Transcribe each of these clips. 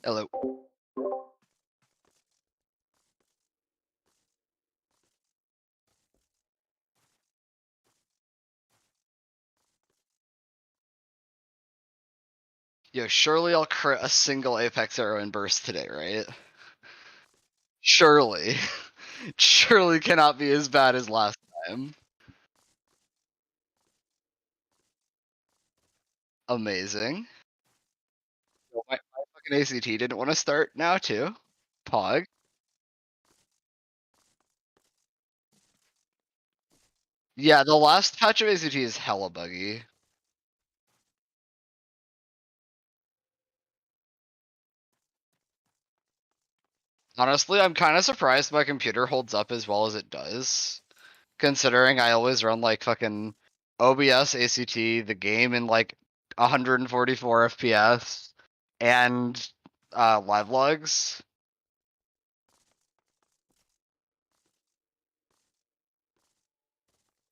Hello. Yo, surely I'll crit a single Apex arrow in burst today, right? Surely. Surely cannot be as bad as last time. Amazing. Yo, my fucking ACT didn't want to start now, too. Pog. Yeah, the last patch of ACT is hella buggy. Honestly, I'm kind of surprised my computer holds up as well as it does. Considering I always run like fucking OBS, ACT, the game in like 144 FPS, and live logs.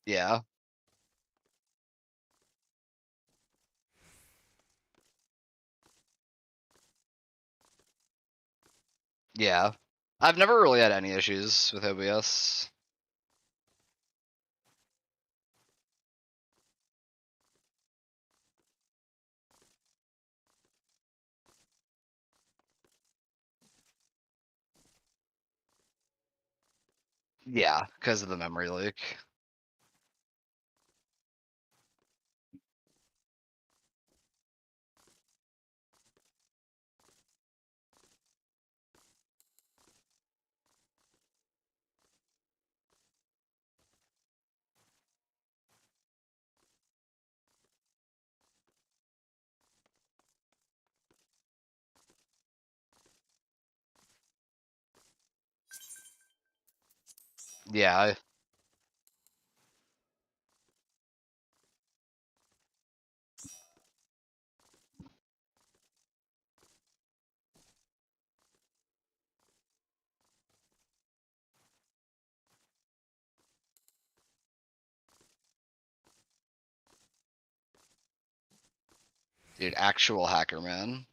Yeah. Yeah. I've never really had any issues with OBS. Yeah, because of the memory leak. Yeah. Dude, actual hacker, man.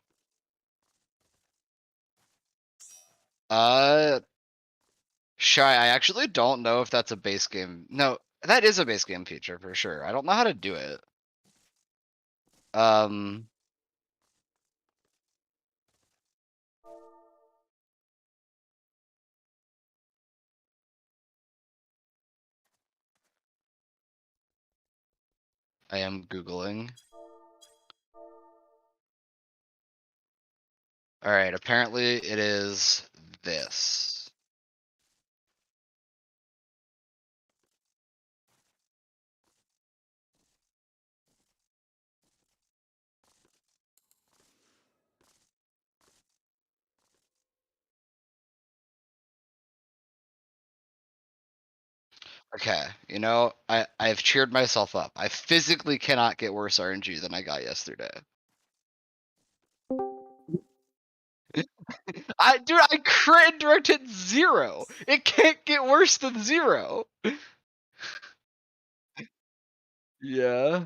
Shy, I actually don't know if that's a base game. No, that is a base game feature for sure. I don't know how to do it. I am Googling. Alright, apparently it is this. Okay, you know, I've cheered myself up. I physically cannot get worse RNG than I got yesterday. Dude, I crit and direct hit 0. It can't get worse than 0. Yeah.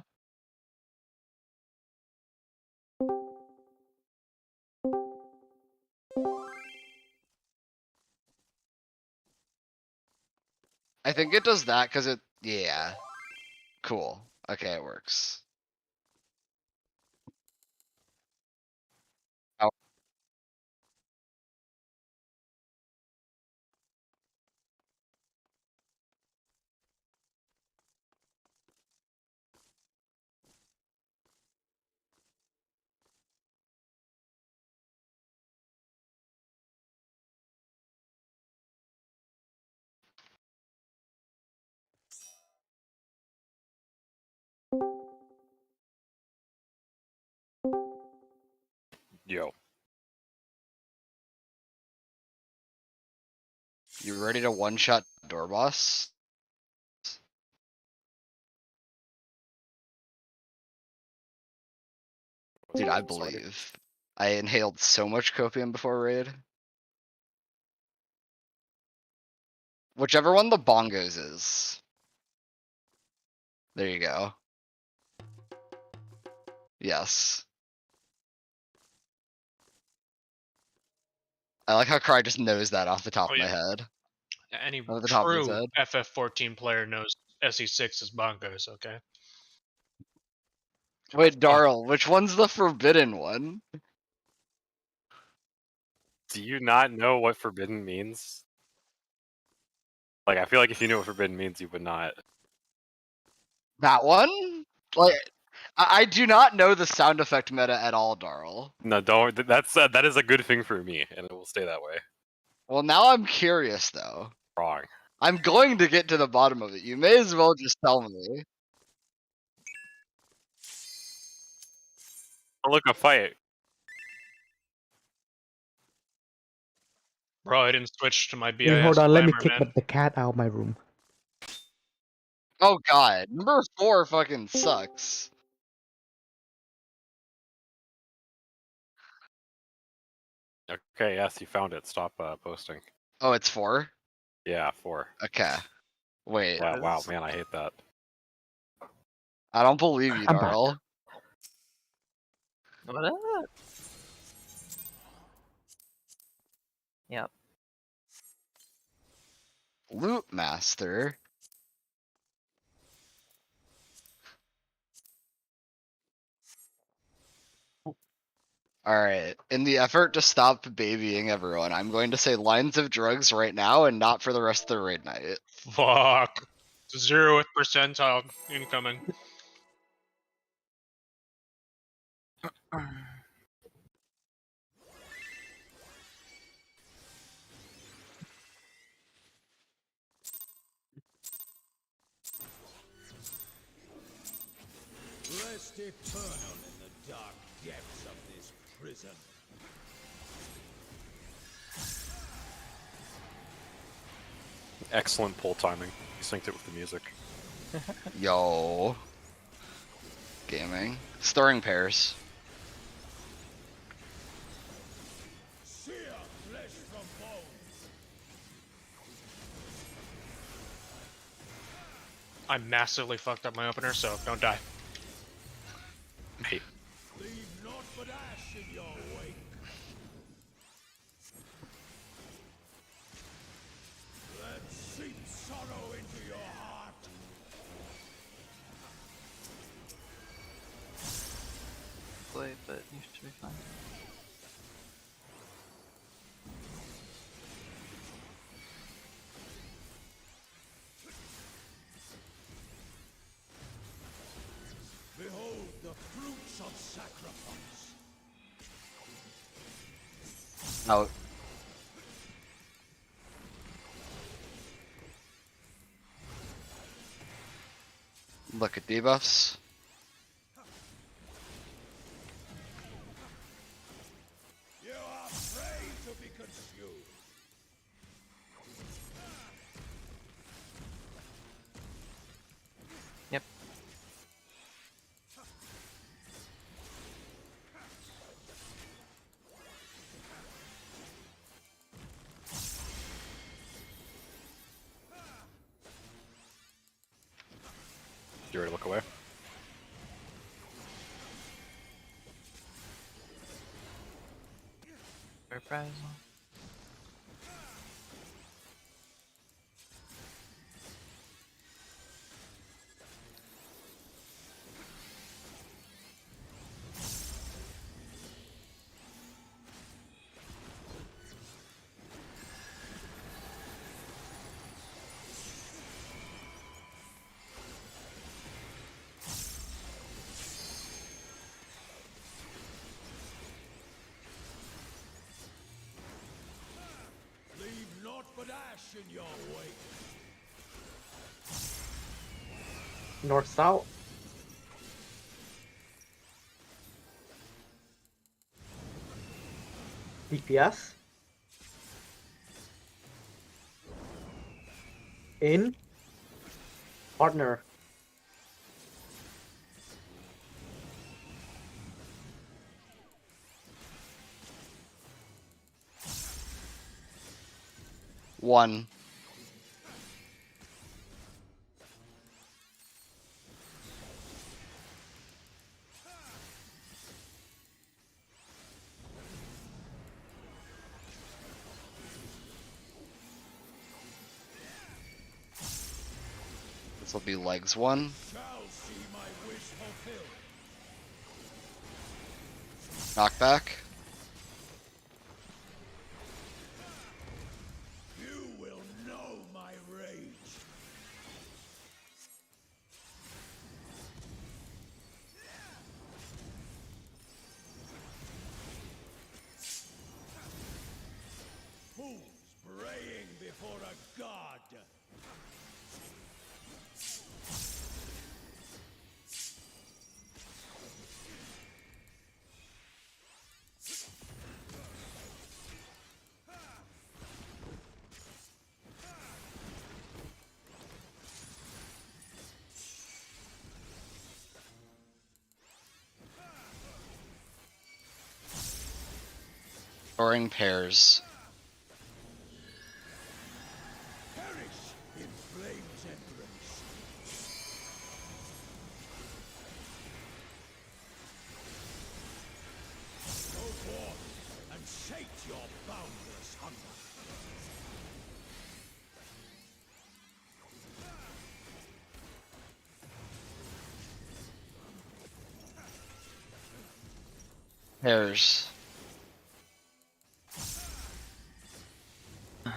I think it does that because it, yeah. Cool. Okay, it works. Oh. Yo. You ready to one-shot door boss? Dude, I believe. I inhaled so much copium before raid. Whichever one the bongos is. There you go. Yes. I like how Cry just knows that off the top of my head. Any Off the top of his true head. FF14 player knows SE6 is bongos, okay? Wait, Darl, which one's the forbidden one? Do you not know what forbidden means? Like, I feel like if you knew what forbidden means, you would not. That one? Like, I do not know the sound effect meta at all, Darl. No, don't. That is a good thing for me, and it will stay that way. Well, now I'm curious, though. Wrong. I'm going to get to the bottom of it. You may as well just tell me. Oh, look, a fight. Bro, I didn't switch to my BIS Wait, hold on, let me glamour, kick man. the cat out of my room. Oh god, number 4 fucking sucks. Okay, yes, you found it. Stop posting. Oh, it's 4? Yeah, 4. Okay. Wait. Wow, man, I hate that. I don't believe you, I'm back. Darl. What up? Yep. Loot Master. Alright, in the effort to stop babying everyone, I'm going to say lines of drugs right now and not for the rest of the raid night. Fuck. 0th percentile incoming. Rest eternal in the dark depths of this prison. Excellent pull timing. You synced it with the music. Yo. Gaming. Storing pairs. Sear flesh from bones. I massively fucked up my opener, so don't die. Hey, Leave Out. Look at debuffs. You are afraid to be consumed. Yep. You ready to look away? Reprisal. Leave naught but ash in your wake. North south. DPS. In. Partner. One. This will be legs one. Shall see my wish fulfilled. Knockback. You will know my rage. Fools praying before a god. Soaring pairs. Perish in flame's embrace. Go forth and sate your boundless hunger. Pairs. From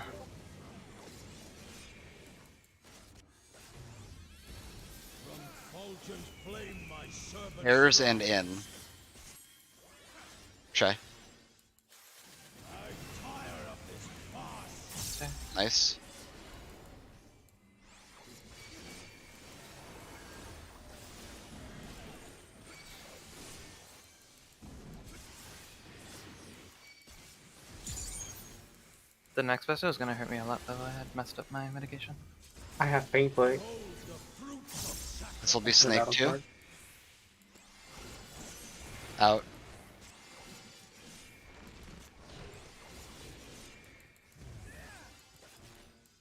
Fulgen's flame my servant. Pairs and in. Okay. I tire of this farce. Okay. Nice. The next vessel is gonna hurt me a lot though. I had messed up my mitigation. I have pain plate. Hold the fruits of sacrifice. This will be After snake battle too. card. Out.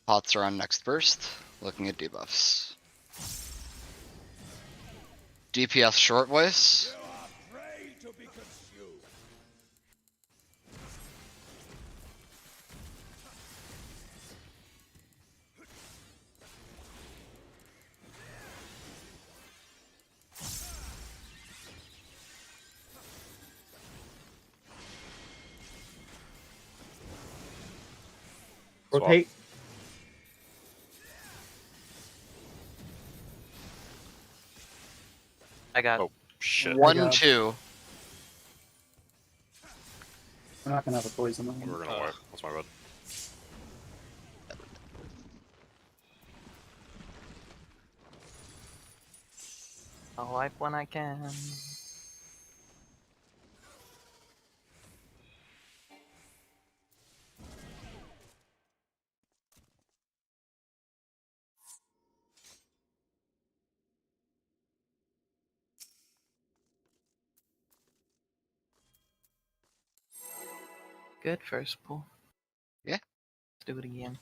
Pots are on next burst. Looking at debuffs. DPS short voice. You are prey to be consumed. Swap. Rotate. I got Oh shit. One, got- two. We're not gonna have a poison on We're him. gonna wipe. That's my bad. I'll wipe when I can. Good first pull. Yeah. Let's do it again.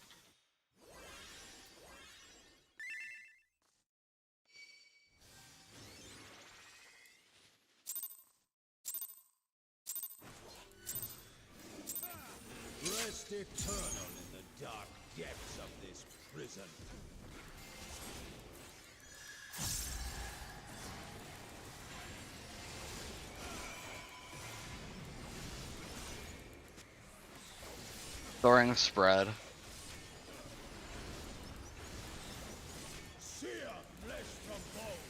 Rest eternal in the dark depths of this prison. Throwing spread. Sear flesh from bone.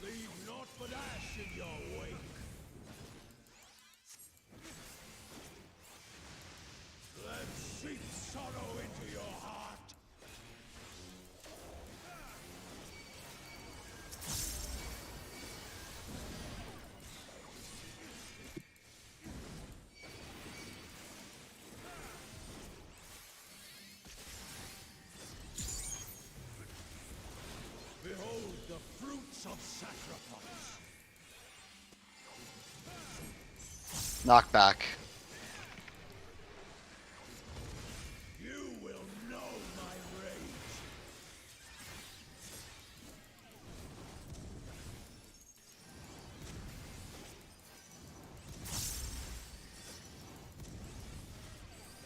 Leave naught but ash in your wake. Let seep sorrow into your heart. Behold the fruits of sacrifice. Knock back. You will know my rage.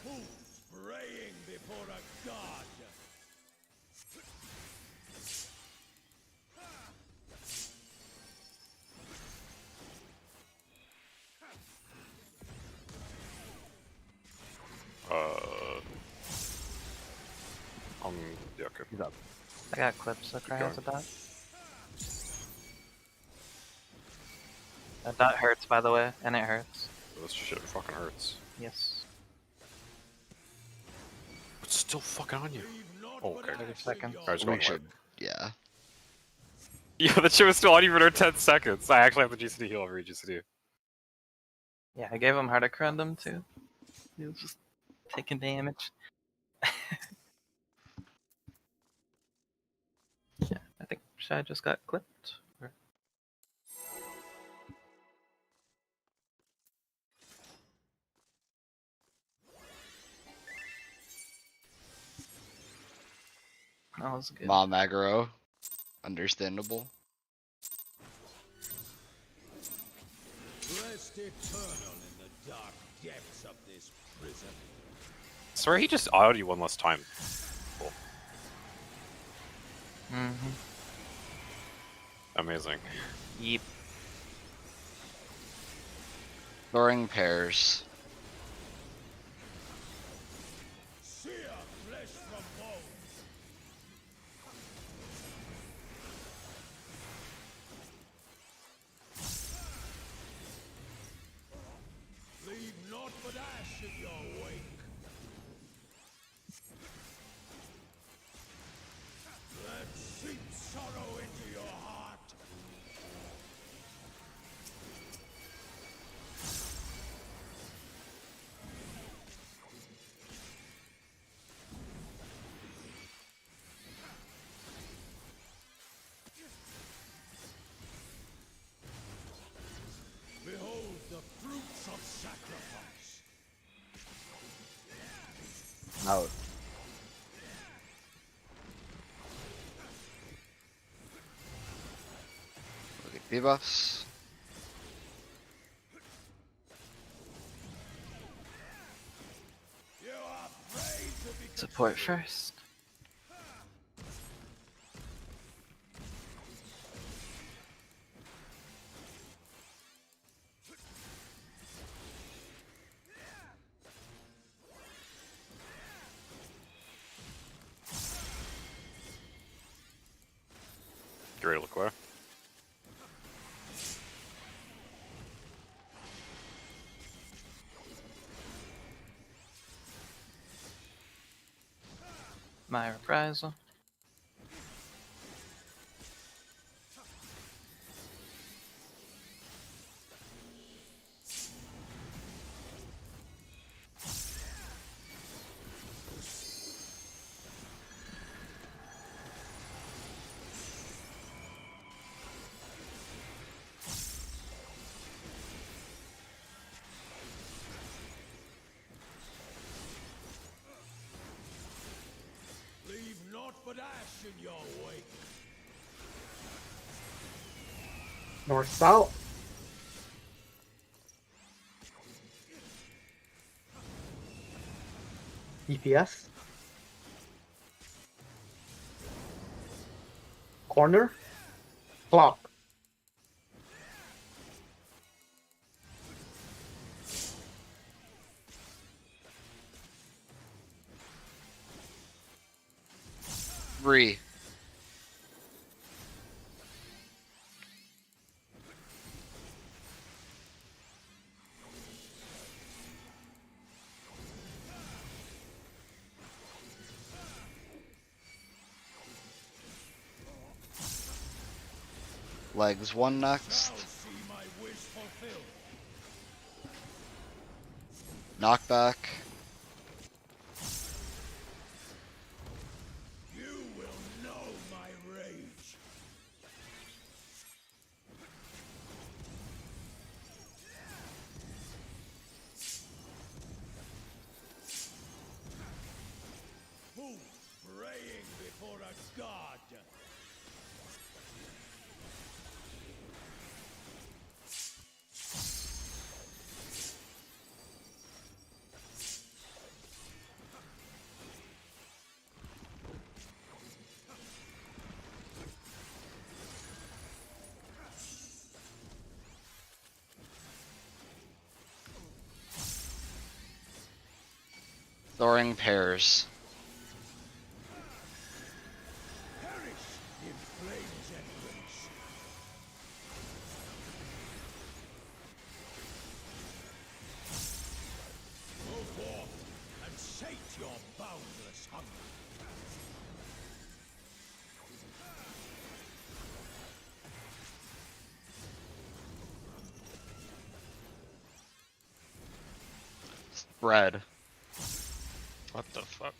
Fools praying before a god. Yeah, okay. He's up. I got clips, so Cry has a dot. That dot hurts, by the way, and it hurts. This shit fucking hurts. Yes. It's still fucking on you. Leave naught Oh, but okay. ash 30 in seconds. your Alright, just We go should. Yeah. Yeah, that shit was still on you for another 10 seconds. I actually have the GCD heal every GCD. Yeah, I gave him Heart of Corundum too. He was just taking damage. Yeah, I think Shai just got clipped. Or... That was good. Mom aggro. Understandable. Rest eternal in the dark depths of this prison. Sorry, he just autoed you one less time. Cool. Mm-hmm. Amazing. Yeep. Throwing pairs. Sear flesh from bone. Leave naught but ash in your wake. Let seep sorrow into your heart. Behold the fruits of sacrifice. Out. Look at debuffs. You are afraid to be Support first. Great LaCroix. My reprisal. Leave naught but ash in your wake. North south. DPS. Corner. Clock. Re. Legs 1 next. Now see my wish fulfilled. Knockback. You will know my rage. Who praying before a god? Throwing pairs. Perish in flames and grace. Go forth and sate your boundless hunger. Spread. What the fuck?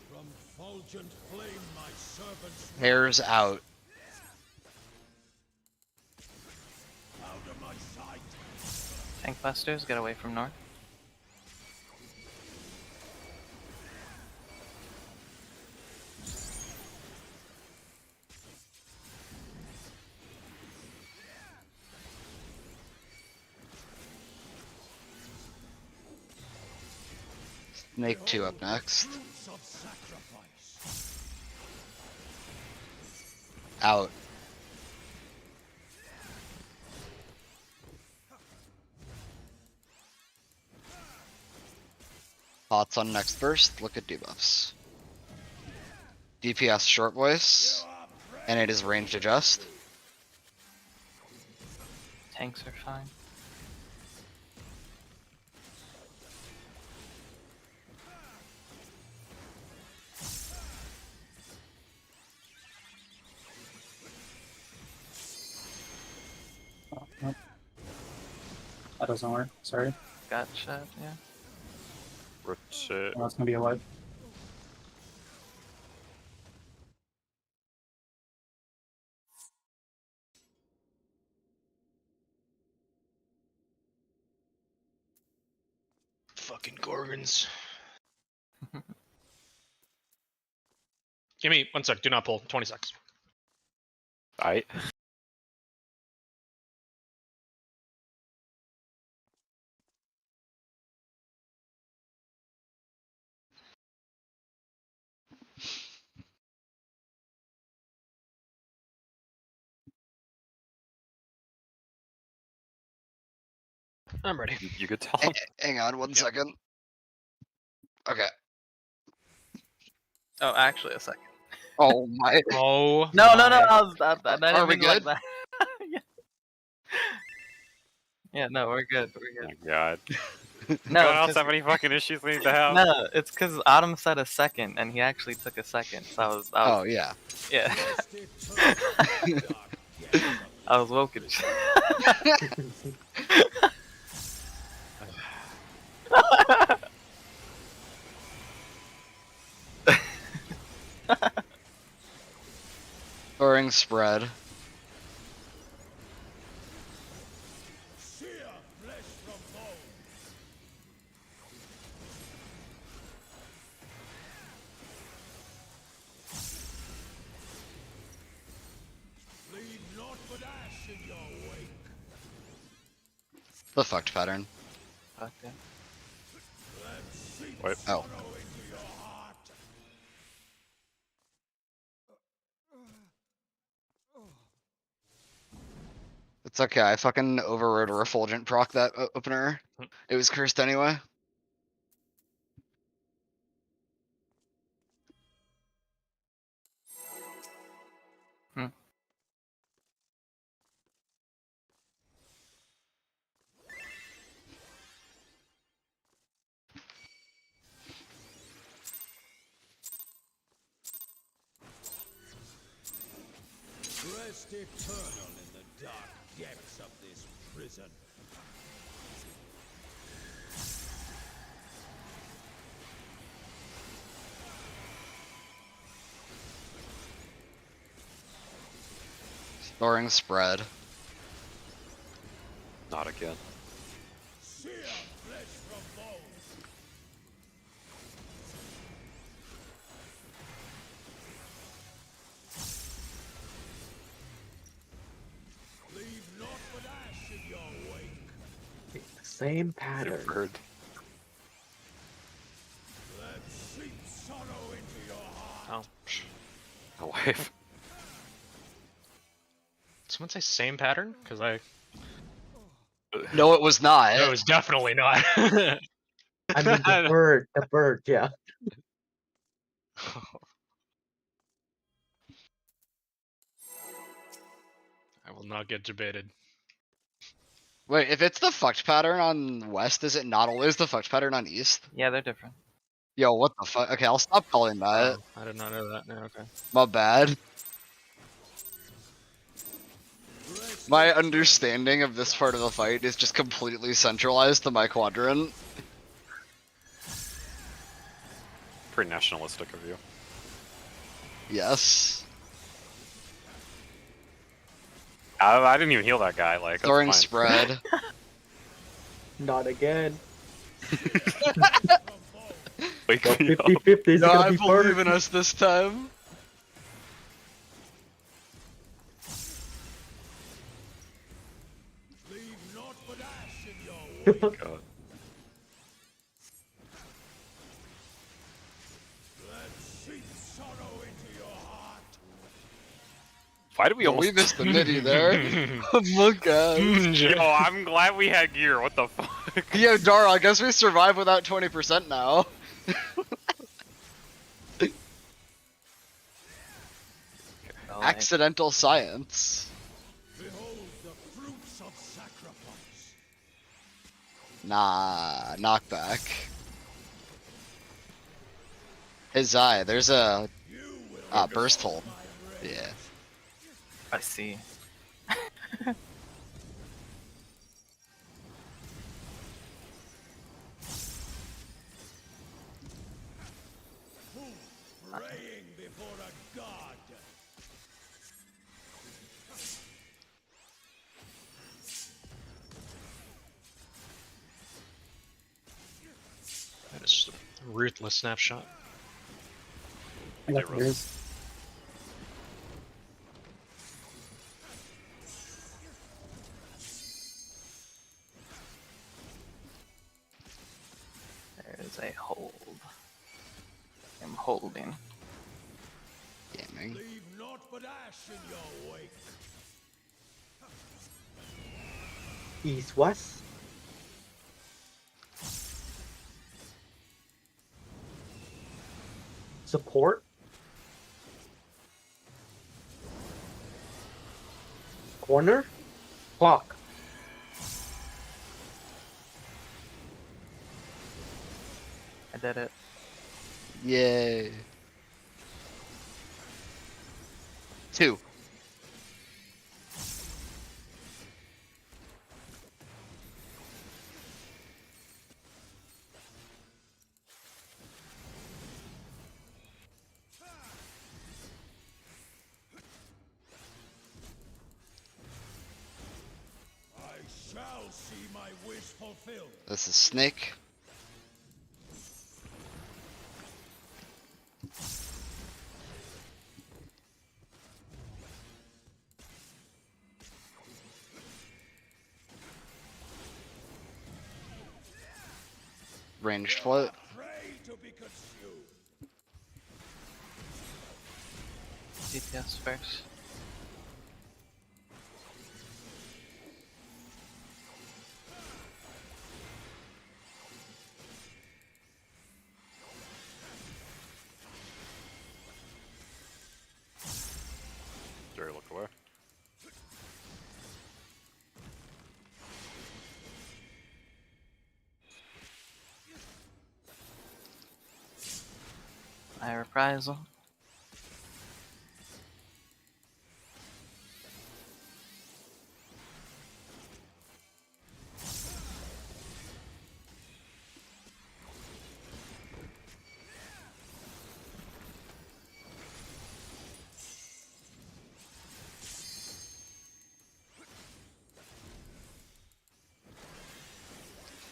From fulgent flame my servants Pairs out. out of my sight. Tank busters, get away from north. Snake 2 up next. Fruits of sacrifice. Out. Thoughts on next burst? Look at debuffs. DPS short voice, and it is ranged adjust. Tanks are fine. Oh, nope. That doesn't work. Sorry. Gotcha, yeah. Rotate. Oh, that's gonna be alive. Fucking Gorgons. Give me 1 sec. Do not pull. 20 seconds. Aight. I'm ready. You could tell him. Hang on 1 second. Okay. Oh, actually, a second. Oh my. Oh. No, no, no. my. I didn't Are we mean like good? that. Yeah. Yeah, no, we're good. We're Oh good. my god. No, Anyone else 'cause- have any fucking issues they need to have? no, it's because Autumn said a second, and he actually took a second. So I was Oh yeah. yeah. Rest eternal in the dark depths of I was woken. Soaring spread. sear flesh from bone. Leave naught but ash in your wake. The fucked pattern. Fuck yeah. Let seep What? Oh. sorrow into your heart. It's okay. I fucking overrode a refulgent proc that opener. It was cursed anyway. Rest eternal in the dark depths of this prison. Soaring spread. Not again. Sear flesh from bone. Leave naught but ash in your wake. Same pattern. Bird. Let seep sorrow into your heart. Oh. My wife. Someone say same pattern? Because I. No, it was not. No, it's definitely not. I mean the bird, yeah. I will not get debated. Wait, if it's the fucked pattern on west, is it not always the fucked pattern on east? Yeah, they're different. Yo, what the fuck? Okay, I'll stop calling that. Oh, I did not know that. No, okay. My bad. My understanding of this part of the fight is just completely centralized to my quadrant. Pretty nationalistic of you. Yes. I didn't even heal that guy. Like, Soaring that's fine. spread. Not again. Wake Go me up. 50-50. Is it No, gonna I be believe bird? in us this time. Leave naught but ash in your wake. God. Let seep sorrow into your heart. Why did we Yo, almost we missed the midi there. Oh my god. Yo, I'm glad we had gear. What the fuck? Yo, Dara, I guess we survive without 20% now. All right. Accidental science. Behold the fruits of sacrifice. Nah, knockback. His eye, there's a burst hold. Yeah. I see. Praying before a god. That is a ruthless snapshot. I got yours. There's a hold. I'm holding. Gaming. Leave naught but ash in your wake. East west. Support. Corner. Clock. I did it. Yay. 2. I shall see my wish fulfilled. This is Snake. Ranged float. Pray to be consumed. DPS first. Jerry, look away. I reprisal.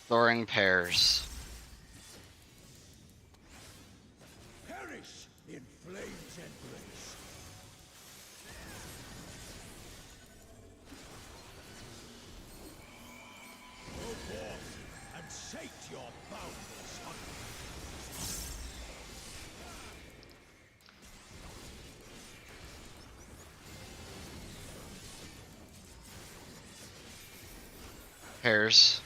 Throwing pairs. Perish in flame's embrace. Go forth and sate your boundless hunger. Pairs.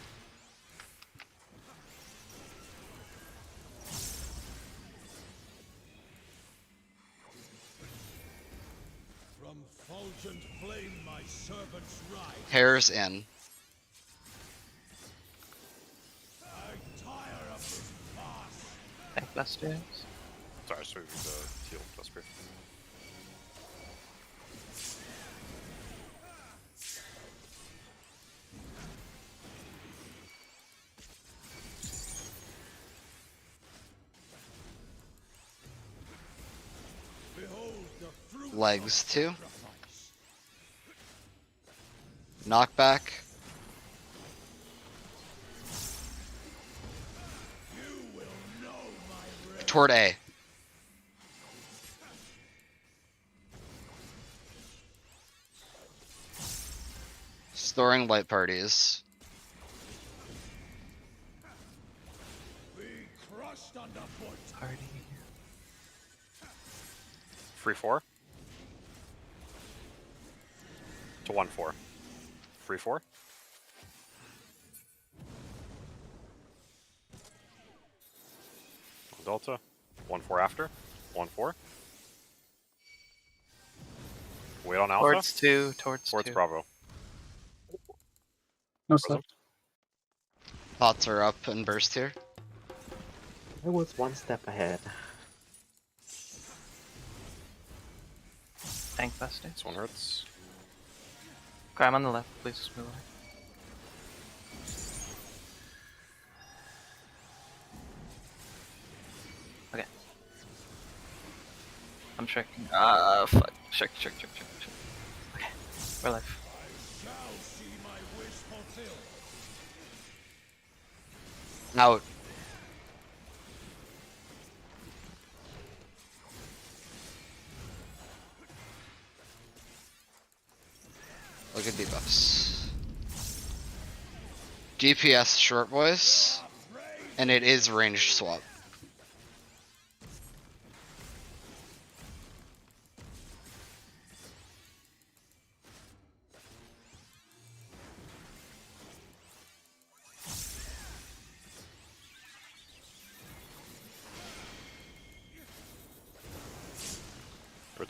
From fulgent flame my servants rise. Pairs in. I tire of this farce. Tank busters. Sorry, so the heal plus spear. Behold the fruit Legs of 2. sacrifice. Knockback. You will know my rage. Toward A. Storing light parties. Be crushed underfoot. Party. Free 4. To 1-4. Free 4. Delta. 1-4 after. 1-4. Wait on Alpha. Towards 2. Towards Towards 2. Bravo. No Prism. stuff. Pots are up and burst here. I was one step ahead. Tank busters. This one hurts. Okay, I'm on the left. Please just move away. Okay. I'm checking. Fuck. Check. Okay. We're live. I shall see my wish fulfilled. Out. Look at debuffs. DPS short voice. And it is ranged swap.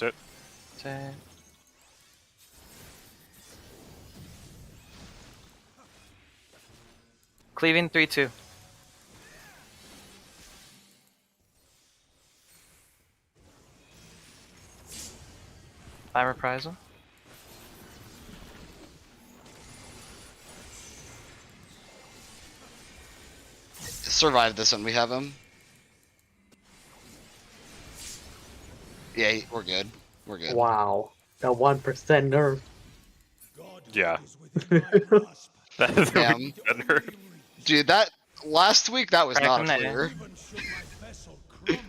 Rotate. Rotate. Cleaving 3-2. I reprisal. Survive this one. We have him. Yeah, we're good. We're good. Wow. The 1% nerf. Yeah. Is within my grasp. That is a Damn. weak better. Dude, that last week that was Crack not him a there. clear. Even should my vessel crumble.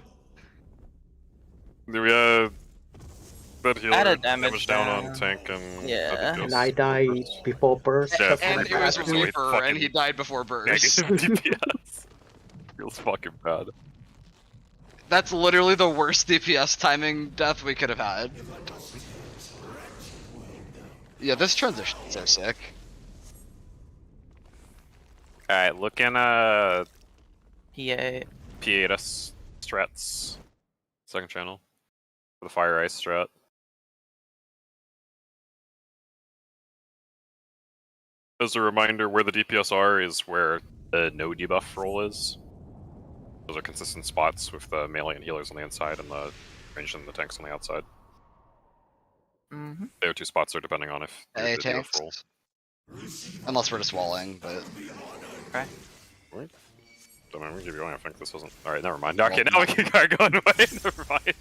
Do we have that healer Added damage down on down. tank and Yeah. And I died before burst. Yeah, That's And what it was happened. really Reaper, and he fucking died before burst. negative DPS. Feels fucking bad. That's literally the worst DPS timing death we could have had. Yeah, this transition's so sick. Alright, looking PA. P8S strats. Second channel. For the fire ice strat. As a reminder, where the DPS are is where the no debuff roll is. Those are consistent spots with the melee and healers on the inside and the ranged and the tanks on the outside. Mm-hmm. The other two spots are depending on if Hey, there's the tanks. debuff roll. Unless we're just walling, but Okay. Don't mind, we give you one. I think this isn't. Alright, never mind. Okay, now we can start going away. Never mind.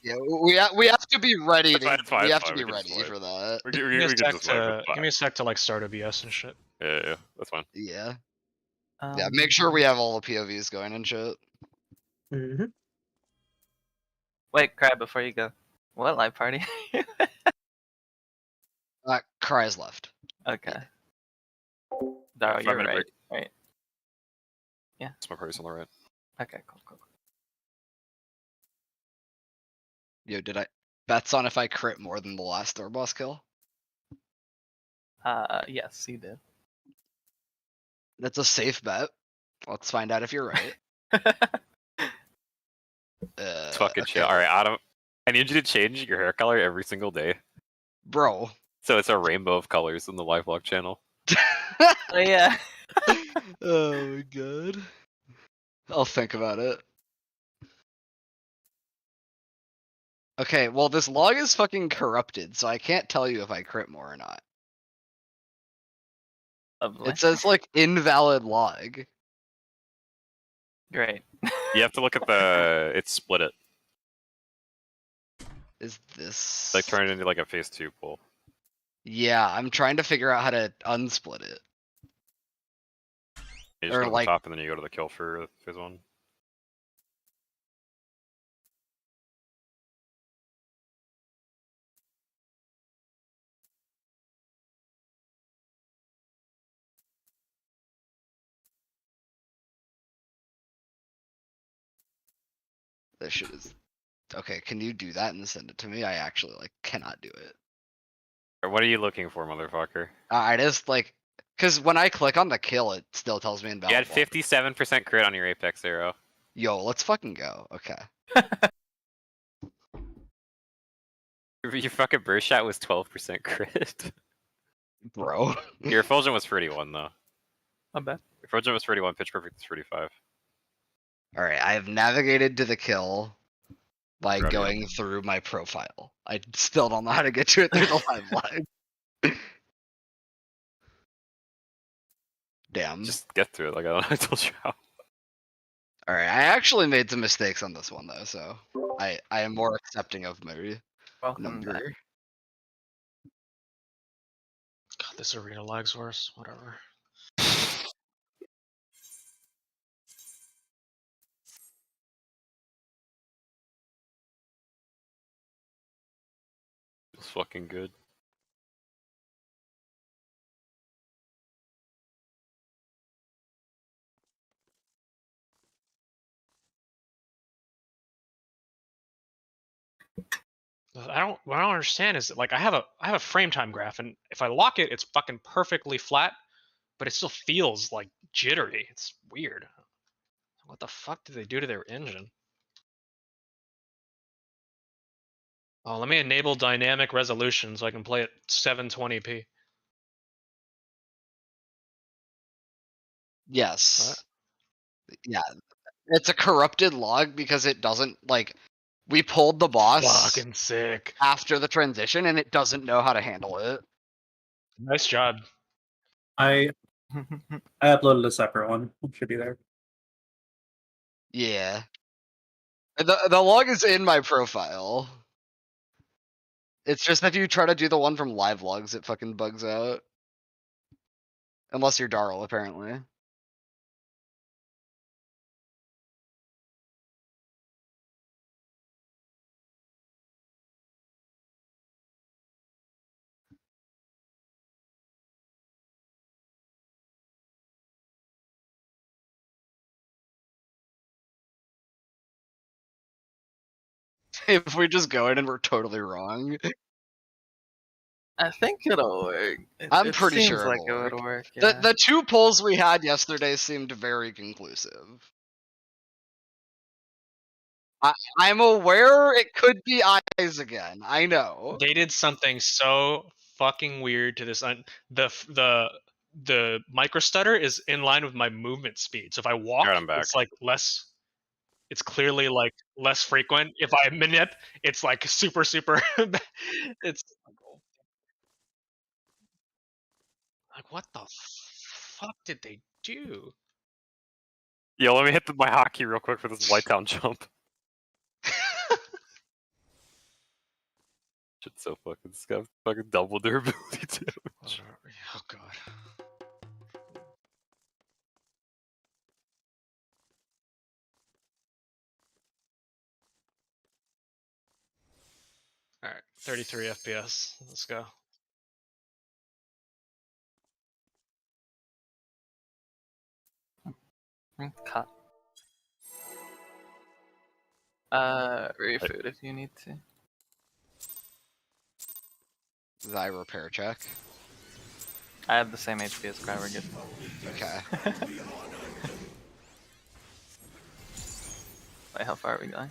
yeah, we have to be ready. That's fine, To, it's fine, we it's have fine, to be we can just ready wait. for that. We Give me can a sec just wait. to It's give me a sec to like start OBS and shit. Yeah, that's fine. Yeah, Um, yeah. Make sure we have all the POVs going and shit. Mm-hmm. Wait, Crab, before you go. What live party? Cries left. Okay. Daro, 5 you're minute right. break. Right. It's my party's on the right. Okay, cool. Yo, did I bets on if I crit more than the last door boss kill? Yes, you did. That's a safe bet. Let's find out if you're right. It's fucking okay. chill. Alright, Adam. I need you to change your hair color every single day. Bro. So it's a rainbow of colors in the live vlog channel. Oh yeah. Oh my god. I'll think about it. Okay, well this log is fucking corrupted, so I can't tell you if I crit more or not. Lovely. It says like invalid log. Great. You have to look at the... It's split it. Is this Like turn it into like a phase 2 pull. Yeah, I'm trying to figure out how to unsplit it. You just Or go to like- the top and then you go to the kill for phase 1. This shit is okay. Can you do that and send it to me? I actually like cannot do it. Or what are you looking for, motherfucker? I just like because when I click on the kill, it still tells me invalid. You had log. 57% crit on your Apex arrow. Yo, let's fucking go. Okay. Your fucking burst shot was 12% crit. Bro. Your effulgent was 31 though. Not bad. Your effulgent was 31, pitch perfect was 35. Alright, I have navigated to the kill by Proud of you. going through my profile. I still don't know how to get to it through the live. Damn. Just get through it, like I told you how. Alright, I actually made some mistakes on this one though, so I am more accepting of my Welcome number. back. God, this arena lag's worse. Whatever. It was fucking good. What I don't understand is that like I have a frame time graph, and if I lock it, it's fucking perfectly flat, but it still feels like jittery. It's weird. What the fuck did they do to their engine? Oh, let me enable dynamic resolution so I can play at 720p. Yes. Yeah. It's a corrupted log because it doesn't like we pulled the boss Fucking sick. after the transition and it doesn't know how to handle it. Nice job. I uploaded a separate one. It should be there. Yeah. The log is in my profile. It's just if you try to do the one from live logs, it fucking bugs out. Unless you're Darl, apparently. If we just go in and we're totally wrong. I think it'll work. I'm It pretty seems sure like it'll it would work. work. Yeah. The 2 polls we had yesterday seemed very conclusive. I'm aware it could be eyes again. I know. They did something so fucking weird to this. The micro stutter is in line with my movement speed. So if I walk, Alright, I'm back. it's like less. It's clearly like less frequent. If I manip, it's like super. It's like what the fuck did they do? Yo, let me hit my hotkey real quick for this Whitetown jump. Shit's so fucking scuffed. Fucking double durability too. Oh god. All right, 33 FPS. Let's go. Cut. Refood if you need to. Thy repair check. I have the same HP as Cry, we're good. Okay. Wait, how far are we going?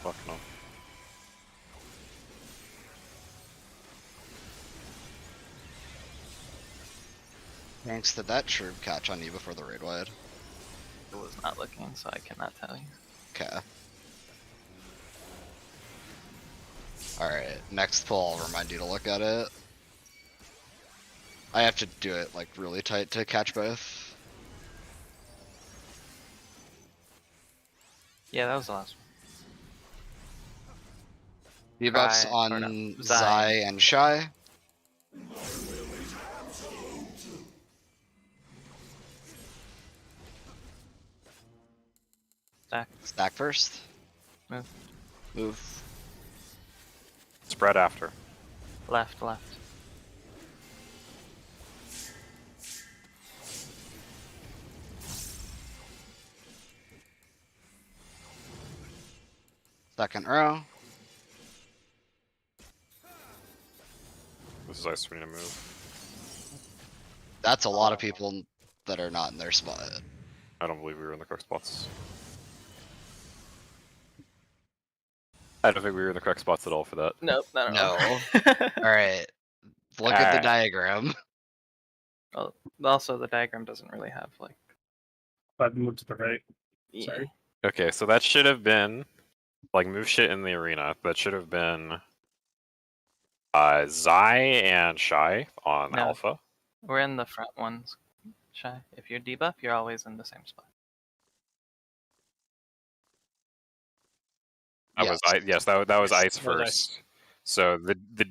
Fuck no. Thanks to that shroom catch on you before the raid wide. I was not looking, so I cannot tell you. Okay. Alright, next pull, I'll remind you to look at it. I have to do it like really tight to catch both. Yeah, that was the last Debuffs Right, or on no, Zai Zai. and Shy. Stack. Stack first. Move. Move. Spread after. Left. Second row. This is ice for me to move. That's a lot of people that are not in their spot. I don't believe we were in the correct spots. I don't think we were in the correct spots at all for that. Nope, not at all. Alright. Look at the Alright. diagram. Well, also, the diagram doesn't really have, like... I've moved to the right. Yeah. Sorry. Okay, so that should have been like move shit in the arena. That should have been Zai and Shy on No. Alpha. We're in the front ones, Shy. If you're debuff, you're always in the same spot. That was yes, that was ice That was first. ice. So the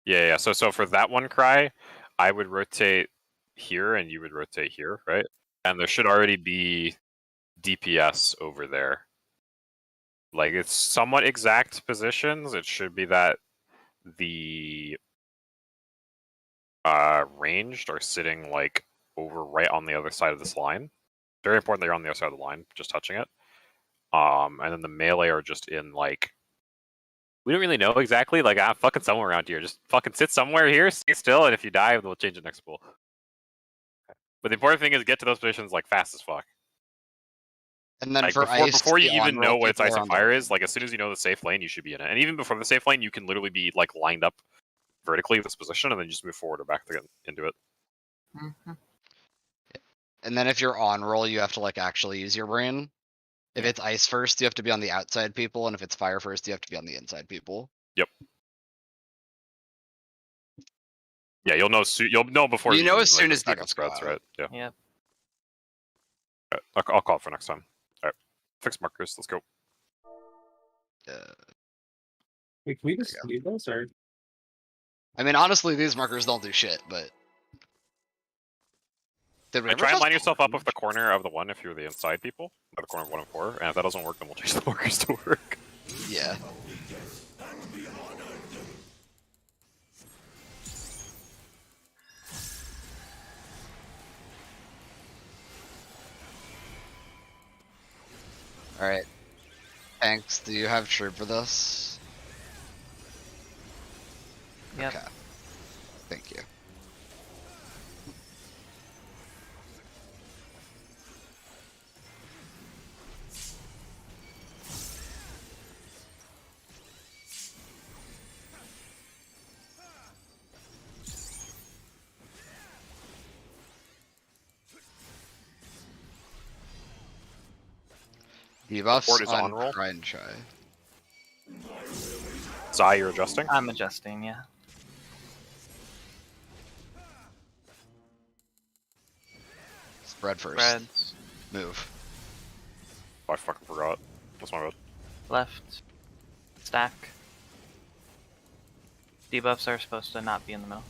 yeah. So for that one cry, I would rotate here and you would rotate here, right? And there should already be DPS over there. Like it's somewhat exact positions. It should be that the ranged are sitting like over right on the other side of this line. Very important that you're on the other side of the line, just touching it. And then the melee are just in like we don't really know exactly. Like I'm fucking somewhere around here. Just fucking sit somewhere here, stay still, and if you die, we'll change it next pool. But the important thing is get to those positions like fast as fuck. And then Like for ice, before you the even know on-roll what its people ice are and on the fire right. is, like as soon as you know the safe lane, you should be in it. And even before the safe lane, you can literally be like lined up vertically with this position, and then you just move forward or back into it. Mm-hmm. And then if you're on roll, you have to like actually use your brain. If Yeah. it's ice first, you have to be on the outside people, and if it's fire first, you have to be on the inside people. Yeah, you'll know. You'll know before You know even, as soon like, the as stack of debuffs go spreads, out. right? Yeah. Yep. Alright, I'll call it for next time. All right, fix markers. Let's go. Wait, can we just leave those or? I mean, honestly, these markers don't do shit, but did we ever Try and just line yourself up with the corner of the one if you're the inside people, by the corner of 1 and 4. And if that doesn't work, then we'll change the markers to work. Yeah. All right. Thanks. Do you have troop for this? Yep. Okay. Thank you. Debuffs board is on on roll. Cry and Shy. Zai, you're adjusting. I'm adjusting. Yeah. Spread first. Spreads. Move. Oh, I fucking forgot. That's my bad. Left. Stack. Debuffs are supposed to not be in the middle.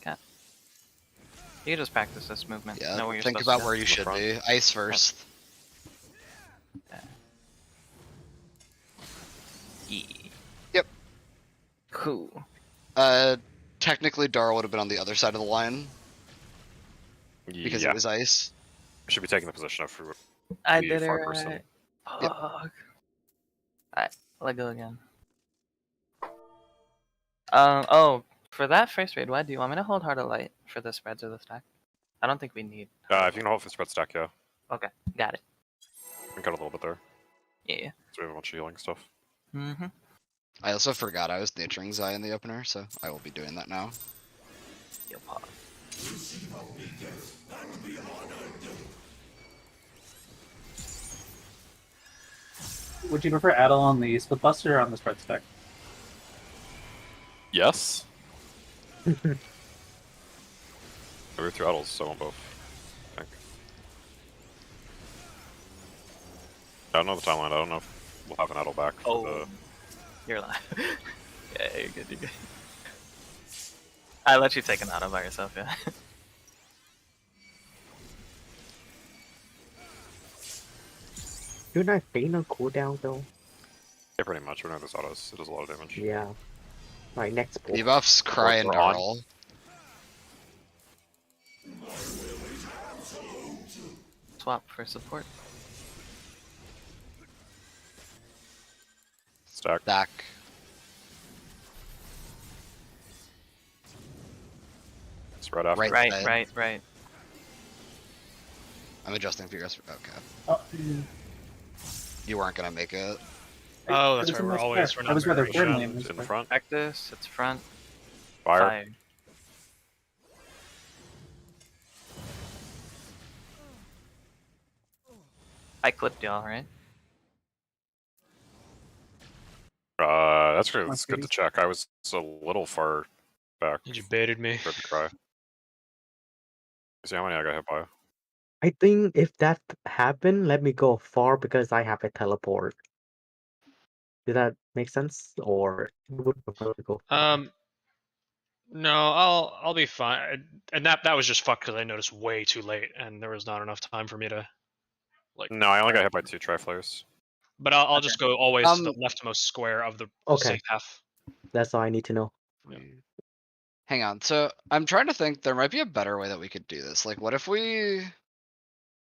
Okay. You can just practice this movement. Yeah. Know where you're Think supposed about to go. where you should front. be. Ice first. Yeah. Yep. Cool. Technically, Dara would have been on the other side of the line because Yeah, it was ice. should be taking the position of fruit. I The did it far person. right. Yep. Fuck. Alright, let go again. Oh, for that first raid, why do you want me to hold Heart of Light for the spreads or the stack? I don't think we need. If you can hold for spread stack, yeah. Okay, got it. We can cut a little bit there. Yeah. So we have a bunch of healing stuff. Mm-hmm. I also forgot I was naturing Zai in the opener, so I will be doing that now. You'll pause. Would you prefer Adel on the split buster or on the spread stack? Yes. We're through Adels, so I want both. I think. I don't know the timeline. I don't know if we'll have an Adel back for the. You're alive. Yeah, you're good, you're good. I let you take an auto by yourself, yeah. You're not staying on cooldown though. Yeah, pretty much. We know this autos. It does a lot of damage. Yeah. My next pull. Debuffs, Cry, and We're on. Darl. Swap for support. Stack. Stack. Spread after. Right. Right, side. right. I'm adjusting for yours. Okay. Oh, You weren't gonna make it. Oh, I that's was right. in We're the always. square. We're I was not rather very third sure. lane. In the front. Practice, it's front. Fire. Fire. I clipped y'all, right? That's good. That's good to check. I was a little far back. You baited me. For the cry. See how many I got hit by. I think if that happened, let me go far because I have a teleport. Did that make sense? Or you would prefer to go far? No, I'll be fine. And that was just fucked because I noticed way too late, and there was not enough time for me to like. No, I only got hit by 2 tri-flares. But I'll just go always to the Um, leftmost square of the Okay. safe half. That's all I need to know. Hang on. So I'm trying to think. There might be a better way that we could do this. Like, what if we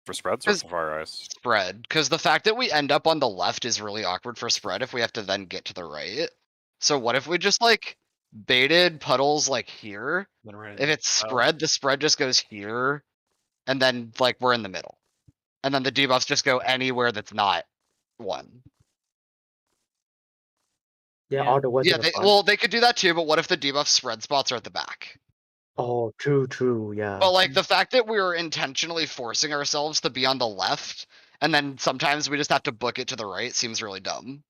For spreads or Is- for fire ice? spread? Because the fact that we end up on the left is really awkward for spread if we have to then get to the right. So what if we just like baited puddles like here? Then we're If it's spread, the spread just goes here, and then like we're in the middle. and then the debuffs just go anywhere that's not 1. Yeah, Yeah. all the way Yeah, to the front. well, they could do that too, but what if the debuff spread spots are at the back? Oh, true, yeah. But like the fact that we're intentionally forcing ourselves to be on the left, and then sometimes we just have to book it to the right seems really dumb.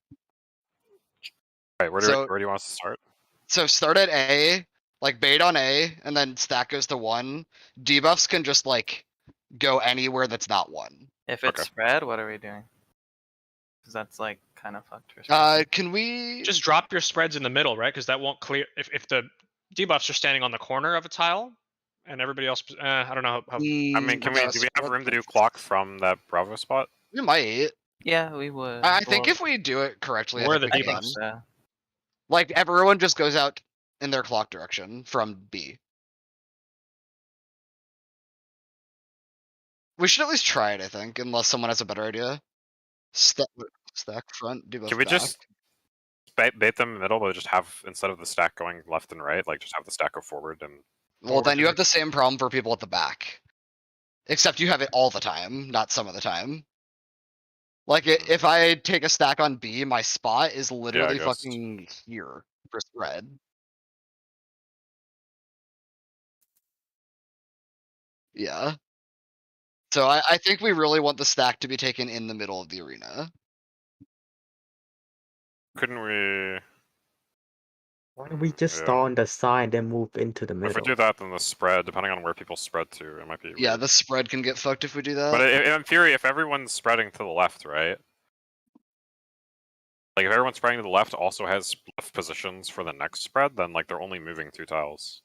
Right, where So- do you want us to start? So start at A, like bait on A, and then stack goes to 1. Debuffs can just like go anywhere that's not 1. If it's Okay. spread, what are we doing? Because that's like kind of fucked for spread. Can we Just drop your spreads in the middle, right? Because that won't clear. If the debuffs are standing on the corner of a tile, and everybody else, I don't know how. I mean, do we have spread room to do control? clock from that Bravo spot? We might. Yeah, we would. I think Well, if we do it correctly, I Where think are we the can. I think so. Like everyone just goes out in their clock direction from B. We should at least try it, I think, unless someone has a better idea. Stack front, debuff Can we back. just bait them in the middle, but just have, instead of the stack going left and right, like just have the stack go forward and... Well, then you have the same problem for people at the back. Except you have it all the time, not some of the time. Like, if I take a stack on B, my spot is literally guess. fucking here for spread. Yeah. So I think we really want the stack to be taken in the middle of the arena. Couldn't we... Why don't we just Yeah. start on the side and move into the If middle? we do that, then the spread, depending on where people spread to, it might be Yeah, weird. the spread can get fucked if we do that. But in theory, if everyone's spreading to the left, right? Like, if everyone spreading to the left also has left positions for the next spread, then, like, they're only moving 2 tiles.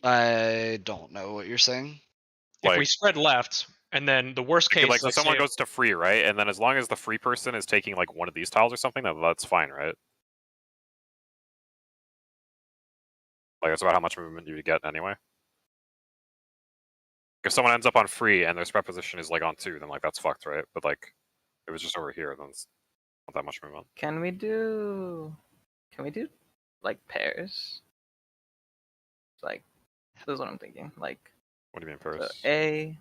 I don't know what you're saying. If we like- spread left, and then the worst Okay, case, like, so let's someone say- goes to free, right? And then as long as the free person is taking, like, one of these tiles or something, then that's fine, right? Like, that's about how much movement you get anyway. If someone ends up on free and their spread position is, like, on 2, then, like, that's fucked, right? But, like, if it was just over here, then it's not that much movement. Can we do like pairs? Like, this is what I'm thinking. Like, What do you mean, so pairs?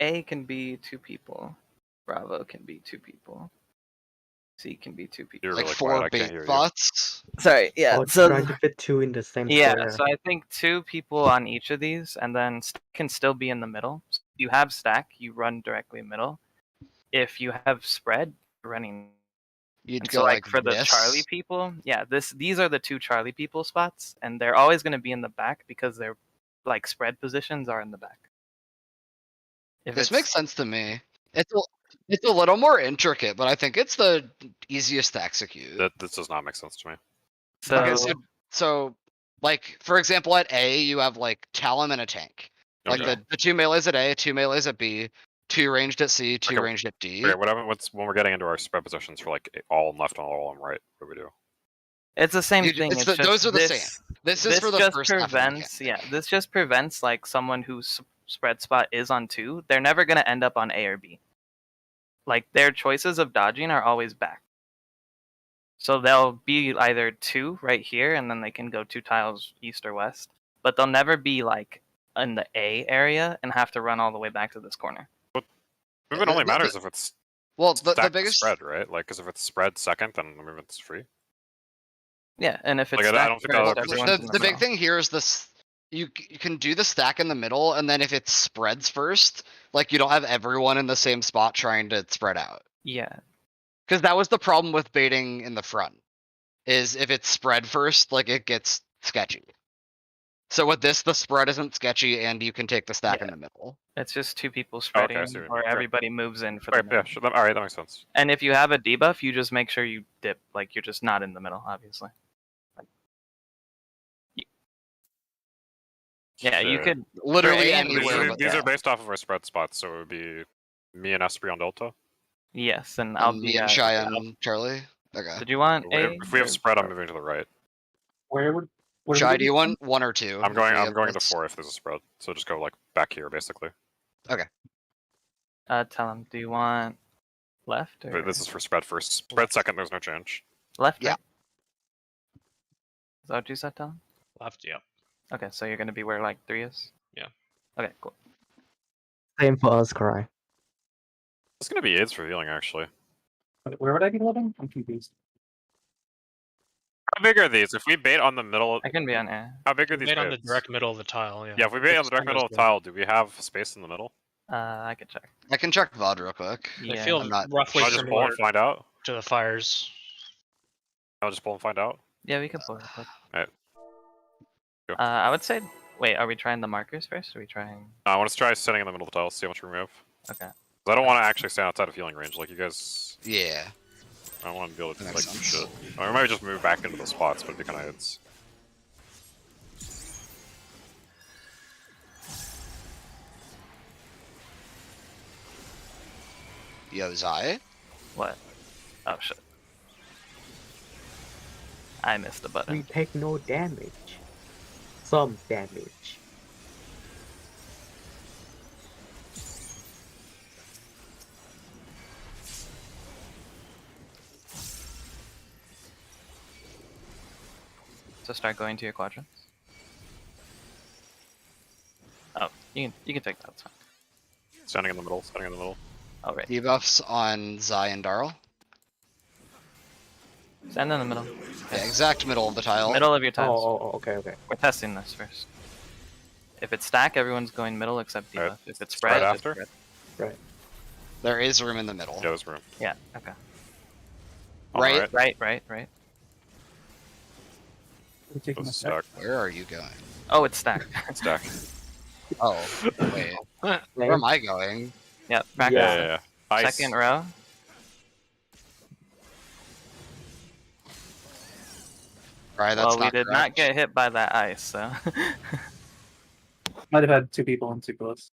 A can be 2 people. Bravo can be 2 people. C can be 2 people. You're Like really 4 quiet, I can't bait hear you. spots. Sorry, yeah. Oh, So trying to fit 2 in the same yeah, square. so I think 2 people on each of these, and then stack can still be in the middle. So if you have stack, you run directly middle. If you have spread, you're running. You'd And go so like for the this. Charlie people, yeah, these are the 2 Charlie people spots, and they're always going to be in the back because their like spread positions are in the back. If This it's- makes sense to me. It's a little more intricate, but I think it's the easiest to execute. This does not make sense to me. So, Okay, so like for example, at A you have like Talon and a tank. Like Okay. the 2 melees at A, 2 melees at B, 2 ranged at C, 2 Okay. ranged at D. Okay, what's when we're getting into our spread positions for like all on left and all on right? What do we do? it's the same You- thing. it's It's the- just those are the this, same. This is for the just first half of the prevents, mechanic. yeah, this just prevents like someone whose spread spot is on 2. They're never going to end up on A or B. Like their choices of dodging are always back. So they'll be either 2 right here, and then they can go 2 tiles east or west. But they'll never be like in the A area and have to run all the way back to this corner. Movement only the- matters if it's Well, the stacked to biggest spread, right? Like, because if it's spread second, then the movement's free. Yeah, and if it's Like, I stacked don't think first, I'll- everyone's in the big middle. thing here is this. You can do the stack in the middle, and then if it spreads first, like you don't have everyone in the same spot trying to spread out. Yeah, Because that was the problem with baiting in the front, is if it's spread first, like it gets sketchy. So with this, the spread isn't sketchy, and you can take the stack in Yeah. the middle. it's just 2 people I spreading, see what you or mean. Okay. everybody moves in for the Right, yeah, middle. sure. All right, that makes sense. And if you have a debuff, you just make sure you dip. Like you're just not in the middle, obviously. Like, yeah, you Sure. could. Literally A and B, anywhere. but These that. are based off of our spread spots, so it would be me and Esprit on Delta. Yes, and I'll Me be. and Shy and Charlie. Okay. Did you want A? If we have or- spread, I'm moving to the right. Where would Shy, do you want 1 or 2? I'm going Yeah, to let's- 4 if there's a spread. So just go like back here, basically. Tell him. Do you want left or But this is for spread first. Spread second, there's no change. left? Yeah. Right? Is that what you said, Tom? Left, yeah. Okay, so you're gonna be where like 3 is? Yeah. Okay, cool. Same for us, Cry. It's gonna be AIDS for healing, actually. Where would I be living? I'm confused. How big are these? If we bait on the middle, I can be on air. how big are We these made on the baits? direct middle of the tile. Yeah. Yeah, if we bait on the direct It's middle of the good. tile, do we have space in the middle? I can check. I can check VOD real quick. They Yeah. feel I'm not roughly I'll just pull similar and find out. to the fires. I'll just pull and find out. Yeah, we can pull it real quick. Alright. Go. I would say. Wait, are we trying the markers first? Or are we trying? I want to try sitting in the middle of the tile, see how much room we have. Okay. 'Cause I don't want to actually stand outside of healing range. Like you guys, Yeah. I want to be able to That like makes do sense. shit. Or maybe just move back into the spots, but it'd be kind of hits. Yo, Zai? What? Oh shit. I missed the We button. take no damage. Some damage. So start going to your quadrants. Oh, you can take that. It's fine. Standing in the middle, standing in the middle. Oh right. Debuffs on Zai and Darl. Stand in the middle. Yeah, exact middle of the tile. Middle of your tiles. Okay. We're testing this first. If it's stack, everyone's going middle except debuff. Alright. If it's Spread spread, after? it's spread. There is room in the middle. Yeah, there's room. Yeah. Okay. On the Right. right. Right. I'm taking This a is sec. stuck. Where are you going? Oh, it's stacked. Stack. Oh, wait. Where am I going? Yeah. Back Yeah, up. yeah, yeah. Ice. Second row. Right, that's Well, we not did not correct. get hit by that ice, so. Might have had 2 people in too close.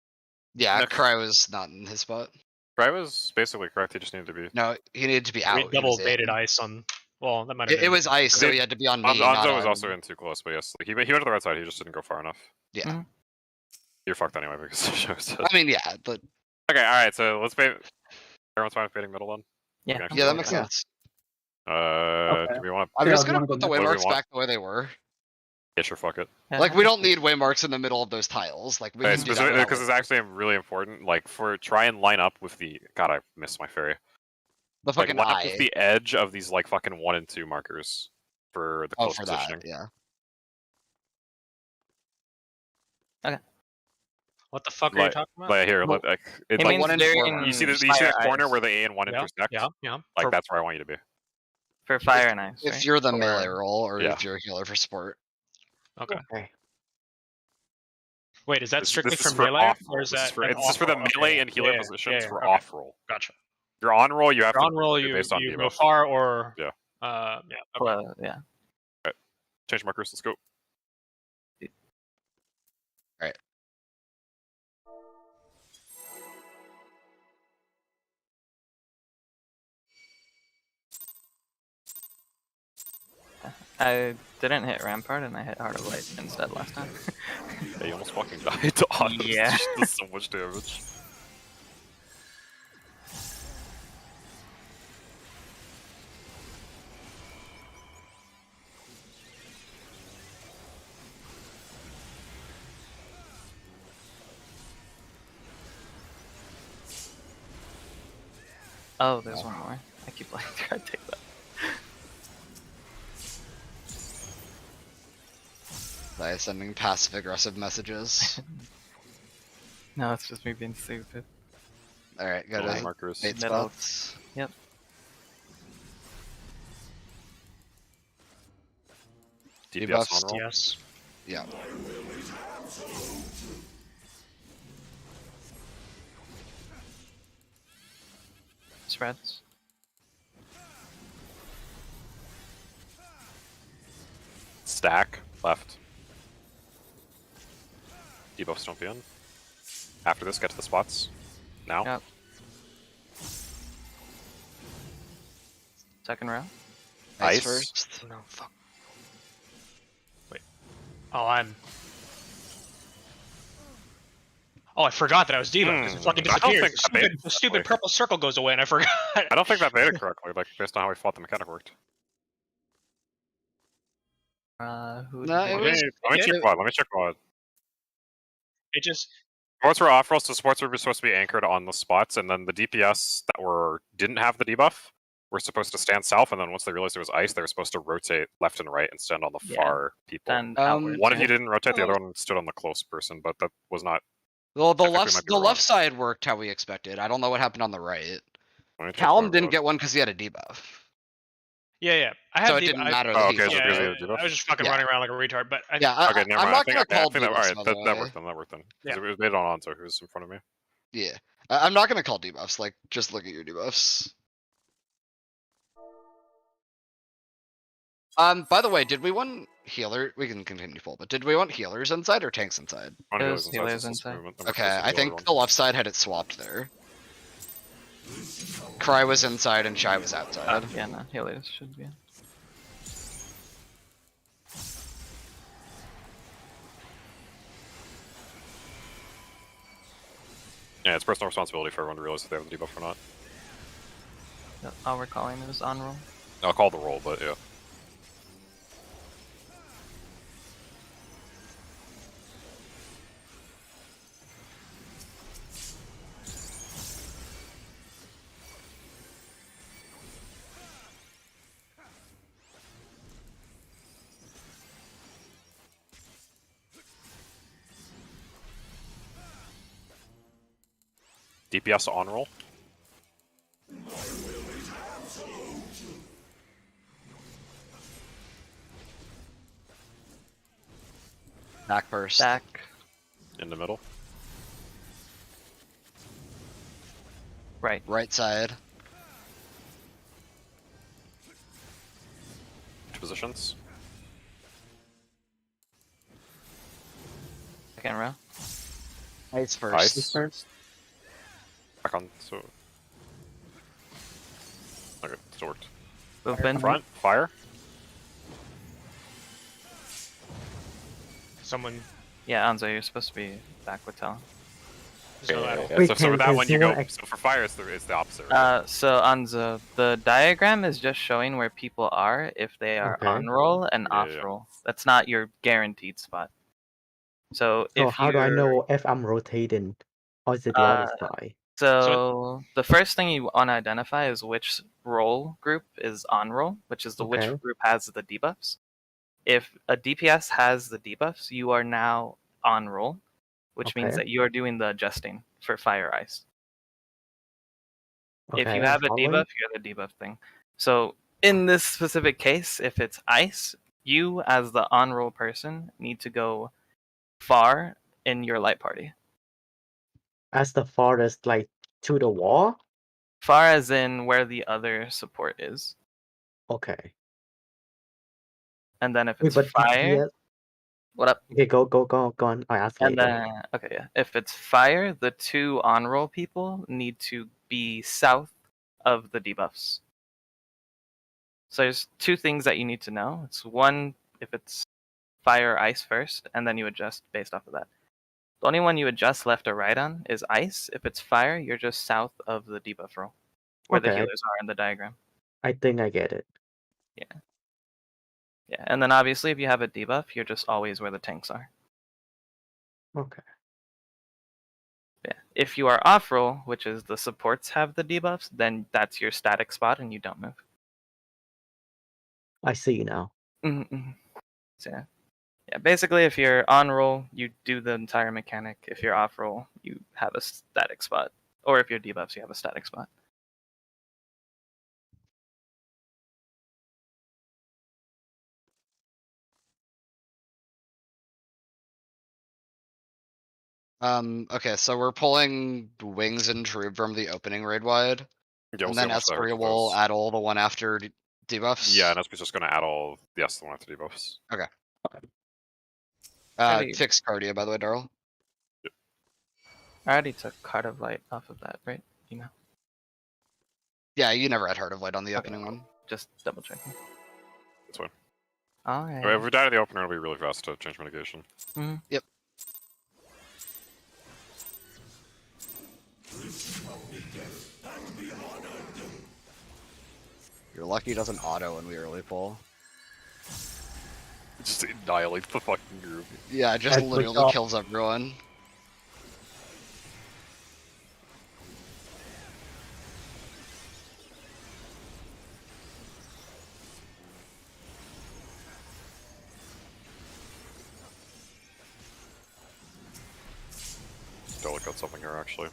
Yeah, No. Cry was not in his spot. Cry was basically correct. He just needed to be. No, he needed to be out. We He double was in. baited ice on. Well, that might have It been. was ice, so It- he had to be on me. not Anzo was on- also in too close, but yes, like, he went to the right side. He just didn't go far enough. Yeah. Mhm. You're fucked anyway because the show said. I mean, yeah, but Okay, all right. So let's bait. Everyone's fine with baiting middle then. Yeah. Okay. I'm yeah, that cool makes with sense. Okay. Do we want to? I'm Yeah, just do you gonna wanna go put the next? What do we waymarks want? back the way they were. Yeah, sure. Fuck it. Yeah, Like, we don't need waymarks in the middle of those tiles. Like, we Okay, can do that specifically without because it's waymarks. actually really important. Like for try and line up with the. God, I missed my fairy. The Like fucking line up eye. with the edge of these like fucking 1 and 2 markers for the Oh, close for positioning. that, yeah. What the fuck are you Like- talking about? Like here, Well, like It like means one in they're four in rounds. you see the fire corner ice. where the A and 1 Yeah, intersect. yeah. Like For- that's where I want you to be. For fire and ice, If right? you're the Or- melee roll, or Yeah. if you're a healer for sport. Okay. Okay. Wait, is that This- strictly this is for melee, off or roll. is This that for, an it's just for the off roll? melee Okay, and healer yeah, positions yeah, for okay. off roll. Gotcha. You're on roll, you have You're to on roll, do it you based on go debuff. far or Yeah. yeah. Okay. Well, yeah. Change markers. Let's go. I didn't hit Rampart and I hit Heart of Light instead last time. Yeah, you almost fucking died to auto. Yeah. Does so much damage. Oh, there's one more. I keep like trying to take that. By sending passive aggressive messages. No, it's just me being stupid. Alright, go Go to markers. bait Middle. spots. Yep. DPS Debuffs, on roll. Yes. Yeah. Spreads. Stack left. Debuffs don't be in. After this, get to the spots. Now. Yep. Second row. Ice Ice. first. No, fuck. Wait. Oh, I'm. Oh, I forgot that I was Diva because it fucking I don't disappears. think I baited The stupid correctly. purple circle goes away, and I forgot. I don't think that baited correctly, like based on how we thought the mechanic worked. Who No, did it we- was- Let me check it- quad. Let me check quad. It just Supports were off roll, so supports were supposed to be anchored on the spots, and then the DPS that didn't have the debuff were supposed to stand south, and then once they realized it was ice, they were supposed to rotate left and right and stand on the Yeah. far people. Stand Um, outwards. One of yeah. you didn't rotate, the other one stood on the close person, but that was not. Well, the I think we might left be the wrong. left side worked how we expected. I don't know what happened on the right. Let me check Callum quad didn't road. get one because he had a debuff, yeah. I had so it deep- didn't I- matter Oh, that he okay, so killed because Yeah, he had a debuff? I was just fucking Yeah. running around like a retard. But Yeah, Okay, never I'm mind. not gonna I call think that, all debuffs, right, by that the worked way. then. That worked then. 'Cause Yeah. it was made on Anto, who was in front of me. Yeah, I'm not gonna call debuffs. Like, just look at your debuffs. By the way, did we want healer? We can continue full, but did we want healers inside or tanks inside? One It healers was inside, healers so it's inside. movement, then we're Okay, supposed to I heal think everyone. the left side had it swapped there. Cry was inside and Shy was outside. Yeah, no, healers should be. Yeah, it's personal responsibility for everyone to realize if they have the debuff or not. Yep, all we're calling is on roll. I'll call the roll, but yeah. DPS on roll. Back first. Back. In the middle. Right. Right side. Positions. Second row. Ice first. Ice. First. Back on. So. Okay, still worked. Movement. Front. Fire. someone. Yeah, Anzo, you're supposed to be back with Talon. There's no Yeah, idol. yeah, Wait, so with that one, you go. can So for fire, it's the opposite. Right? So Anzo, the diagram is just showing where people are if they are Okay. on roll and Yeah, off yeah. roll. That's not your guaranteed spot. So So if how do I you're- know if I'm rotating, or is it the other side? So the first thing you want to identify is which role group is on roll, which is the which Okay. group has the debuffs. If a DPS has the debuffs, you are now on roll, which means Okay. that you are doing the adjusting for fire ice. If Okay, you have a following. debuff, you have the debuff thing. So in this specific case, if it's ice, you as the on roll person need to go far in your light party. As the farthest, like to the wall. Far as in where the other support is. Okay. And then if Wait, it's but fire, what up? Okay, go on. I ask And later. then okay, yeah. If it's fire, the two on roll people need to be south of the debuffs. So there's two things that you need to know. It's one, if it's fire or ice first, and then you adjust based off of that. The only one you adjust left or right on is ice. If it's fire, you're just south of the debuff roll, where the Okay. healers are in the diagram. I think I get it. Yeah, and then obviously if you have a debuff, you're just always where the tanks are. Okay. Yeah. If you are off roll, which is the supports have the debuffs, then that's your static spot and you don't move. I see now. Mm-hmm. So yeah, basically if you're on roll, you do the entire mechanic. If you're off roll, you have a static spot. Or if you're debuffs, you have a static spot. Okay, so we're pulling Wings and Trube from the opening raid wide, Yeah, we'll and see then how much that Esperia hurts will those. add all the one after debuffs. Yeah, and SP's just gonna add all. Yes, the one after debuffs. Alrighty. Fixed Cardia, by the way, Darl. I already took Card of Light off of that, right? You know, Yeah, you never had Heart of Light on the Okay. opening one. just double checking. That's fine. Alright. If we die to the opener, it'll be really fast to change mitigation. Yep. You're lucky it doesn't auto when we early pull. Just annihilate the fucking group. Yeah, just That's literally what's up. kills everyone. Totally got something here, actually.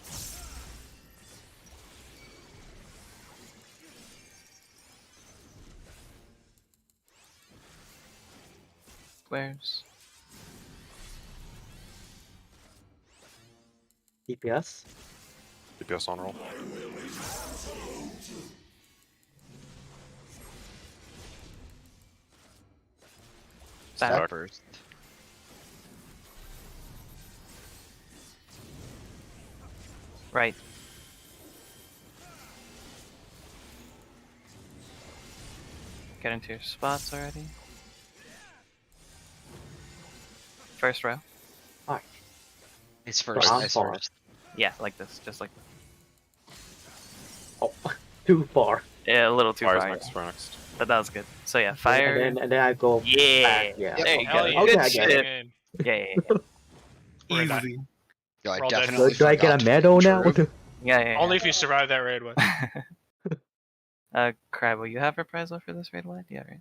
Squares. DPS. DPS on roll. Stack. Stack first. Right. Get into your spots already. First row. He's first, I'm ice far. first. Yeah, like this, just like this. Oh, too far. Yeah, a little too Fire's far, next, fire next. but that was good. So yeah, fire. And then I go Yeah. back. Yeah. There you Hell go. yeah. Okay, Good I get it. shit. Game. Yeah. We're not- Easy. Yo, I We're all dead. definitely Do I get a forgot to medal now? intro. Yeah. Only if you survive that raid one. Crab, will you have reprisal for this raid wide? Yeah, right.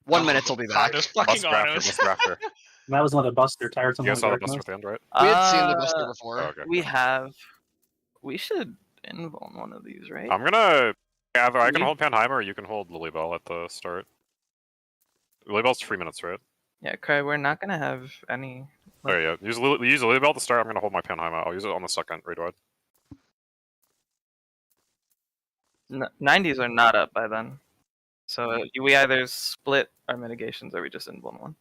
1 minute till be back. Those fucking Bust Raptor, autos. Bust Raptor. That was not a buster. Tiresome You guys saw the darkness. Buster at the end, right? We had seen the Buster before. Oh, okay. We have. We should invuln one of these, right? I'm gonna... Either I can You- hold Panheimer or you can hold Lilybell at the start. Lilybell's 3 minutes, right? Yeah, Crab, we're not gonna have any. Oh yeah, use Lilybell at the start, I'm gonna hold my Panheimer. I'll use it on the second raid wide. 90s are not up by then. So we either split our mitigations or we just invuln one.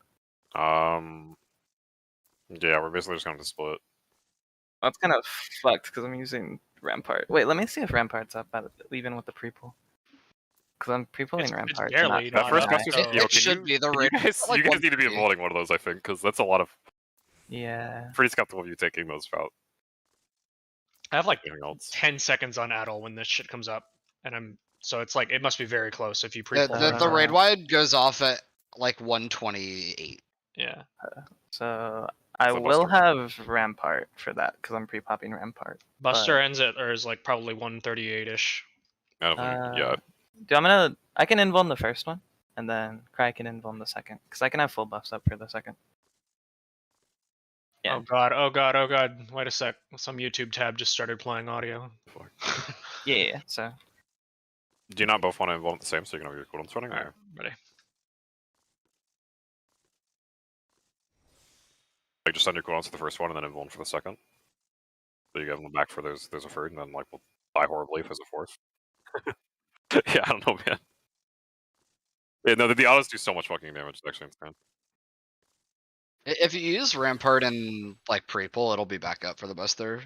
Yeah, we're basically just gonna split. Well, it's kind of fucked because I'm using Rampart. Wait, let me see if Rampart's up by the, even with the pre-pull. Because I'm pre-pulling It's Rampart. barely That not first up, Buster's... so- It, Yo, it can should you, be the can raid. you guys, like you guys need to be 150. avoiding one of those, I think, because that's a lot of... Yeah. Pretty skeptical of you taking those out. I have like Anything else? 10 seconds on Addle when this shit comes up, and I'm so it's like it must be very close if you The, pre-pull. the, that. the raid wide goes off at like 128. Yeah. So I So will Buster. have Rampart for that because I'm pre-popping Rampart. Buster ends at or is like probably 138ish. I don't think, yeah. I can invuln the first one, and then Cry can invuln the second, because I can have full buffs up for the second. Yeah. Oh god, oh god, oh god. Wait a sec. Some YouTube tab just started playing audio. Yeah, so Do you not both want to involve at the same so you can have your cooldowns running? Alright, Or? ready. Like, just send your cooldowns to the first one and then involve for the second. So you give them back for there's a third, and then like we'll die horribly if there's a fourth. Yeah, I don't know, man. Yeah, no, the autos do so much fucking damage. It's actually insane. If you use Rampart and like pre-pull, it'll be back up for the Buster.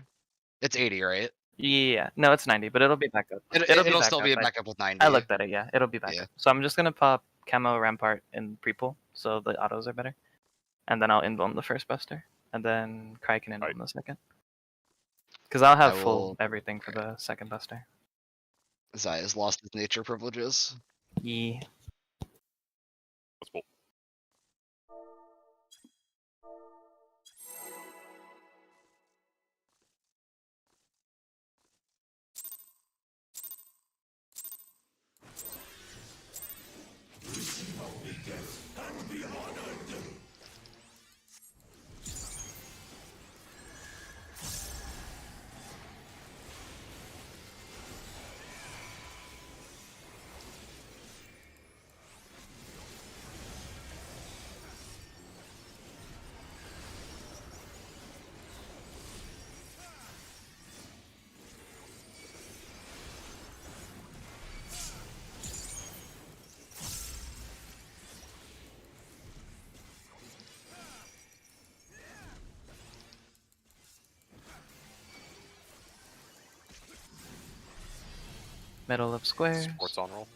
It's 80, right? yeah, no, it's 90, but it'll be back up. It'll back still up, be a I- backup with 90. I looked at it, yeah, it'll be back Yeah. up. So I'm just gonna pop Camo Rampart in pre-pull, so the autos are better, and then I'll invuln the first Buster, and then Cry can invuln the second. Because I'll have I full will- everything for the second Buster. Zaya's lost his nature privileges. Yeah. Let's bolt. Middle of squares. Sports on roll.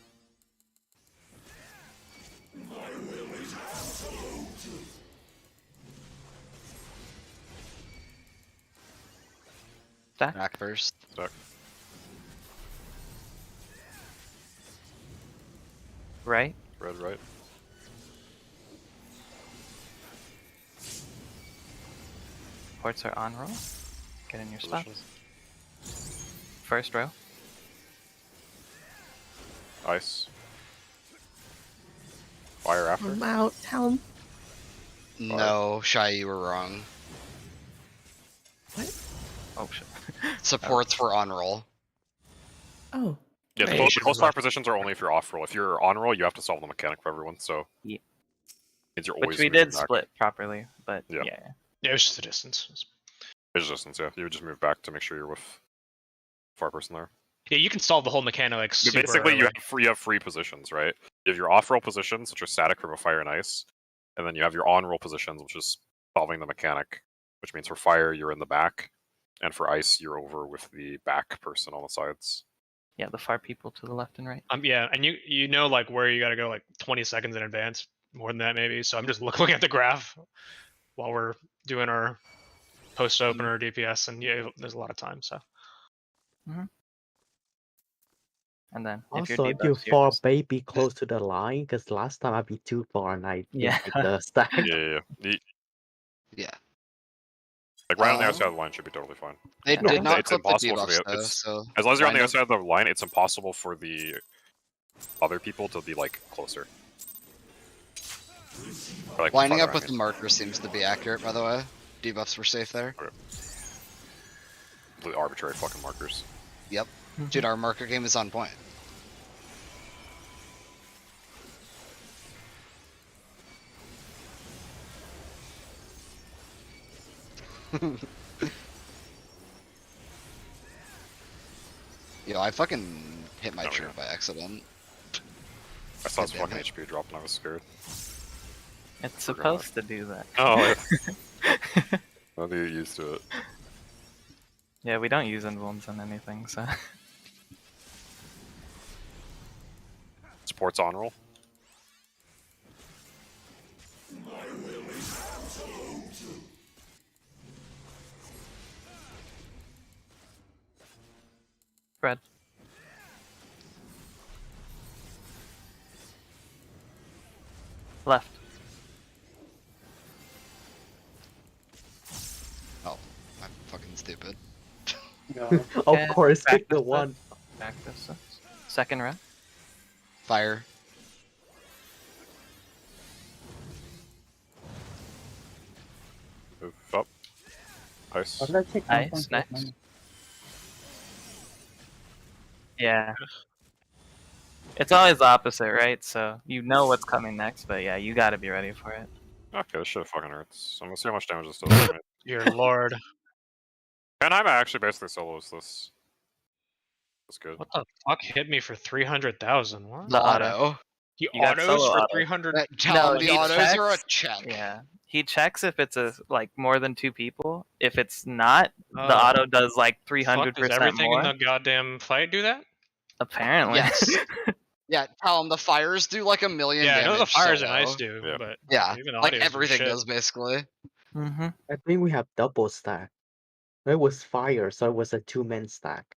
Stack. Back first. Stack. Right. Red, right. Teleports are on roll. Get in your spots. Positions. First row. Ice. Fire after. I'm out. Helm. No, Shy, you were wrong. Oh shit. Supports were on roll. Oh. Yeah, Right. the close fire positions are only if you're off roll. If you're on roll, you have to solve the mechanic for everyone. So Yeah. means you're always Which we moving did back. split properly, but Yeah. yeah. Yeah, it was just the distance. It's distance, yeah. You would just move back to make sure you're with far person there. Yeah, you can solve the whole mechanic like super Basically, early. you have free positions, right? You have your off-roll positions, which are static from a fire and ice, and then you have your on-roll positions, which is solving the mechanic, which means for fire you're in the back, and for ice you're over with the back person on the sides. Yeah, the far people to the left and right. Yeah, and you know like where you got to go like 20 seconds in advance, more than that maybe. So I'm just looking at the graph while we're doing our post opener DPS, and yeah, there's a lot of time. So And then Also, if you're you debuffs, you're far just... baby close to the line, because last time I'd be too far and I Yeah. hit the stack. Yeah. Like right on the outside of the line should be totally fine. They Yeah. did not It's clip the impossible for debuffs the though, it's, so as long as you're on the line outside of the line, it's impossible for the other people to be like closer. Or, like, lining farther, up with I the mean. marker seems to be accurate, by the way. Debuffs were safe there. Completely arbitrary fucking markers. Yep. Dude, our marker game is on point. Yo, I fucking hit my Oh, trip yeah. by accident. I saw his God damn fucking it. HP drop and I was scared. It's Forgot. supposed to do that. Oh, yeah. I'll get used to it. Yeah, we don't use invulns on anything, so... Supports on roll. Red. Left. Oh, I'm fucking stupid. Yeah. Of Yeah, course, pick the practice one. Back this up. Second row. Fire. Move up. Ice. Why did I take one Ice, point next. off mine? Yeah. It's always the opposite, right? So you know what's coming next, but yeah, you gotta be ready for it. Okay, this shit fucking hurts. I'm gonna see how much damage this does to me. Your lord. Panheim actually basically solos this. That's good. What the fuck hit me for 300,000? What? The auto. Auto. He You got autos solo for auto. 300. Tell No, the he autos are a checks- check. Yeah. He checks if it's a like more than 2 people. If it's not, the Oh. auto does like Fuck, 300% does everything more. in the goddamn fight do that? Apparently. Yes. Yeah, tell them the fires do like 1,000,000 Yeah, I damage. know the fires and solo. ice do, Yeah. but Yeah, even like audios do everything shit. does basically. Mm-hmm. I think we have double stack. It was fire, so it was a 2-man stack.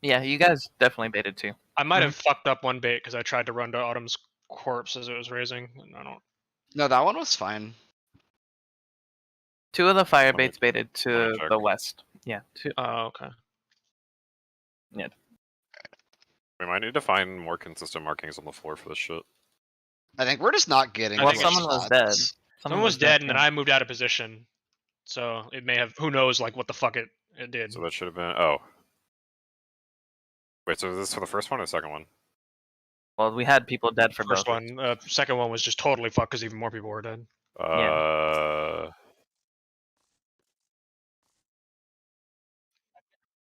Yeah, you guys definitely baited too. I might have fucked up one bait because I tried to run to Autumn's corpse as it was raising, and I don't. No, that one was fine. 2 of the fire Let me- baits baited let me to check. the west. Yeah, 2. Oh, okay. We might need to find more consistent markings on the floor for this shit. I think we're just not getting. Well, good someone was dead. spots. Someone was dead, and then I moved out of position, so it may have. Who knows? Like what the fuck it did. So that should have been. Oh. Wait, so is this for the first one or the second one? Well, we had people dead for First both. one, second one was just totally fucked because even more people were dead.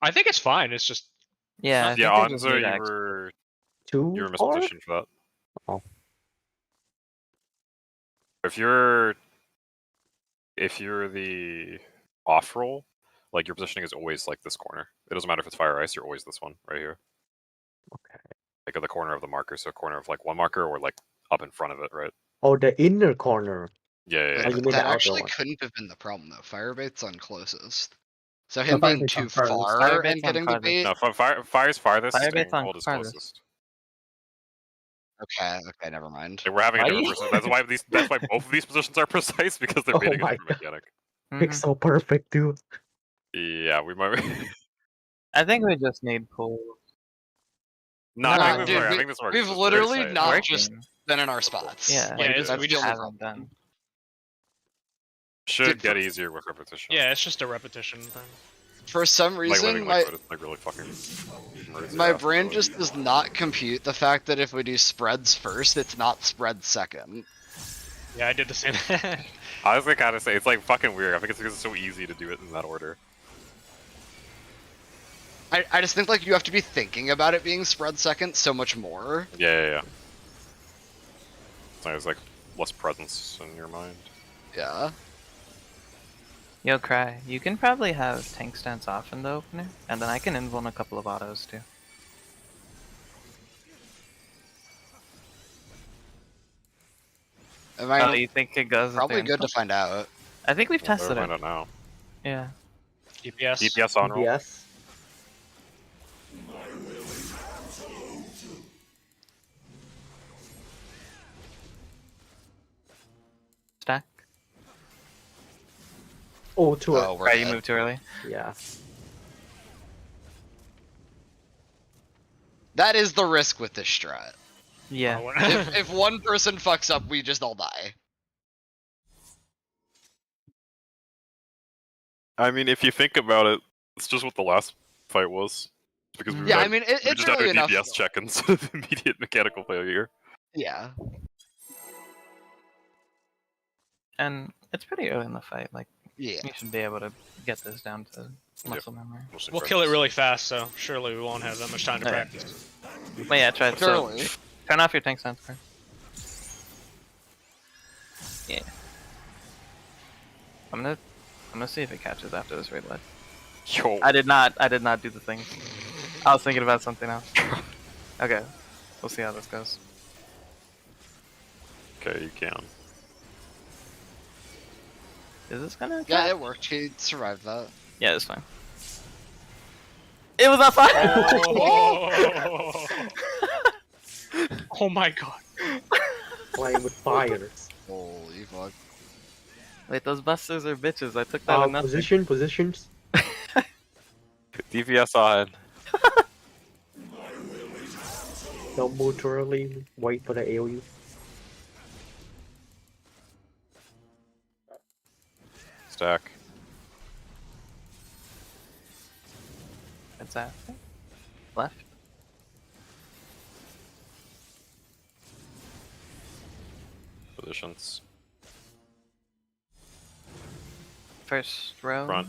I think it's fine. It's just Yeah, I Yeah, think they just Anza, need you X. were 2 you were or? mispositioned for that. Oh. If you're the off roll, like your positioning is always like this corner. It doesn't matter if it's fire or ice, you're always this one right here. Okay. Like at the corner of the marker, so corner of like one marker or like up in front of it, right? Oh, the inner corner. Yeah, yeah, But yeah. you mean that the outer actually one? couldn't have been the problem though. Firebait's on closest. So him Fire being bait's on too farthest. far Fire and bait's on getting the farthest. bait. No, fire's farthest Fire and bait's on cold is farthest. closest. Okay, never mind. Like, we're having a Why different you- person. That's why both of these positions are precise because they're Oh beating a my different mechanic. Pixel perfect, dude. Yeah, we might. I think we just need pools. No, I Nah, think this dude, works. I think this works. we've This is literally very not tight. just been in our spots. Yeah, Like, Yeah, that's we the just only haven't problem. done. Should Dude, get easier with repetition. Yeah, it's just a repetition thing. For some Like reason, living my liquid, like really fucking. murders my your ass, brain really. just does not compute the fact that if we do spreads first, it's not spread second. Yeah, I did the same. I was like, gotta say, it's like fucking weird. I think it's because it's so easy to do it in that order. I just think like you have to be thinking about it being spread second so much more. Yeah. So there's like less presence in your mind. Yeah. Yo, Cry, you can probably have tank stance off in the opener, and then I can invuln a couple of autos too. I Oh, mean, you think it goes? with probably their good to info? find out. I think we've Well, tested find it. out now. Yeah. DPS. DPS on roll. Yes. Stack. Oh, too Oh, we're Cry, you dead. moved too early. Yeah. That is the risk with this strat. Yeah. Oh, If one person fucks up, we just all die. I mean, if you think about it, it's just what the last fight was. Because we Yeah, had, I mean, we it's just had really our enough. DPS check instead of immediate mechanical failure. Yeah. And it's pretty early in the fight. Like, Yeah. you should be able to get this down to muscle memory. Mostly we'll practice. kill it really fast, so surely we won't have that much time to Yeah. practice. But yeah, try it. So, Surely. turn off your tank stance first. Yeah. I'm gonna see if it catches after this raid light. Yo. I did not do the thing. I was thinking about something else. Okay. We'll see how this goes. Okay, you can. Is this gonna Yeah, catch? it worked. He survived that. Yeah, it's fine. It was on fire! Oh, oh my god. Playing with fires. Holy fuck. Wait, those busters are bitches. I took that with nothing. Positions. DPS on. Don't move too early. Wait for the AoE. Stack. What's that? Left? Positions. First row. Front.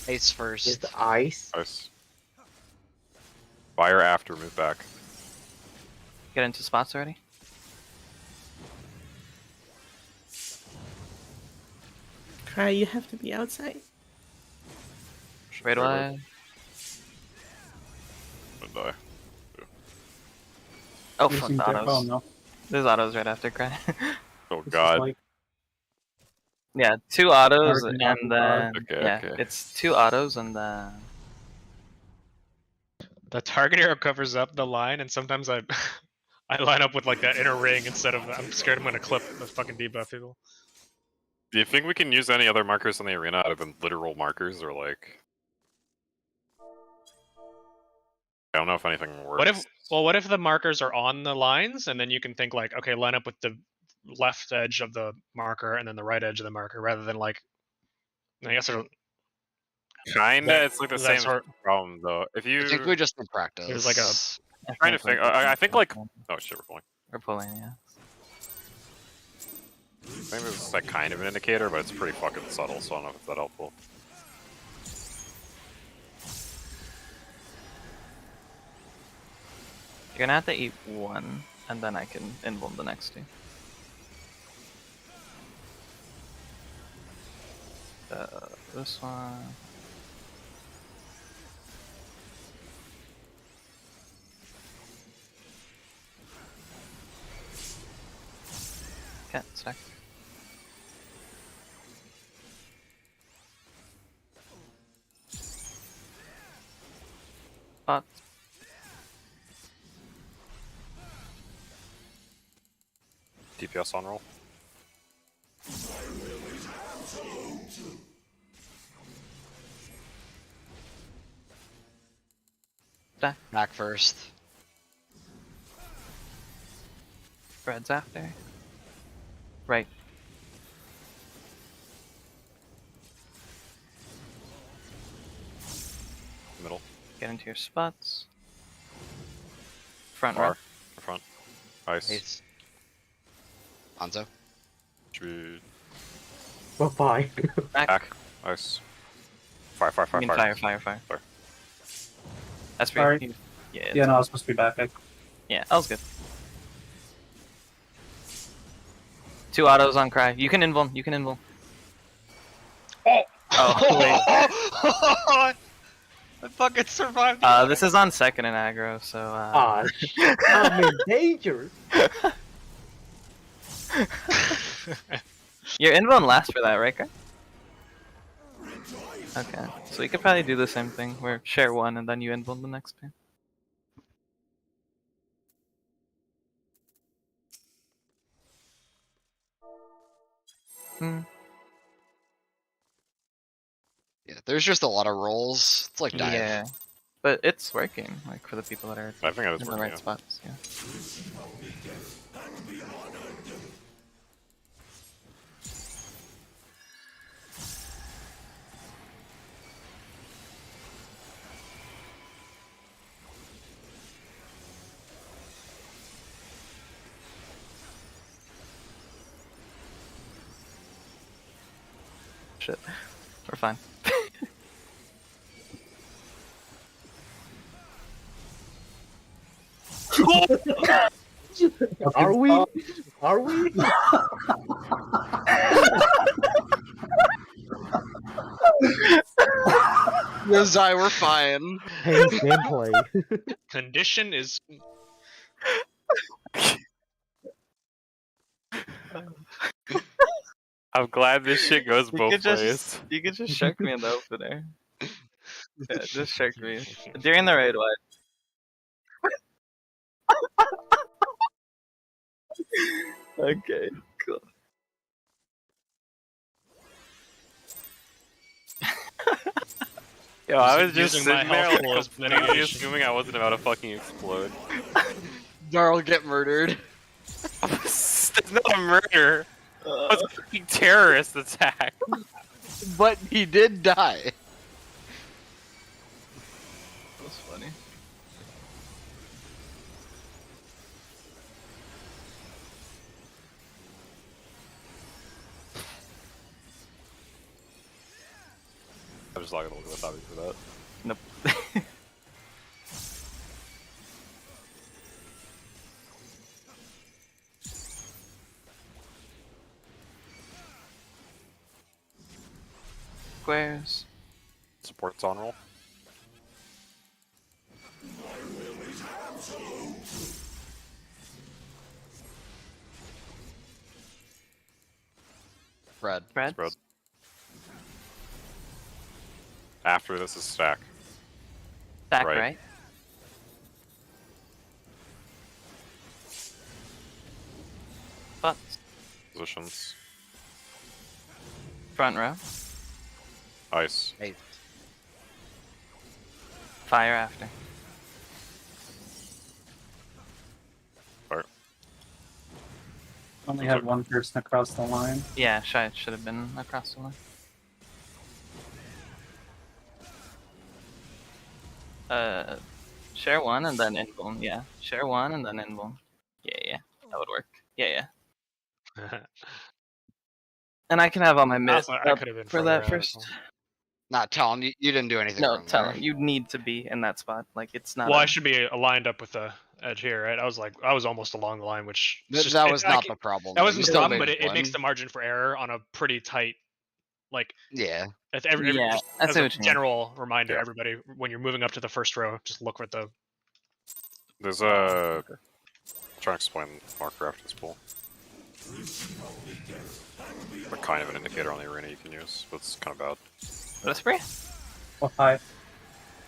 Ace first. Is the ice? Nice. Fire after, move back. Get into spots already? Cry, you have to be outside. Raid wide. Gonna die. Oh, fuck Using the their- autos. Oh no. There's autos right after Cry. Oh This is god. like- Yeah, 2 autos Target and on then Okay, yeah, okay. it's 2 autos and then The target arrow covers up the line, and sometimes I I line up with like that inner ring instead of I'm scared I'm gonna clip the fucking debuff people. Do you think we can use any other markers in the arena other than literal markers, or like? I don't know if anything works. What if the markers are on the lines, and then you can think like, okay, line up with the left edge of the marker and then the right edge of the marker, rather than like, I guess it'll, Kinda, it's like the that's same hard. problem though. If you, I think we just need practice. There's like a- trying to think. I think like, oh shit, we're pulling. we're pulling, yeah. I think this is like kind of an indicator, but it's pretty fucking subtle, so I don't know if it's that helpful. You're gonna have to eat 1 and then I can invuln the next 2. This one. Okay, stack. Spot. DPS on roll. Back first. Fred's after. Right. Middle. Get into your spots. Front Far. row. Front. Ice. Ace. Hanzo. Should Well, fine. back. Ice. Fire. You mean fire. Fire. That's for Sorry. you. Yeah. Yeah, no, I was supposed to be back. Yeah, that was good. 2 autos on Cry. You can invuln. You can invuln. Oh, wait. I fucking survived. This is on second in aggro, so I'm in danger. your invuln lasts for that, right, Cry? Okay, so we could probably do the same thing, where share one and then you invuln the next turn. Yeah, there's just a lot of rolls. It's like dive. Yeah, but it's working, like for the people that are I think that's in the working. right Yeah. spots. Yeah. Shit, we're fine. Are we? Are we? No, Zai, we're fine. Hey, gameplay. Condition is I'm glad this shit goes You both could ways. you could just shark me in the opener. Yeah, just shark me during the raid wide. Okay, cool. Yo, I was just using my sitting there health like pool as completely mitigation. assuming I wasn't about to fucking explode. Darl get murdered. It's not a murder. It was a fucking terrorist attack. But he did die. That's funny. I'm just not gonna look at the topic for that. Nope. Squares. Support's on roll. Fred. Spreads. Spread. After this is stack. Back Right. right. Butts. Positions. Front row. Ice. Hey, Fire after. Fire. Only had one person across the line. Yeah, should have been across the line. Share one and then invuln. Yeah, share one and then invuln. Yeah, that would work. Yeah. And I can have all my mid Honestly, I up could have been for further that out as first. well. not tell him you didn't do anything No, wrong tell there. him you need to be in that spot. Like it's not. Well, a- I should be aligned up with the edge here, right? I was almost along the line, which it's just- That it- was I not can- the problem. that though. wasn't You the still problem, but made it makes one. the margin for error on a pretty tight, like Yeah. Yeah, just I as see a what you mean. general reminder, Yeah. everybody, when you're moving up to the first row, just look at the. There's a. Trying to explain marker after this pool. But kind of an indicator on the arena you can use, but it's kind of bad. What a spray. Oh, hi.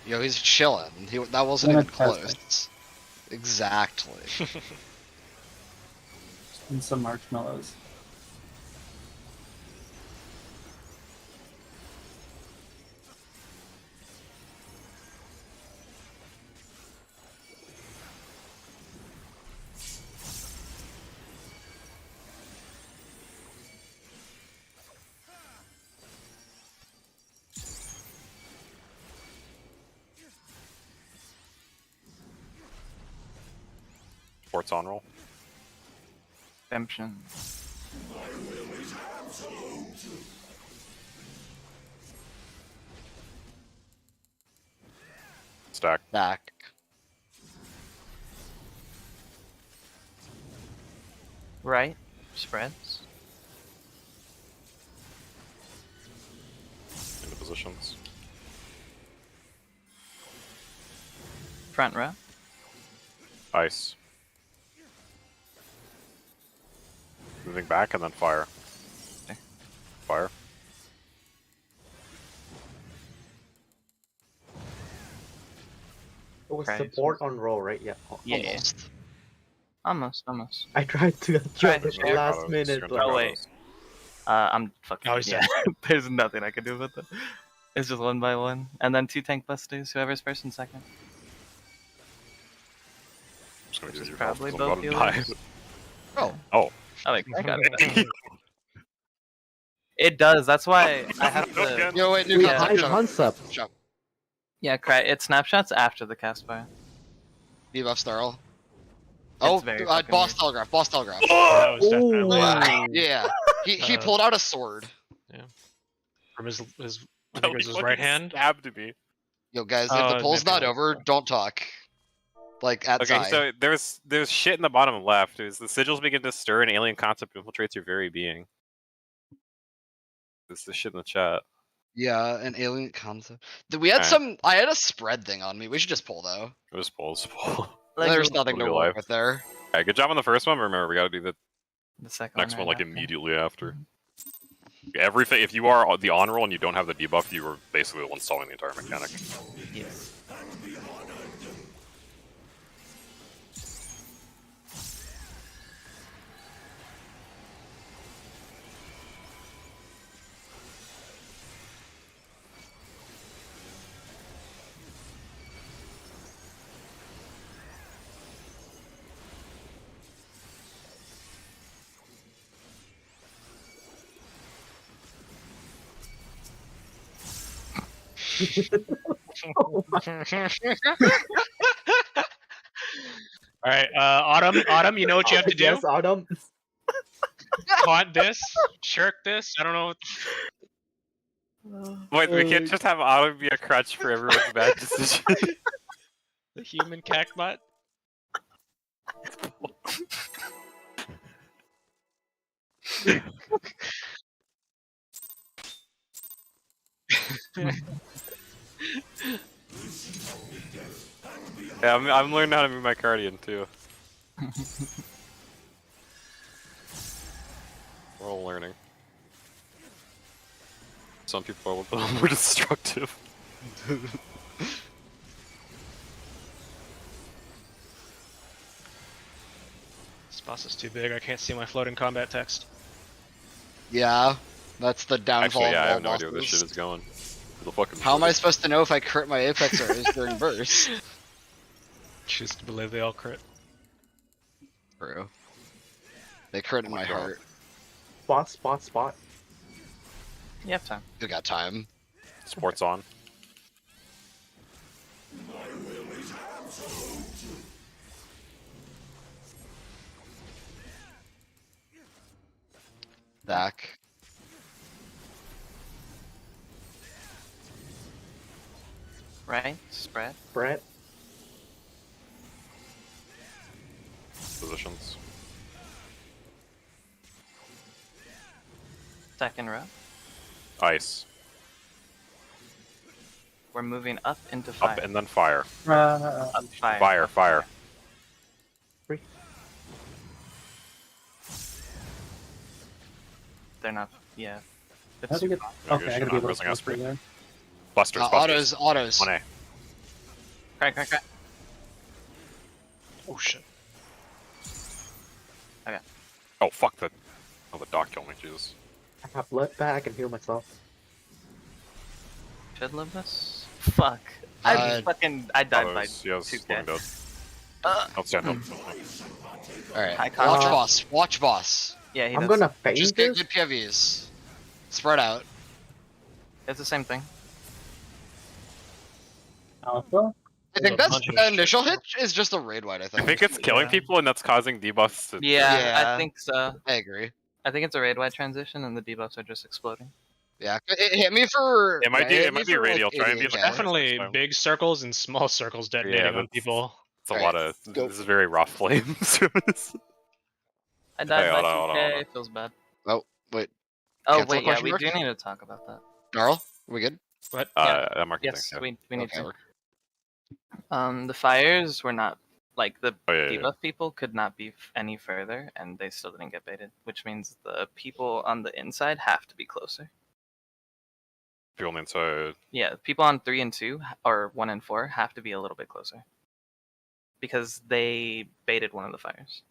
Yo, he's chilling. That wasn't Yeah, even close. Exactly. And some marshmallows. Sports on roll. Redemption. Stack. Back. Right. Spreads. Into positions. Front row. Ice. Moving back and then fire. Okay. Fire. It was Okay. support on roll, right? Yeah. Yeah. Almost. Almost. I tried to Try jump at to the share. last minute, but Oh, wait. I'm fucking. Oh, he's Yeah. There's nothing I can do about that. It's just 1 by 1, and then 2 tank busters. Whoever's first and second. I'm just gonna Which use is your probably health 'cause I'm about both to die. Oh. Oh. Oh wait, I got it. It does. That's why I have to. Okay. Yo, wait, new Yeah. concept. high Shut up. concept. Shut up. Yeah, cry. It snapshots after the cast fire. Debuff Snarl. Oh, very boss fucking weird. telegraph. Boss telegraph. That was definitely Ooh. Yeah. He Uh, pulled out a sword. from his I Oh, think it was he his fucking right hand. stabbed me. Yo, guys, if Oh, the it poll's might be not like over, that. don't talk. Like at Okay, Zai. so there's shit in the bottom left. Is the sigils begin to stir and alien concept infiltrates your very being. This is shit in the chat. Yeah, an alien concept. We had Alright. I had a spread thing on me. We should just pull though. It was pulls. Pull. There's nothing to We'll be work live. with there. Alright, good job on the first one. Remember, we gotta do the The second next one, one right like after. immediately after. Everything. If you are the on roll and you don't have the debuff, you are basically the one stalling the entire mechanic. Yes. Oh my- All right, Autumn, you know what you have to do? Yes, Autumn. Taunt this, shirk this. I don't know. Wait, we can't just have Auto be a crutch for everyone's bad decision. The human cactbot. Yeah, I'm learning how to move my Guardian too. We're all learning. Some people are a little more destructive. This boss is too big. I can't see my floating combat text. Yeah, that's the downfall. Actually, yeah, I of have all no idea where this bosses. shit is going. The fucking How am I supposed to know if I crit my Apex or is during burst? Choose to believe they all crit. True. They crit in my heart. Spot. You have time. You got time. Sports on. Back. Right. Spread. Brett. Positions. Second row. Ice. We're moving up into fire. Up and then fire. Up fire. Fire. They're not. Yeah. How It's do you get? Okay, Okay, I gotta be able raising to us for there. Busters. Autos. 1A. crack. Oh shit. Oh fuck the. Oh, the doc killed me. Jesus. I have blood back. I can heal myself. Should live this. Fuck. I died by Autos, yes, 2K. living dead. I'll stand up. Alright. High Watch contact. boss. Watch boss. Yeah, he I'm does. gonna feign Just get this. good PVs. Spread out. It's the same thing. Alpha. I think a that's bunch of the shit. initial hit is just a raid wipe. I I think. think it's killing Yeah. people and that's causing debuffs to. Yeah, Yeah. I think so. I agree. I think it's a raid wide transition, and the debuffs are just exploding. Yeah, it hit me for. It might yeah, be. hit It me might be for, like, radial. Try and be 88K. like Definitely big circles and small circles detonating on that's- people. It's a Alright, lot of. go. This is very raw flames. I died Hey, by hold on, hold on, 2K. hold on. It feels bad. Oh wait, Oh Cancel wait, yeah, question we mark? do need to talk about that. Darl, are we good? What? That market Yes, thing. we need Okay. to. The fires were not like the Oh, yeah. debuff people could not be any further, and they still didn't get baited, which means the people on the inside have to be closer. People on the inside. Yeah, people on 3 and 2 or 1 and 4 have to be a little bit closer because they baited one of the fires.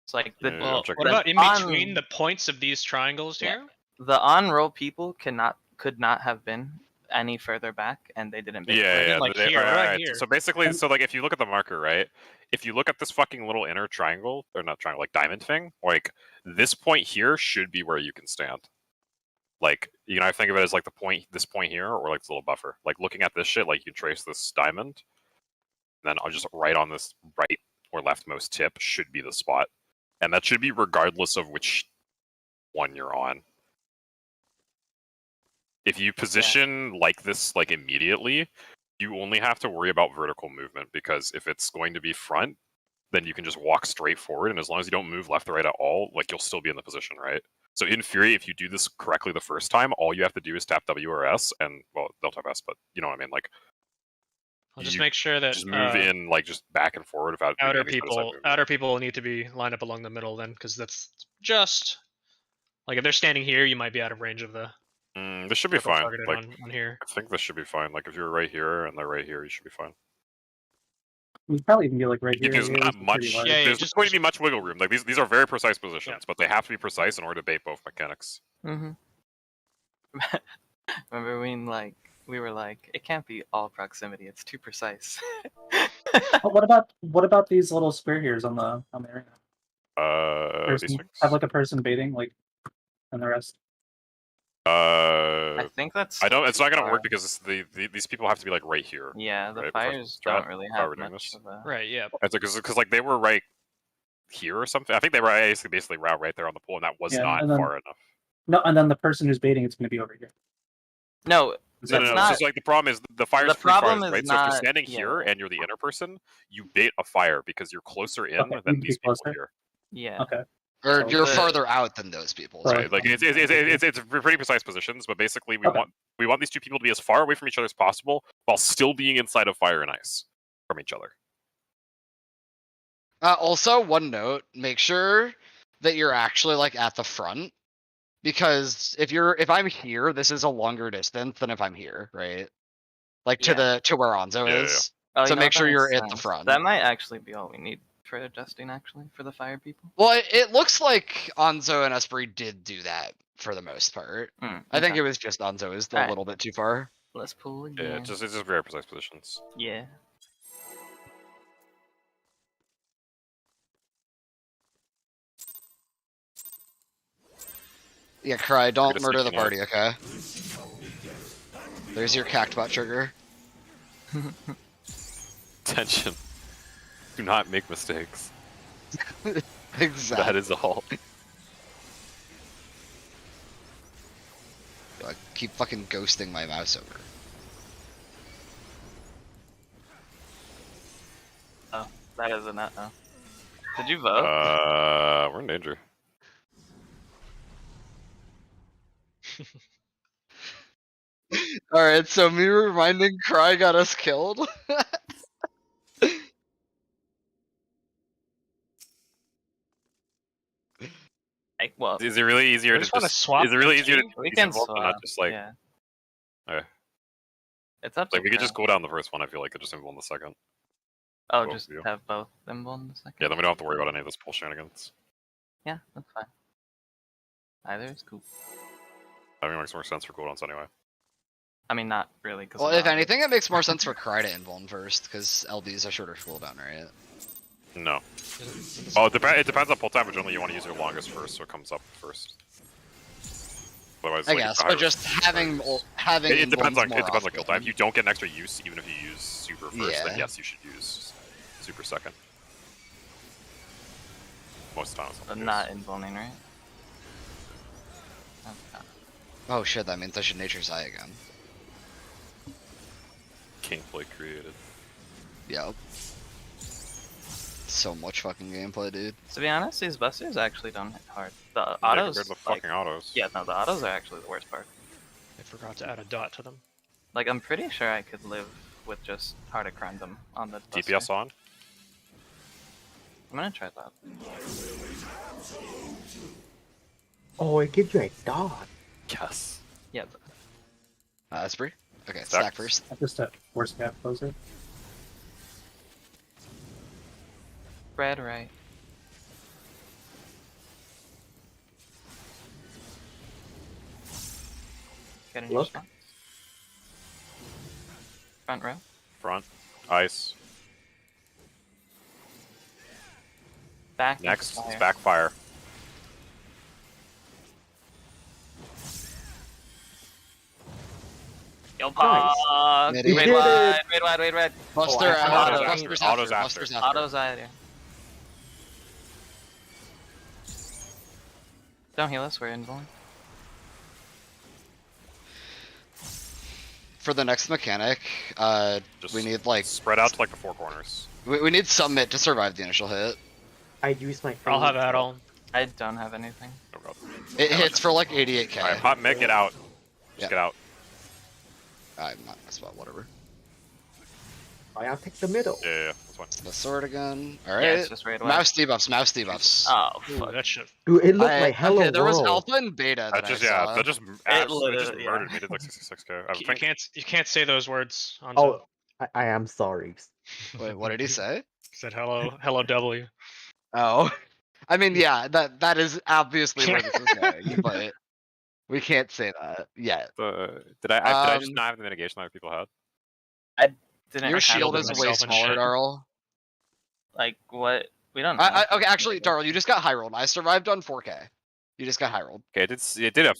It's like the Yeah, Well, check what it. about in on- between the points of these triangles Yeah. here? the on roll people could not have been any further back, and they didn't bait. Yeah, yeah. like they- here, alright, right alright, here. So basically, so like if you look at the marker, right? If you look at this fucking little inner triangle, or not triangle, like diamond thing, like this point here should be where you can stand. Like, you know, I think of it as like this point here, or like this little buffer. Like looking at this shit, like you trace this diamond, and then I'll just right on this right or leftmost tip should be the spot, and that should be regardless of which one you're on. If you position like this, like immediately, you only have to worry about vertical movement, because if it's going to be front, then you can just walk straight forward, and as long as you don't move left or right at all, like you'll still be in the position, right? So in theory, if you do this correctly the first time, all you have to do is tap W or S, and well, they'll tap S, but you know what I mean. Like I'll just you make sure that just move in, like just back and forward without doing outer any sort of side people movement. outer people need to be lined up along the middle then, because that's just like if they're standing here, you might be out of range of the This should be circle fine. targeted Like on here. I think this should be fine. Like if you're right here and they're right here, you should be fine. We probably even be like right here. There's yeah, not it's pretty much. wide. Yeah, There's just- going to be much wiggle room. Like these are very precise positions, but they have to be precise in order to bait both mechanics. Mm-hmm. Remember when we were like, it can't be all proximity; it's too precise. Oh, what about these little square here's on the arena? These Person, things. have like a person baiting like, and the rest. I think that's. I don't. It's too not gonna far. work because these people have to be like right here. Yeah, the right? fires Try- don't really try have redoing much this. of a. Right, yeah. Because like they were right here or something. I think they were basically right there on the pool, and that was Yeah, not and then- far enough. No, and then the person who's baiting it's going to be over here. No, No, It's no, not- it's just like the problem is the fire's the free fires, problem is right? So if not- you're standing yeah. here and you're the inner person, you bait a fire because you're closer in Okay, than you'd be these people closer. here. yeah. Okay. Or So you're the- farther out than those people. Right. Right, like it's pretty precise positions, but basically we Okay. want these two people to be as far away from each other as possible while still being inside of fire and ice from each other. Also, one note: make sure that you're actually like at the front, because if I'm here, this is a longer distance than if I'm here, right? Like to where Onzo Yeah, is. Oh, So you know make what, sure that you're makes at the sense. front. That might actually be all we need for adjusting, actually, for the fire people. Well, it looks like Onzo and Esprit did do that for the most part. I think okay. it was just Onzo is a Alright. little bit too far. Let's pull Yeah, again. it's just very precise positions. Yeah. Yeah, Cry, don't just murder the thinking of- party, okay? There's your cactbot trigger. Tension. Do not make mistakes. Exactly. That is all. I keep fucking ghosting my mouse over. Oh, that is a no. Did you vote? We're in danger. Alright, so me reminding Cry got us killed. Well, Is it really easier I to just wanna just? swap Is it really easier to MG? we use can involved and swap. not just like? yeah. Okay. It's up to Like we could Kyle. just go down the first one. I feel like, and just involve in the second. Oh, both just of you. have both them in the second. Yeah, then we don't have to worry about any of this bull shenanigans. Yeah, that's fine. Either is cool. I mean, it makes more sense for cooldowns anyway. I mean, not really, because. Well, if anything, it makes more sense for Cry to invuln first, because LB's a shorter cooldown, right? No. Oh, it depends on pull time, but generally you want to use your longest first, so it comes up first. Otherwise, I like, guess, it's a but high just risk. having It depends on more kill time. often. If you don't get an extra use, even if you use super first, Yeah. then yes, you should use super second. Most of the time, it's But not not invulning, right? Okay. Oh shit, that means I should Nature's Eye again. King play created. Yep. So much fucking gameplay, dude. To be honest, these busters actually don't hit hard. The Yeah, autos, compared to the like, fucking autos. yeah, no, the autos are actually the worst part. I forgot to add a dot to them. Like, I'm pretty sure I could live with just hard to crime them on the buster. DPS on. I'm gonna try that. Oh, it gives you a dot. Yes. Yeah, Espree? Okay, Stack. stack first. I just worst gap closer. spread right. Get in your Look. spot. Front row. Front. Ice. Back. Next, fire. it's backfire. Yo, pog. Midi. Raid We did wide, raid wide, raid red. Buster, I have autos. Buster's Autos after. after. Buster's after. Autos out here. Don't heal us, we're invulnerable. For the next mechanic, Just we need like spread out to like the four corners. we need Summit to survive the initial hit. I use my. I'll have favorite add-on. I don't have anything. Oh god. It hits for like 88k. Alright, hot mid, get out. Just Yeah. get out. I'm not in a spot, whatever. I'll take the middle. Yeah, that's fine. The sword again. Yeah, Alright. it's just raid wide. Mouse debuffs, mouse debuffs. Oh, Ooh, fuck. that shit. Dude, it looked like Hello okay, there was World. alpha and beta that That just I yeah, saw. that just absolutely just literally, yeah. murdered me. It did like 66k. I You think can't say those words on Oh, I am sorry. Wait, what did he say? Said hello W. Oh. I mean, yeah, that is obviously where this is going, but we can't say that yet. did I just Um, not have the mitigation that people had? Didn't Your have shield it. is myself way and smaller, shit. Darl. Like, what? We don't know. Okay, actually, Darl, you just got high rolled. I survived on 4k. You just got high rolled. Okay, it did a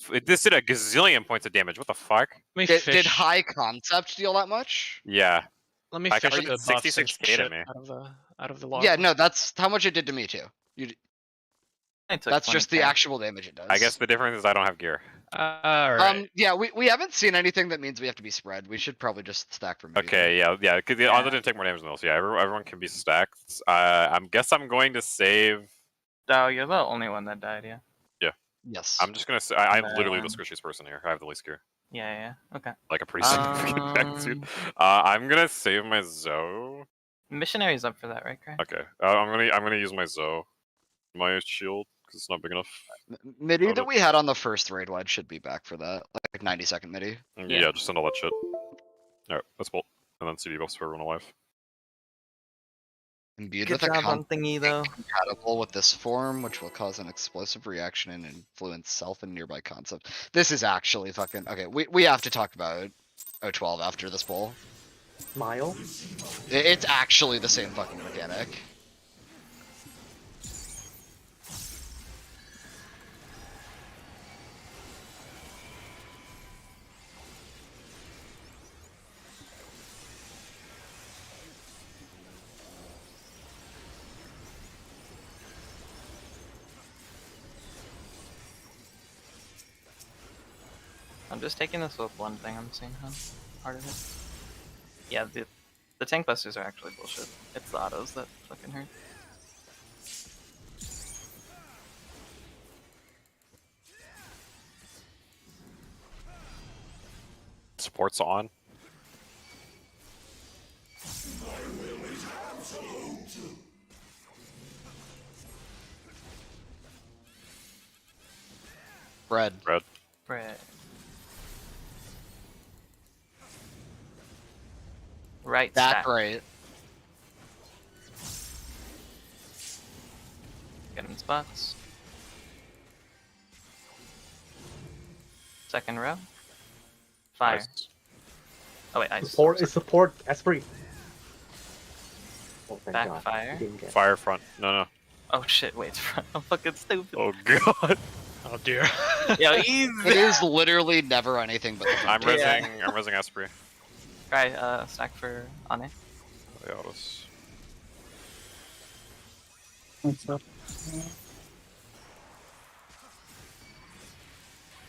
gazillion points of damage. What the fuck? Let me Did fish. high concept deal that much? Yeah. Let me I fish got the buffs and 66K to shit me. out of the log. Yeah, no, that's how much it did to me too. I took That's just the 20K. actual damage it does. I guess the difference is I don't have gear. Alright. Yeah, we haven't seen anything that means we have to be spread. We should probably just stack for me. Okay, yeah, because the other didn't take more damage than those. Yeah, everyone can be stacked. I'm going to save. Oh, you're the only one that died, yeah. Yes. I'm just gonna say I'm literally the Um, squishiest person here. I have the least gear, Yeah. Okay. like a pretty significant magnitude. I'm gonna save my Zoe. Missionary's up for that, right, Craig? Okay, I'm gonna use my Zoe, my shield, because it's not big enough. Midi Oh, that no. we had on the first raid wide should be back for that. Like 90-second midi. Yeah. Just send all that shit. Alright, let's bolt, and then CD buffs for everyone alive. Imbued Good with a job on thingy, though. compatible with this form, which will cause an explosive reaction and influence self and nearby concept. This is actually fucking okay. We have to talk about O12 after this bowl. Smile. It's actually the same fucking mechanic. I'm just taking this with one thing I'm seeing how hard it is. Yeah, the tank busters are actually bullshit. It's the autos that fucking hurt. Support's on. Bread. Red. Right. Right Back stack. right. Get in spots. Second row. Fire. Nice. Oh wait, ice. Support is support. Esprit. Oh, thank God. Backfire. Didn't get- Fire front. No. Oh shit, wait, I'm fucking stupid. Oh god. Oh dear. Yo, easy. It is literally never anything but the I'm front. Yeah. resing. I'm resing Esprit. Cry, stack for Ane. The autos. What's up?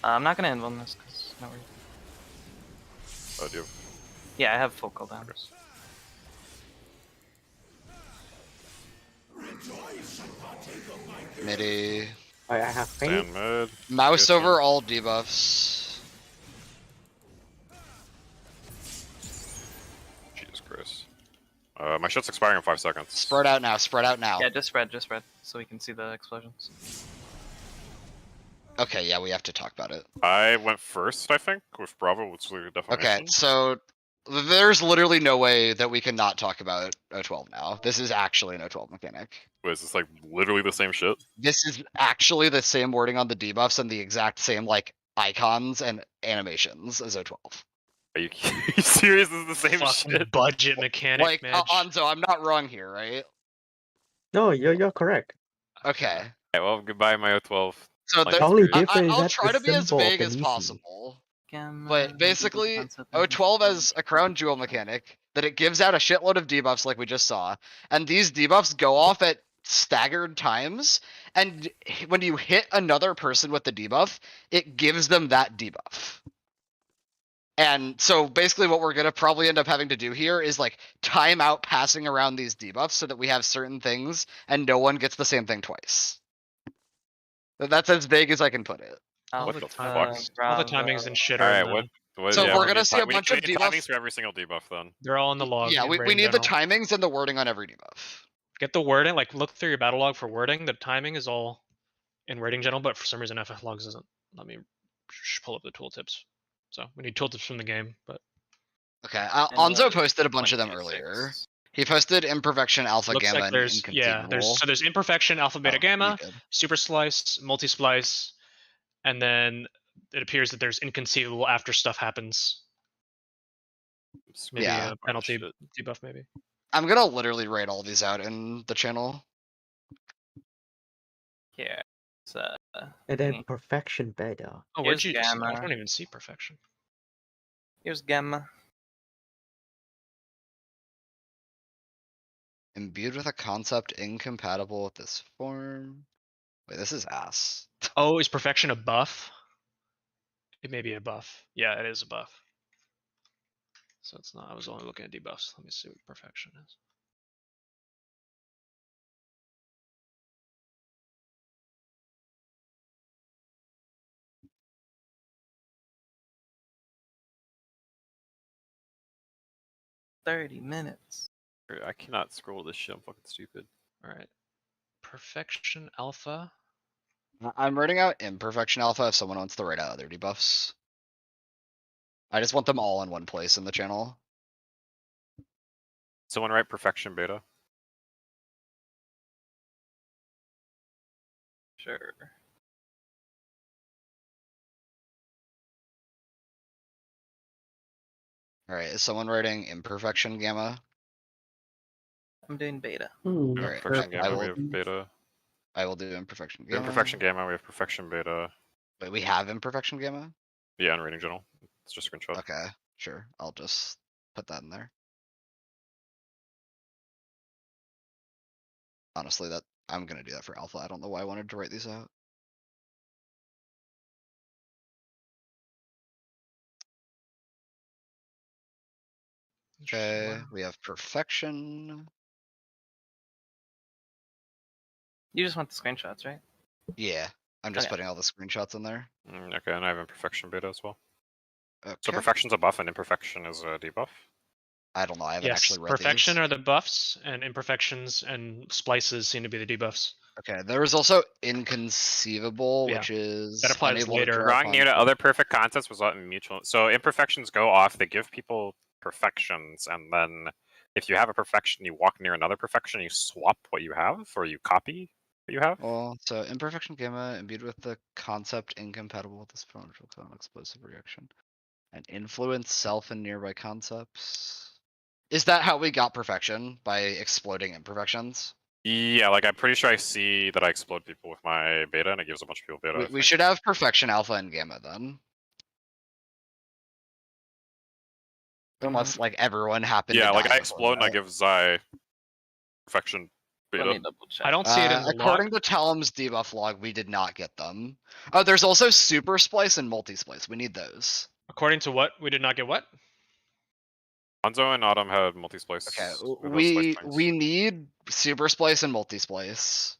I'm not gonna invuln this because no worries. Oh, do you? Yeah, I have full cooldowns. Midi. I have faint. Stand mid. Mouse Yes, over yeah. all debuffs. Jesus Christ. My shit's expiring in 5 seconds. Spread out now, spread out now. Yeah, just spread, so we can see the explosions. Okay, yeah, we have to talk about it. I went first, I think, with Bravo, which is the defamation. Okay, so there's literally no way that we can not talk about O12 now. This is actually an O12 mechanic. Wait, is this like literally the same shit? This is actually the same wording on the debuffs and the exact same like icons and animations as O12. Are you, are you serious? This is the same Fucking shit? budget mechanic, Like, Midge. Anzo, I'm not wrong here, right? No, you're correct. Okay. Alright, well, goodbye, my O12. So Like, the, The only I- difference is I'll that try the to be as symbol vague of as Anishi. possible. Gamma, But basically, O12 has a crown jewel mechanic that it gives out a shitload of debuffs like we just saw, and these debuffs go off at staggered times, and when you hit another person with the debuff, it gives them that debuff. And so basically what we're going to probably end up having to do here is like time out passing around these debuffs so that we have certain things and no one gets the same thing twice. That's as vague as I can put it. All What the the timings, fuck? all the timings and shit are Alright, in the, what? So yeah, we're we gonna need see a we bunch need, of we need timings debuffs. for every single debuff then. they're all in the log. Yeah, in we rating need the general. timings and the wording on every debuff. Get the wording, like look through your battle log for wording. The timing is all in rating general, but for some reason FF logs doesn't let me pull up the tooltips. So we need tooltips from the game, but Okay, And Anzo what is posted a bunch of them 2026? earlier. He posted Imperfection, Alpha, looks Gamma, like and there's Inconceivable. there's imperfection, alpha, beta, Oh, gamma, you did. super slice, multi splice, and then it appears that there's inconceivable after stuff happens. Maybe Yeah. a penalty Shit. debuff, maybe. I'm gonna literally write all these out in the channel. Yeah. It's, And then thingy. perfection beta. Oh, where'd Here's you? I gamma. don't even see perfection. Here's gamma. Imbued with a concept incompatible with this form. Wait, this is ass. Oh, is perfection a buff? It may be a buff. Yeah, it is a buff. So it's not. I was only looking at debuffs. Let me see what perfection is. $30 minutes. I cannot scroll this shit. I'm fucking stupid. All right. Perfection alpha. I'm writing out Imperfection Alpha if someone wants to write out other debuffs. I just want them all in one place in the channel. Someone write perfection beta. Sure. Alright, is someone writing Imperfection Gamma? I'm doing beta. Hmm, Alright, Perfection I gamma, we will, have beta. I will do Imperfection We have Gamma. perfection gamma, we have perfection beta. Wait, we have Imperfection Gamma? Yeah, on rating general. It's just a screenshot. Okay, sure. I'll just put that in there. Honestly, that I'm gonna do that for Alpha. I don't know why I wanted to write these out. Okay, we have Perfection. You just want the screenshots, right? Yeah, I'm just Okay. putting all the screenshots in there. Okay, and I have imperfection beta as well. Okay. So perfection's a buff and imperfection is a debuff. I don't know. I haven't Yes, actually read perfection these. are the buffs, and imperfections and splices seem to be the debuffs. Okay, there was also Inconceivable, Yeah, which is that applies unable later. to draw Drawing upon- near to other perfect concepts was not mutual. So imperfections go off, they give people perfections, and then if you have a perfection, you walk near another perfection, you swap what you have, or you copy what you have. Well, so Imperfection Gamma imbued with the concept incompatible with this phone, which will cause an explosive reaction. And influence self and nearby concepts. Is that how we got perfection? By exploding imperfections? Yeah, like I'm pretty sure I see that I explode people with my beta, and it gives a bunch of people beta. We should have perfection alpha and gamma then. Unless like everyone happened Yeah, to like die I before explode and I that. give Zai perfection Let me beta. double check. I don't see it in the According log. to Talem's debuff log, we did not get them. Oh, there's also super splice and multi splice. We need those. According to what? We did not get what? Hanzo and Autumn had multi-splice. Okay, with those splice we points. need super splice and multi splice.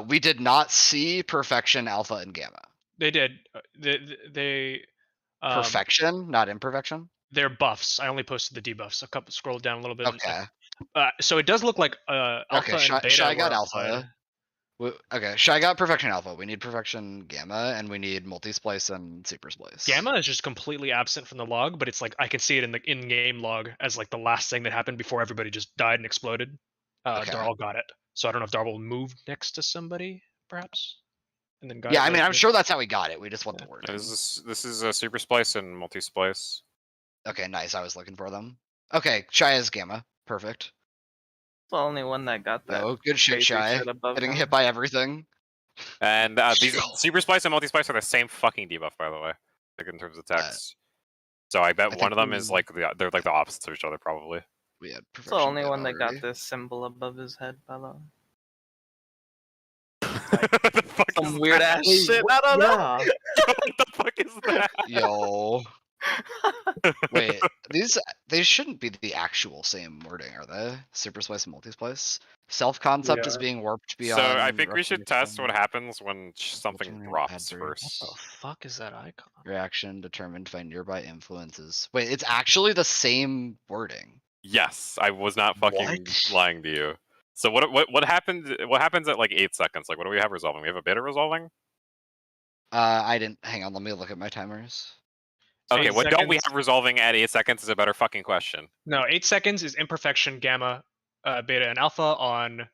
We did not see perfection alpha and gamma. They did. They Perfection, not imperfection. they're buffs. I only posted the debuffs. A couple scroll down a little bit. Okay. So it does look like alpha Okay, and beta. Shy got were alpha. applied. Okay, Shy got perfection alpha. We need perfection gamma, and we need multi splice and super splice. Gamma is just completely absent from the log, but it's like I can see it in the in-game log as like the last thing that happened before everybody just died and exploded. Okay. Darl got it, so I don't know if Darl moved next to somebody, perhaps, and then got Yeah, it I mean, later. I'm sure that's how we got it. We just want Yeah. the word. This is a super splice and multi-splice. Okay, nice. I was looking for them. Okay, Shy is gamma. Perfect. The only one that got that. Oh, good shit, crazy Shy. shit above Getting him. hit by everything. And these super splice and multi-splice are the same fucking debuff, by the way, like in terms of text. So I bet I one of think them is like they're like the opposites of each other, probably. We had It's the perfection only gamma one that already. got this symbol above his head, by the way. What the fuck is Some weird that? ass shit. I don't know. Yeah. What the fuck is that? Yo. Wait, they shouldn't be the actual same wording, are they? Super splice and multi splice. Self concept is Yeah. being warped So beyond. I think we should test what recognition. happens when something Filtering drops adverb. What first. the fuck is that icon? Reaction determined by nearby influences. Wait, it's actually the same wording. Yes, I was not fucking What? lying to you. So what happened? What happens at like 8 seconds? Like what do we have resolving? We have a beta resolving. I didn't. Hang on, let me look at my timers. Okay, 8 what don't we seconds? have resolving at 8 seconds is a better fucking question. No, 8 seconds is imperfection, gamma, beta, and alpha on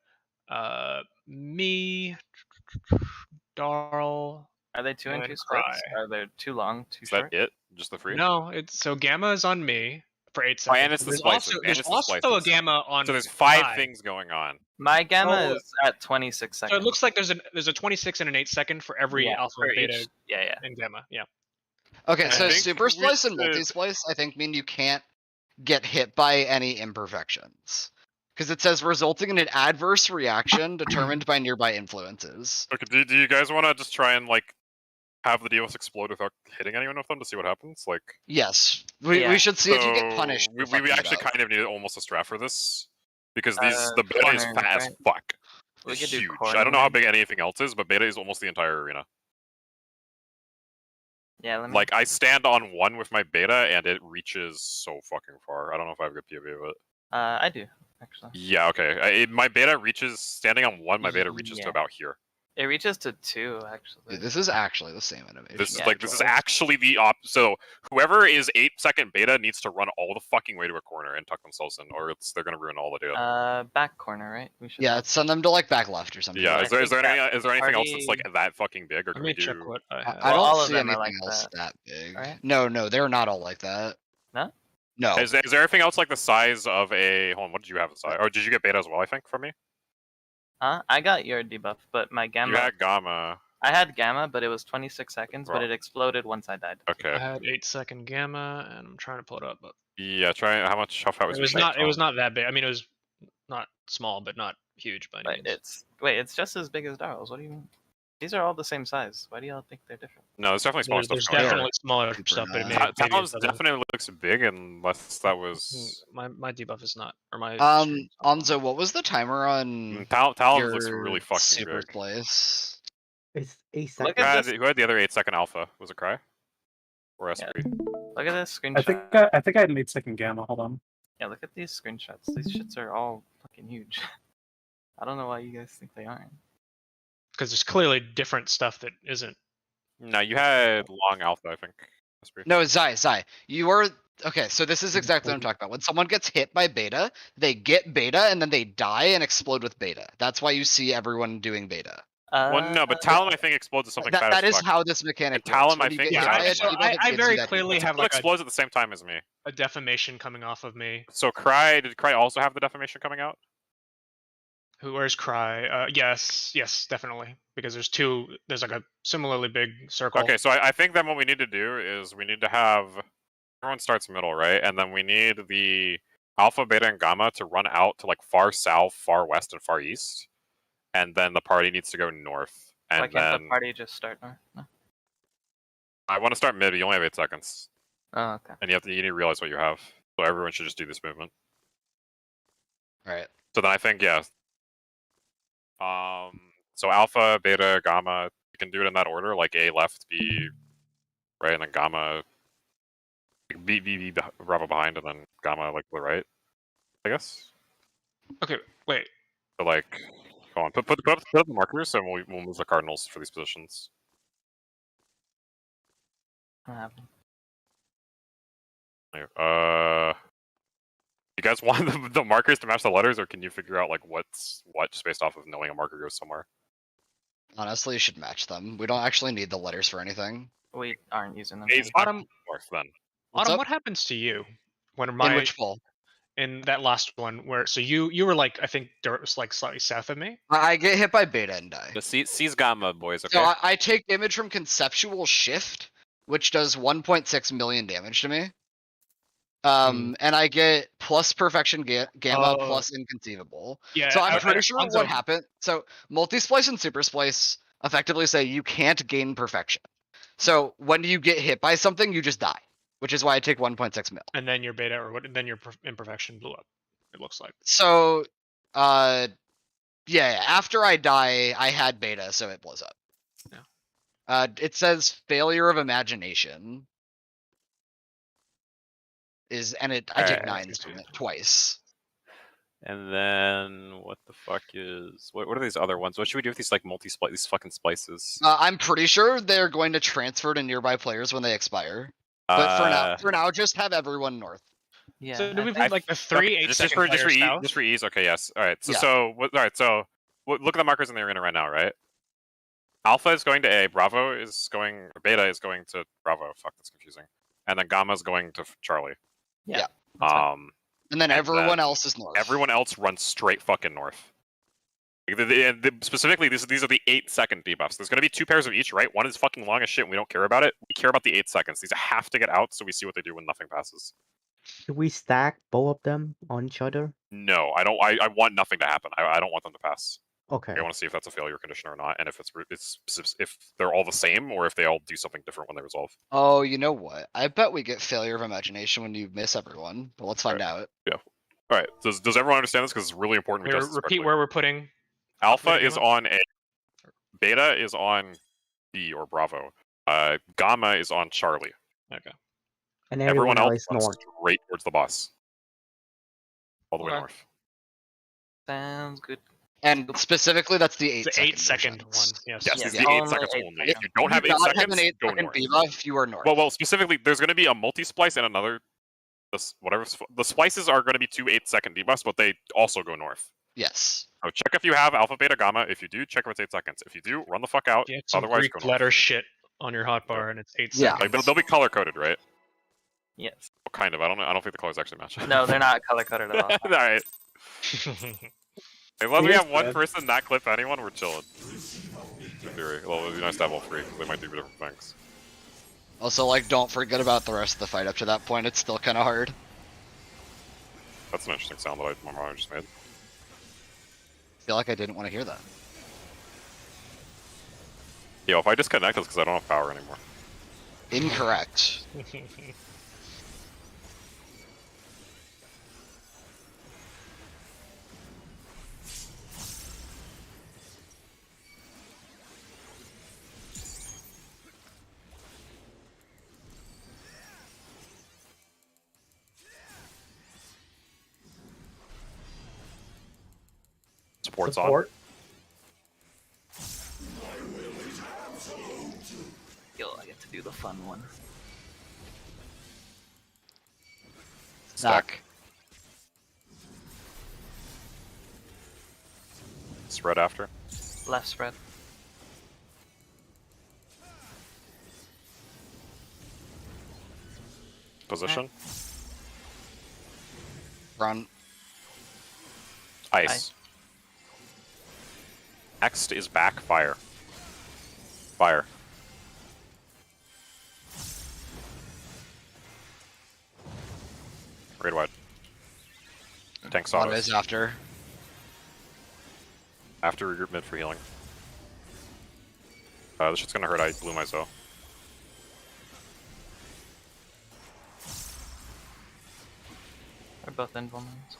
me, Darl. Are they two and And two splits? cry. Are they too long, too Is short? that it? Just the free? No, it's so gamma is on me for 8 Oh, seconds. and it's the There's splices, also, and there's it's the also a splices. gamma on. So there's 5 Kai. things going on. My gamma Oh. is at 26 So seconds. it looks like there's a 26 and an 8 second for every Yeah, alpha, for beta, each- yeah. and gamma. Yeah. Okay, I so think super we splice and should- multi splice, I think, mean you can't get hit by any imperfections. Because it says resulting in an adverse reaction determined by nearby influences. Okay, do you guys want to just try and like have the DOS explode without hitting anyone with them to see what happens? Like, Yes, we Yeah. we should see if you get punished. We for fucking it actually up. kind of need almost a strat for this because the beta is corners, fat as right? fuck. We It's could do huge. I don't know how corners. big anything else is, but beta is almost the entire arena. Yeah, let me. Like I stand on one with my beta and it reaches so fucking far. I don't know if I have good POV of it. I do actually. Yeah, okay. My beta reaches standing on one. My beta reaches to Yeah. about here. It reaches to 2 actually. Dude, this is actually the same animation. This is Yeah, like this is 12. actually the so whoever is 8-second beta needs to run all the fucking way to a corner and tuck themselves in, or they're gonna ruin all the data. Back corner, right? We should. Yeah, have- send them to like back left or something. Yeah, I is there think that anything else that's like party- that fucking big, or Let can me we check do? what I I have. I Well, all don't of see them are anything like else that, that big. right? No, they're not all like that. No? No. Is there anything else like the size of a? Hold on, what did you have the size? Or did you get beta as well? I think from me. Huh? I got your debuff, but my gamma. You had gamma. I had gamma, but it was 26 seconds, but Right. it exploded once I died. Okay. I had 8 second gamma, and I'm trying to pull it up, but Yeah. Try how far was it was your not. It shake was from? not that big. I mean, it was not small, but not huge by any But means. it's just as big as Darl's. What do you mean? These are all the same size. Why do y'all think they're different? No, there's definitely smaller There's stuff going on. definitely smaller Super stuff, but it may, not. maybe Talon's it's other- definitely looks big unless that was. my debuff is not, or my. Anzo, what was the timer on Talon your looks really fucking super big. place? It's 8 Look seconds. at this. Who had the other 8-second alpha? Was it Cry? Or SP? Look at this I screenshot. think I had an 8-second gamma. Hold on. Yeah, look at these screenshots. These shits are all fucking huge. I don't know why you guys think they aren't. Because there's clearly different stuff that isn't. No, you had long alpha, I think. SP. No, Zai. You were okay. So this is exactly what I'm talking about. When someone gets hit by beta, they get beta and then they die and explode with beta. That's why you see everyone doing beta. Well, no, but Talon I think explodes at something fat That as is fuck. how this mechanic And Talon, works. When I you think, get is hit by actually- a So debuff, I it gives you very that clearly debuff. have Talon like explodes at the same time as me. a defamation coming off of me. So Cry, did Cry also have the defamation coming out? Where's Cry? Yes, definitely. Because there's like a similarly big circle. Okay, so I think then what we need to do is we need to have everyone starts middle, right? And then we need the Alpha, Beta, and Gamma to run out to like far south, far west, and far east. And then the party needs to go north. And Why can't then the party just start north? No. I want to start mid, but you only have 8 seconds. Oh, okay. And you need to realize what you have. So everyone should just do this movement. Alright. So then I think, yeah. So Alpha, Beta, Gamma, you can do it in that order, like A left, B right, and then Gamma, B, Bravo behind, and then Gamma like to the right, I guess. Okay, wait. So like, go on, put up the markers, and we'll move the cardinals for these positions. I don't have them. You guys want the markers to match the letters, or can you figure out like what's what just based off of knowing a marker goes somewhere? Honestly, you should match them. We don't actually need the letters for anything. We aren't using them. A's Autumn- not north then. What's Autumn, up? what happens to you when In which poll? in that last one where you were like I think was like slightly south of me? I get hit by Beta and die. The C's Gamma, boys, okay? So I take damage from Conceptual Shift, which does 1.6 million damage to me. And I get plus Perfection Gamma plus Inconceivable. Yeah. So I'm pretty okay, sure Hanzo- what happened. So Multi-Splice and Super Splice effectively say you can't gain Perfection. So when you get hit by something, you just die, which is why I take 1.6 mil. And then your beta or what? Then your imperfection blew up. It looks like. So, yeah, after I die, I had Beta, so it blows up. Yeah. It says failure of imagination. I take 9s from it twice. And then what the fuck is what are these other ones? What should we do with these like multi-splice, these fucking splices? I'm pretty sure they're going to transfer to nearby players when they expire. But for now, just have everyone north. Yeah. So do we I- put like the three Okay, 8 just second for players south? just for ease. Okay, yes. All right. So Yeah. look at the markers in the arena right now, right? Alpha is going to A, Bravo is going, or Beta is going to Bravo. Fuck, that's confusing. And then Gamma is going to Charlie. Yeah. That's fine. And then And everyone then else is north. Everyone else runs straight fucking north. Specifically, these are the 8-second debuffs. There's going to be 2 pairs of each, right? One is fucking long as shit, and we don't care about it. We care about the 8 seconds. These have to get out so we see what they do when nothing passes. Should we stack both of them on each other? No, I don't. I want nothing to happen. I don't want them to pass. Okay. I want to see if that's a failure condition or not, and if if they're all the same or if they all do something different when they resolve. Oh, you know what? I bet we get failure of imagination when you miss everyone. But let's find out. All right. Does everyone understand this? Because it's really important. We Here, adjust this repeat correctly. where we're putting. Alpha Beta is Gamma? on A. Beta is on B or Bravo. Gamma is on Charlie. Okay. And Everyone else is runs north. straight towards the boss. All the way Okay. north. Sounds good. And specifically, that's the 8 The second 8-second one. versions. Yes. Yes, Yeah, it's yeah. the 8 Only seconds 8 only. seconds. If you don't have If 8 you not seconds, have an 8 go second north. debuff, you are north. Well, specifically, there's going to be a multi-splice and another. The splices are going to be 2 8-second debuffs, but they also go north. Yes. So check if you have Alpha, Beta, Gamma. If you do, check if it's 8 seconds. If you do, run the fuck out. Get some Otherwise, Greek go north. letter shit on your hotbar, and it's 8 Yeah. seconds. Like they'll be color coded, right? Yes. Well, kind of. I don't think the colors actually match. No, they're not color coded at all. All right. As long as we Yes, have one man. person not clip anyone, we're chilling. In theory. Well, it'd be nice to have all 3 because they might do different things. Also, like, don't forget about the rest of the fight up to that point. It's still kind of hard. That's an interesting sound that my mom just made. I feel like I didn't want to hear that. Yo, if I disconnect, it's because I don't have power anymore. Incorrect. Support's Support. Yo, I get to do the fun one. on. Stack. Spread after. Left spread. Position. Run. Ice. Next is back fire. Fire. Raid wide. Tank One autos. is after. After regroup mid for healing. This shit's gonna hurt. I blew my Zoe. They're both invulnerable. So.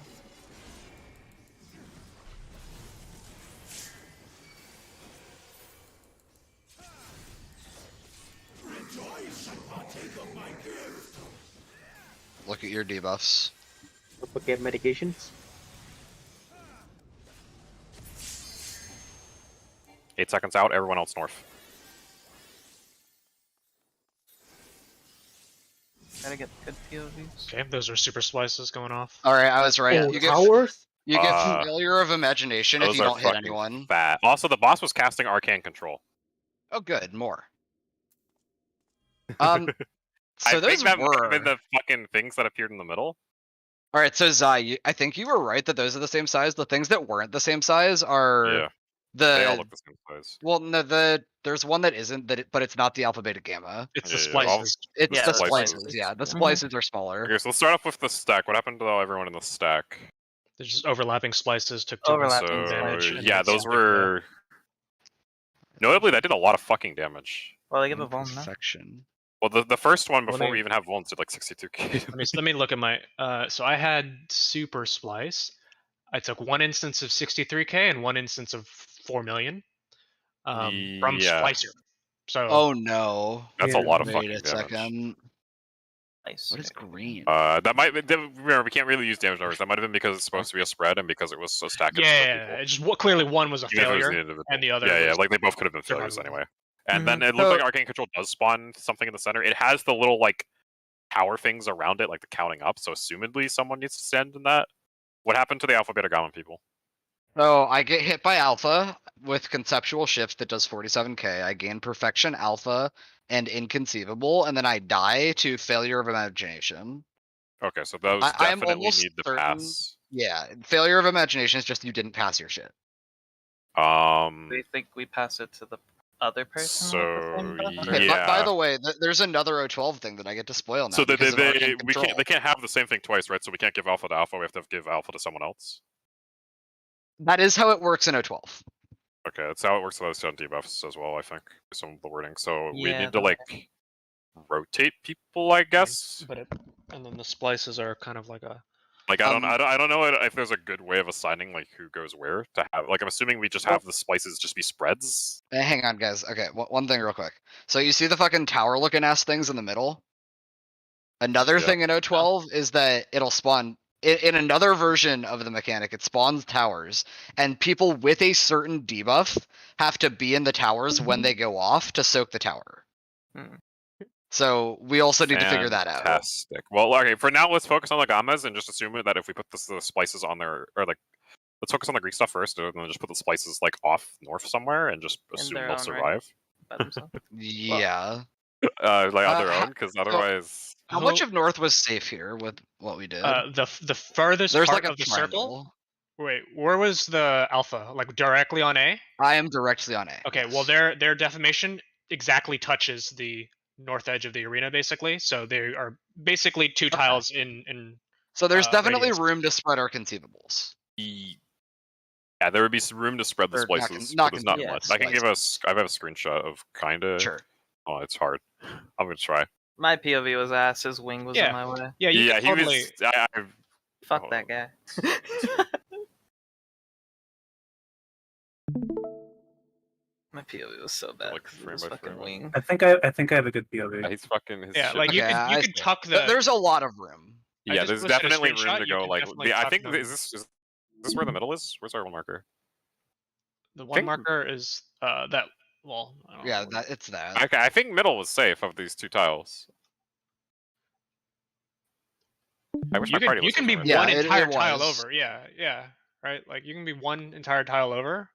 Look at your debuffs. Get medications. 8 seconds out, everyone else north. Gotta get good POVs. Okay, those are super splices going off. All right, I was right. Oh, You get towers? failure of imagination if Those you are don't hit fucking anyone. Bad. Also, the boss was casting Arcane Control. Oh, good, more. So I those think that might were. have been the fucking things that appeared in the middle. All right, so Zai, I think you were right that those are the same size. The things that weren't the same size are Yeah, they all the. look the same size. Well, no, there's one that isn't but it's not the alpha beta gamma. It's Yeah, the yeah, splices. It's Yeah, the the splices. splices. Yeah, the Mhm. splices are smaller. Okay, so let's start off with the stack. What happened to everyone in the stack? They're just overlapping splices, took 2 Overlapping damage. So and yeah, then those something were notably that did a lot of fucking damage. Well, they give a vuln now. Perfection. Well, the first one Well, before they- we even have vulns did like 62k. Let me look at my. So I had super splice. I took 1 instance of 63k and 1 instance of 4 million. From Yeah. Splicer. So Oh no. That's a lot of Wait fucking a damage. second. Nice. What is green? That might remember we can't really use damage numbers. That might have been because it's supposed to be a spread and because it was a stack of yeah, it's just clearly one was a Even if it was failure, the individual. and the other. Yeah, was like they both could have been failures survivable. anyway. And Mhm. then it looks So- like Arcane Control does spawn something in the center. It has the little like tower things around it, like the counting up. So assumedly someone needs to stand in that. What happened to the Alpha Beta Gamma people? So I get hit by alpha with conceptual shift that does 47k. I gain perfection alpha and inconceivable, and then I die to failure of imagination. Okay, so those I am definitely almost need to certain- pass. Yeah, failure of imagination is just you didn't pass your shit. Um, Do you think we pass it to the other person? So, with the same buff? Okay, yeah. by the way, there's another O12 thing that I get to spoil now. so they because of Arcane we Control. can't they can't have the same thing twice, right? So we can't give Alpha to Alpha. We have to give Alpha to someone else. That is how it works in O12. Okay, that's how it works with those on debuffs as well. I think some of the wording. So we Yeah, need to that like rotate people, I guess. But and then the splices are kind of like a. Like I don't know if there's a good way of assigning like who goes where to have. Like I'm assuming we just have the splices just be spreads. Hang on, guys. Okay, one thing real quick. So you see the fucking tower-looking ass things in the middle? Another Yeah. thing in O12 is that it'll spawn in another version of the mechanic. It spawns towers, and people with a certain debuff have to be in the towers when they go off to soak the tower. Hmm. So we also need to figure that out. Fantastic. Well, okay. For now, let's focus on the gammas and just assume that if we put the splices on there, or like, let's focus on the Greek stuff first, and then just put the splices like off north somewhere, and just assume their they'll own right. survive. By themselves. Yeah. Like on their Uh, own, because otherwise, How much of North was safe here with what we did? The furthest There's part like a of the circle. triangle. Wait, where was the alpha? Like directly on A? I am directly on A. Okay, well yes. their defamation exactly touches the north edge of the arena, basically. So they are basically 2 tiles in. So there's definitely radius. room to spread our conceivables. yeah, there would be some room to spread the Or not splices, not but there's not confused, much. yeah, I can give us. I have a screenshot of kinda. Sure. Oh, it's hard. I'm gonna try. My POV was ass. His wing was Yeah. in my way. Yeah, you Yeah, can he totally. was. Fuck Hold that on. guy. My POV was so bad. Like, 'cause of frame his by fucking frame. wing. I think I have a good POV. He's fucking. His Yeah, shit. like you Okay, can I can see. tuck the. There's a lot of room. I Yeah, just there's posted a definitely room screenshot, to you go. can Like, definitely I tuck think them. is this where the middle is? Where's our marker? The one think- marker is that. Well, I don't Yeah, know. that it's that. Okay, I think middle was safe of these 2 tiles. I wish You my can party you was can be with Yeah, one it entire tile was. over. Yeah, right. Like you can be one entire tile over,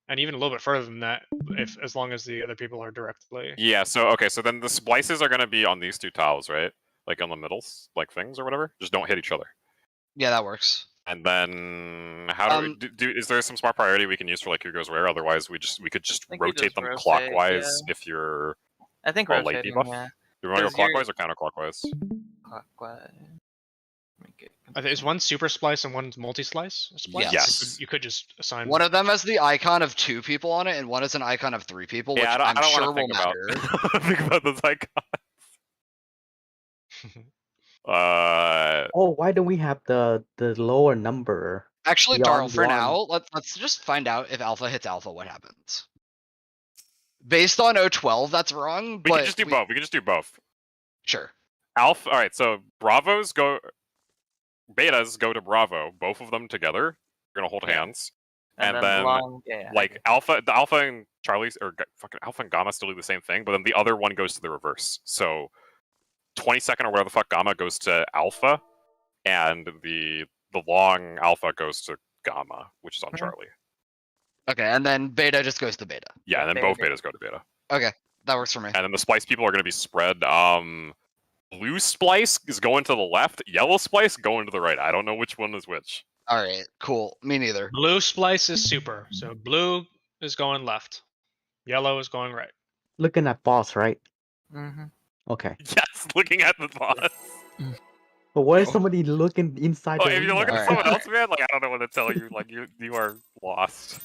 and even a little bit further than that, if as long as the other people are directly. Yeah, so okay, so then the splices are gonna be on these 2 tiles, right? Like on the middles, like things or whatever. Just don't hit each other. Yeah, that works. And then how do is there some smart priority we can use for like who goes where? Otherwise, we could just think we rotate just them rotate, clockwise if you're I think late rotating, debuff. yeah. Do you want to go 'Cause you're- clockwise or counterclockwise? Clockwise. Make it I think is one super splice and one's multi splice. Yes. You could just assign One of them has the icon of 2 people on it, and one is an icon of 3 people, which Yeah, I don't I'm sure want to will think matter. about think about those icons. Oh, why don't we have the lower number? Actually, Darl, Beyond for one. now, let's just find out if alpha hits alpha, what happens. Based on 012, that's wrong, We but can just do both. We can just do both. Sure. Alpha. All right. So Bravos go. Betas go to Bravo. Both of them together. You're gonna hold hands. And then long, like Alpha, the Alpha and Charlie's or fucking Alpha and Gamma still do the same thing, but then the other one goes to the reverse. So 22nd or whatever the fuck Gamma goes to Alpha, and the long Alpha goes to Gamma, which is on Charlie. Okay, and then beta just goes to beta. Yeah, and then both betas go to beta. Okay, that works for me. And then the splice people are going to be spread. Blue splice is going to the left. Yellow splice going to the right. I don't know which one is which. All right, cool. Me neither. Blue splice is super. So blue is going left. Yellow is going right. Looking at boss, right? Mm-hmm. Okay. Yes, looking at the boss. But why is somebody looking inside Oh, the if you're looking window? at someone else, man, like I don't know what to tell you. Like you are lost.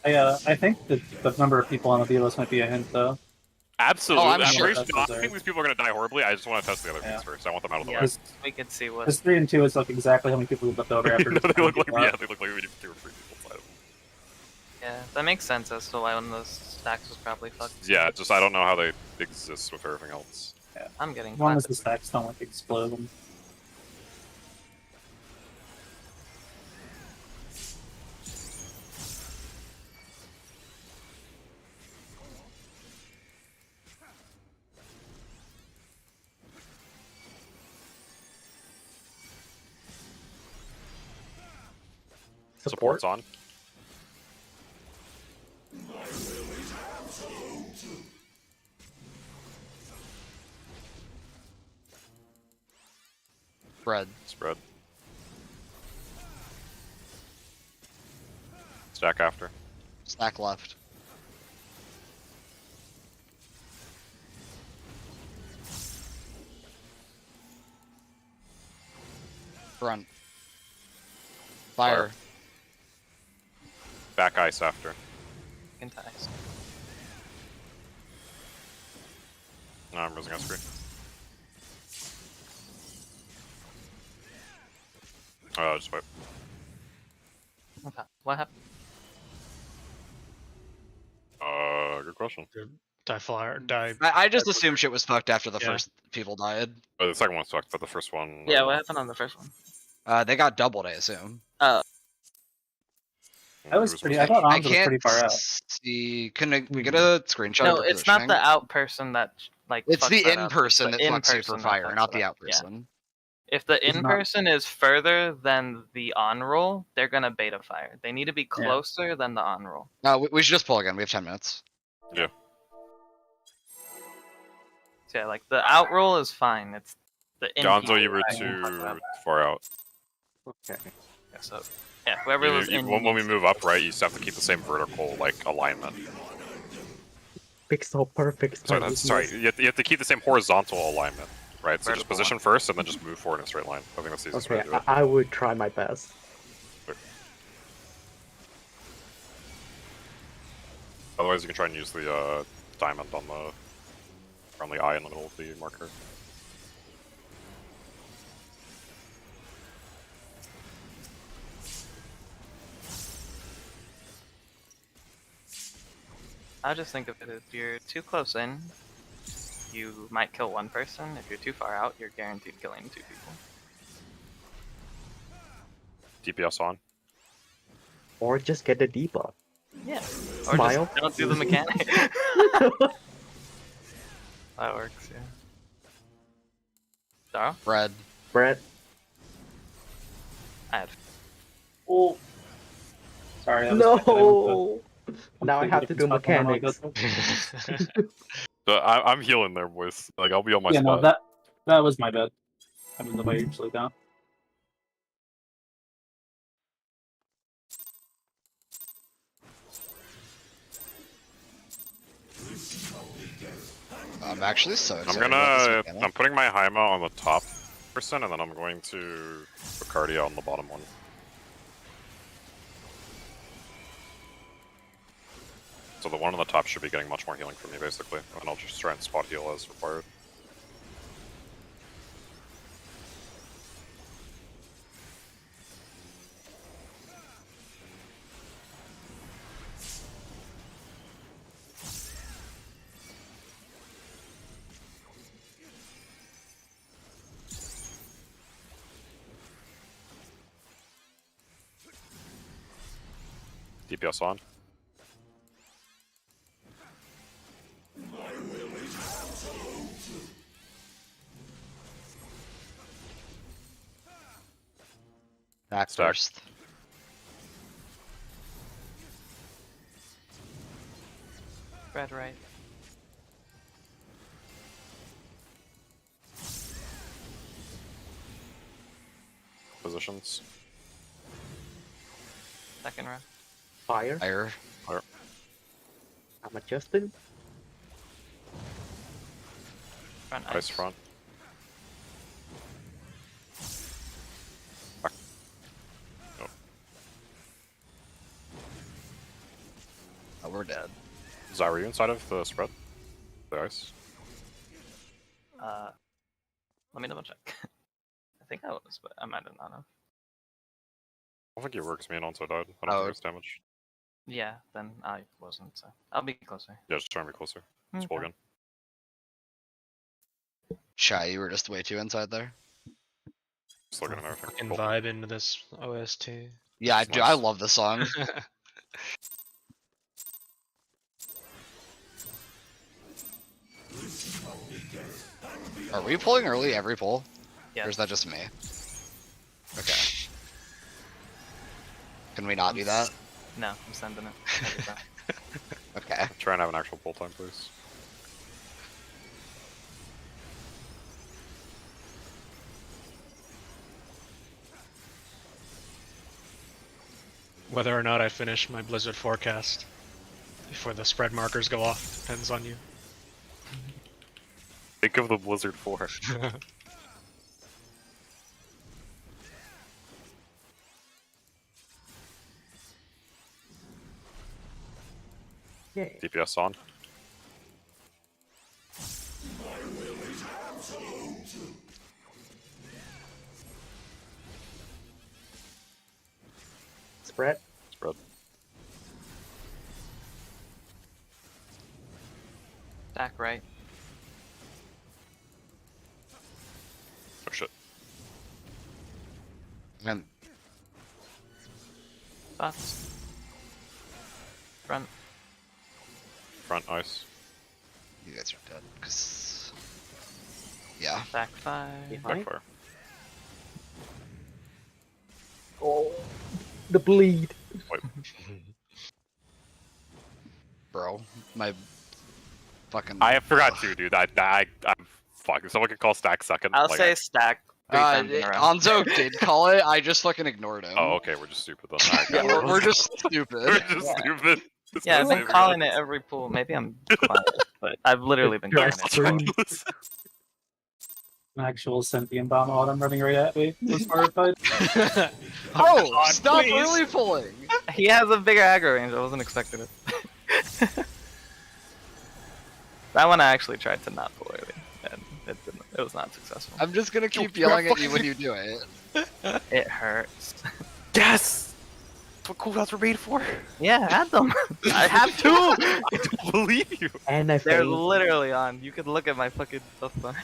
I think that the number of people on the view list might be a hint, though. Absolutely. I'm I'm sure. pretty sure. I think these people are going to die horribly. I just want to test the other Yeah. things first. I want them out of the way. Yes, we could see what. Because 3 and 2 is like exactly how many people we've left over after. No, they look like people out. they look like we need 2 or 3 people inside of them. Yeah, that makes sense as to why one of those stacks was probably fucked. Yeah, just I don't know how they exist with everything else. I'm getting As long as flat. the stacks don't like explode. Support's on. Spread. Spread. Stack after. Stack left. Front. Fire. Back ice after. Ties. No, I'm losing on screen. Oh, just wait. Okay. What happened? Good question. Die flyer. Die. I just assumed shit was fucked after the Yeah. first people died. Oh, the second one sucked, but the first one. Yeah, what happened on the first one? They got doubled, I assume. I was pretty. I thought I Arms was pretty can't far out. see. Can we get a screenshot? No, of the it's not the positioning? out person that like. It's fucks the that in up. It's person the that fucks in-person Super that Fire, fucks not it the up. out Yeah. person. If the It's in not- person is further than the on roll, they're gonna beta fire. They need to be closer than the on roll. No, we should just pull again. We have 10 minutes. Yeah. So yeah, like the out roll is fine. It's the in. Gonzo, people you were that fuck it up. too far out. Okay. Yeah, so yeah, whoever was in. When we move up, right, you still have to keep the same vertical like alignment. Pixel perfect. Sorry, you have to keep the same horizontal alignment, right? So just Vertical position first, and then just move forward in a straight line. I think that's the easiest way Okay, to do it. I would try my best. Otherwise, you can try and use the diamond on the friendly eye in the middle of the marker. I just think of it as you're too close in, you might kill one person. If you're too far out, you're guaranteed killing 2 people. DPS on. Or just get the debuff. Yeah. Or Smile. just don't do the mechanic. That works, yeah. Dara? Red. Brett, I had. Oh. Sorry. That was no! Now I completely have to do different spot from mechanics. when I got So I'm healing there, boys. Like I'll be on my there. Yeah, spot. no, that was my bad. I'm in the way usually down. I'm actually so I'm excited about this gonna. mechanic. I'm putting my Haima on the top person, and then I'm going to put Cardia on the bottom one. So the one on the top should be getting much more healing from me, basically, and I'll just try and spot heal as required. DPS on. Back Stack. first. Red right. Positions. Second round. Fire. Fire. I'm adjusting. Front Ice front. Back. Oh. Oh, we're dead. Zai, were you inside of the spread? The ice? Let me double check. I think I was, but I might have not have. I don't think you were, because me and Onso died. I don't think it was damage. Yeah, then I wasn't, so I'll be closer. Yeah, just try and be closer. Let's pull again. Shy, you were just way too inside there. Just looking at everything. Fucking Cool. vibe into this OST. Yeah, I It's do. I nice. love this song. Are we pulling early every pull? Yeah. Or is that just me? Okay. Can we not do that? No, I'm sending it. Every time. Okay. Try and have an actual pull time, please. Whether or not I finish my Blizzard forecast before the spread markers go off depends on you. Think of the Blizzard 4. Yay. DPS on. Spread. Spread. Back right. Oh shit. And Spots. Front. Front ice. you guys are dead. Cause yeah. Back 5. Behind. Backfire. Oh, the bleed. Bro. My fucking I forgot to, dude. I'm fuck. If someone can call stack second. I'll like, say stack 3 times in a row. Anzo did call it, I just fucking ignored him. Oh, okay. We're just stupid then. Alright, Yeah, got it. we're just We're stupid. just stupid. This Yeah, I've guy's been saving calling us. it every pool. Maybe I'm quiet, but I've literally been calling it. An actual sentient bomb autumn running right at me. Was horrified. Bro, God, stop please. early pulling. He has a bigger aggro range. I wasn't expecting it. That one I actually tried to not pull early, and it didn't. It was not successful. I'm just gonna keep yelling at you when you do it. It hurts. Yes! That's what cooldowns were made for. Yeah, add them. I have two. I don't believe you. And I They're failed. literally on. You could look at my fucking stuff bar.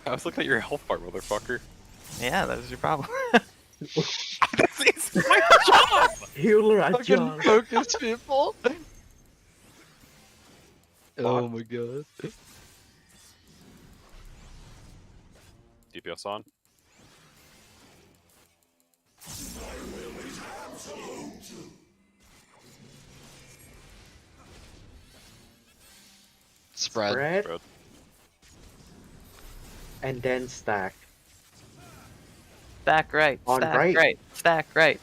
I was looking at your health bar, motherfucker. Yeah, that is your problem. It's my job! Healer Fucking adjust. focus people. Oh my god. DPS on. Spread. Spread. Spread. And then stack. Stack right. On Stack right. right. Stack right.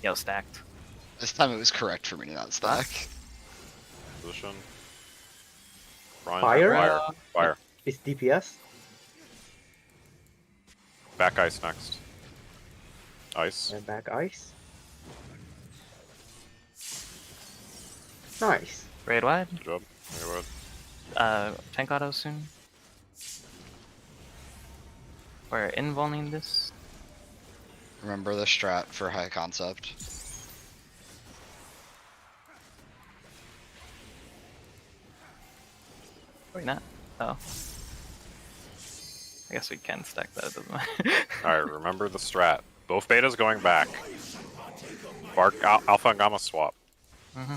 Yo, stacked. This time it was correct for me to not stack. Position. Front, Fire? Fire. Fire. Is DPS? Back ice next. Ice. And back ice. Nice. Raid wide. Good job. Very well. Tank auto soon. We're invulning this. Remember the strat for high concept. Wait, not. Oh. I guess we can stack that. It doesn't matter. Alright, remember the strat. Both betas going back. Bark alpha and gamma swap. Mm-hmm.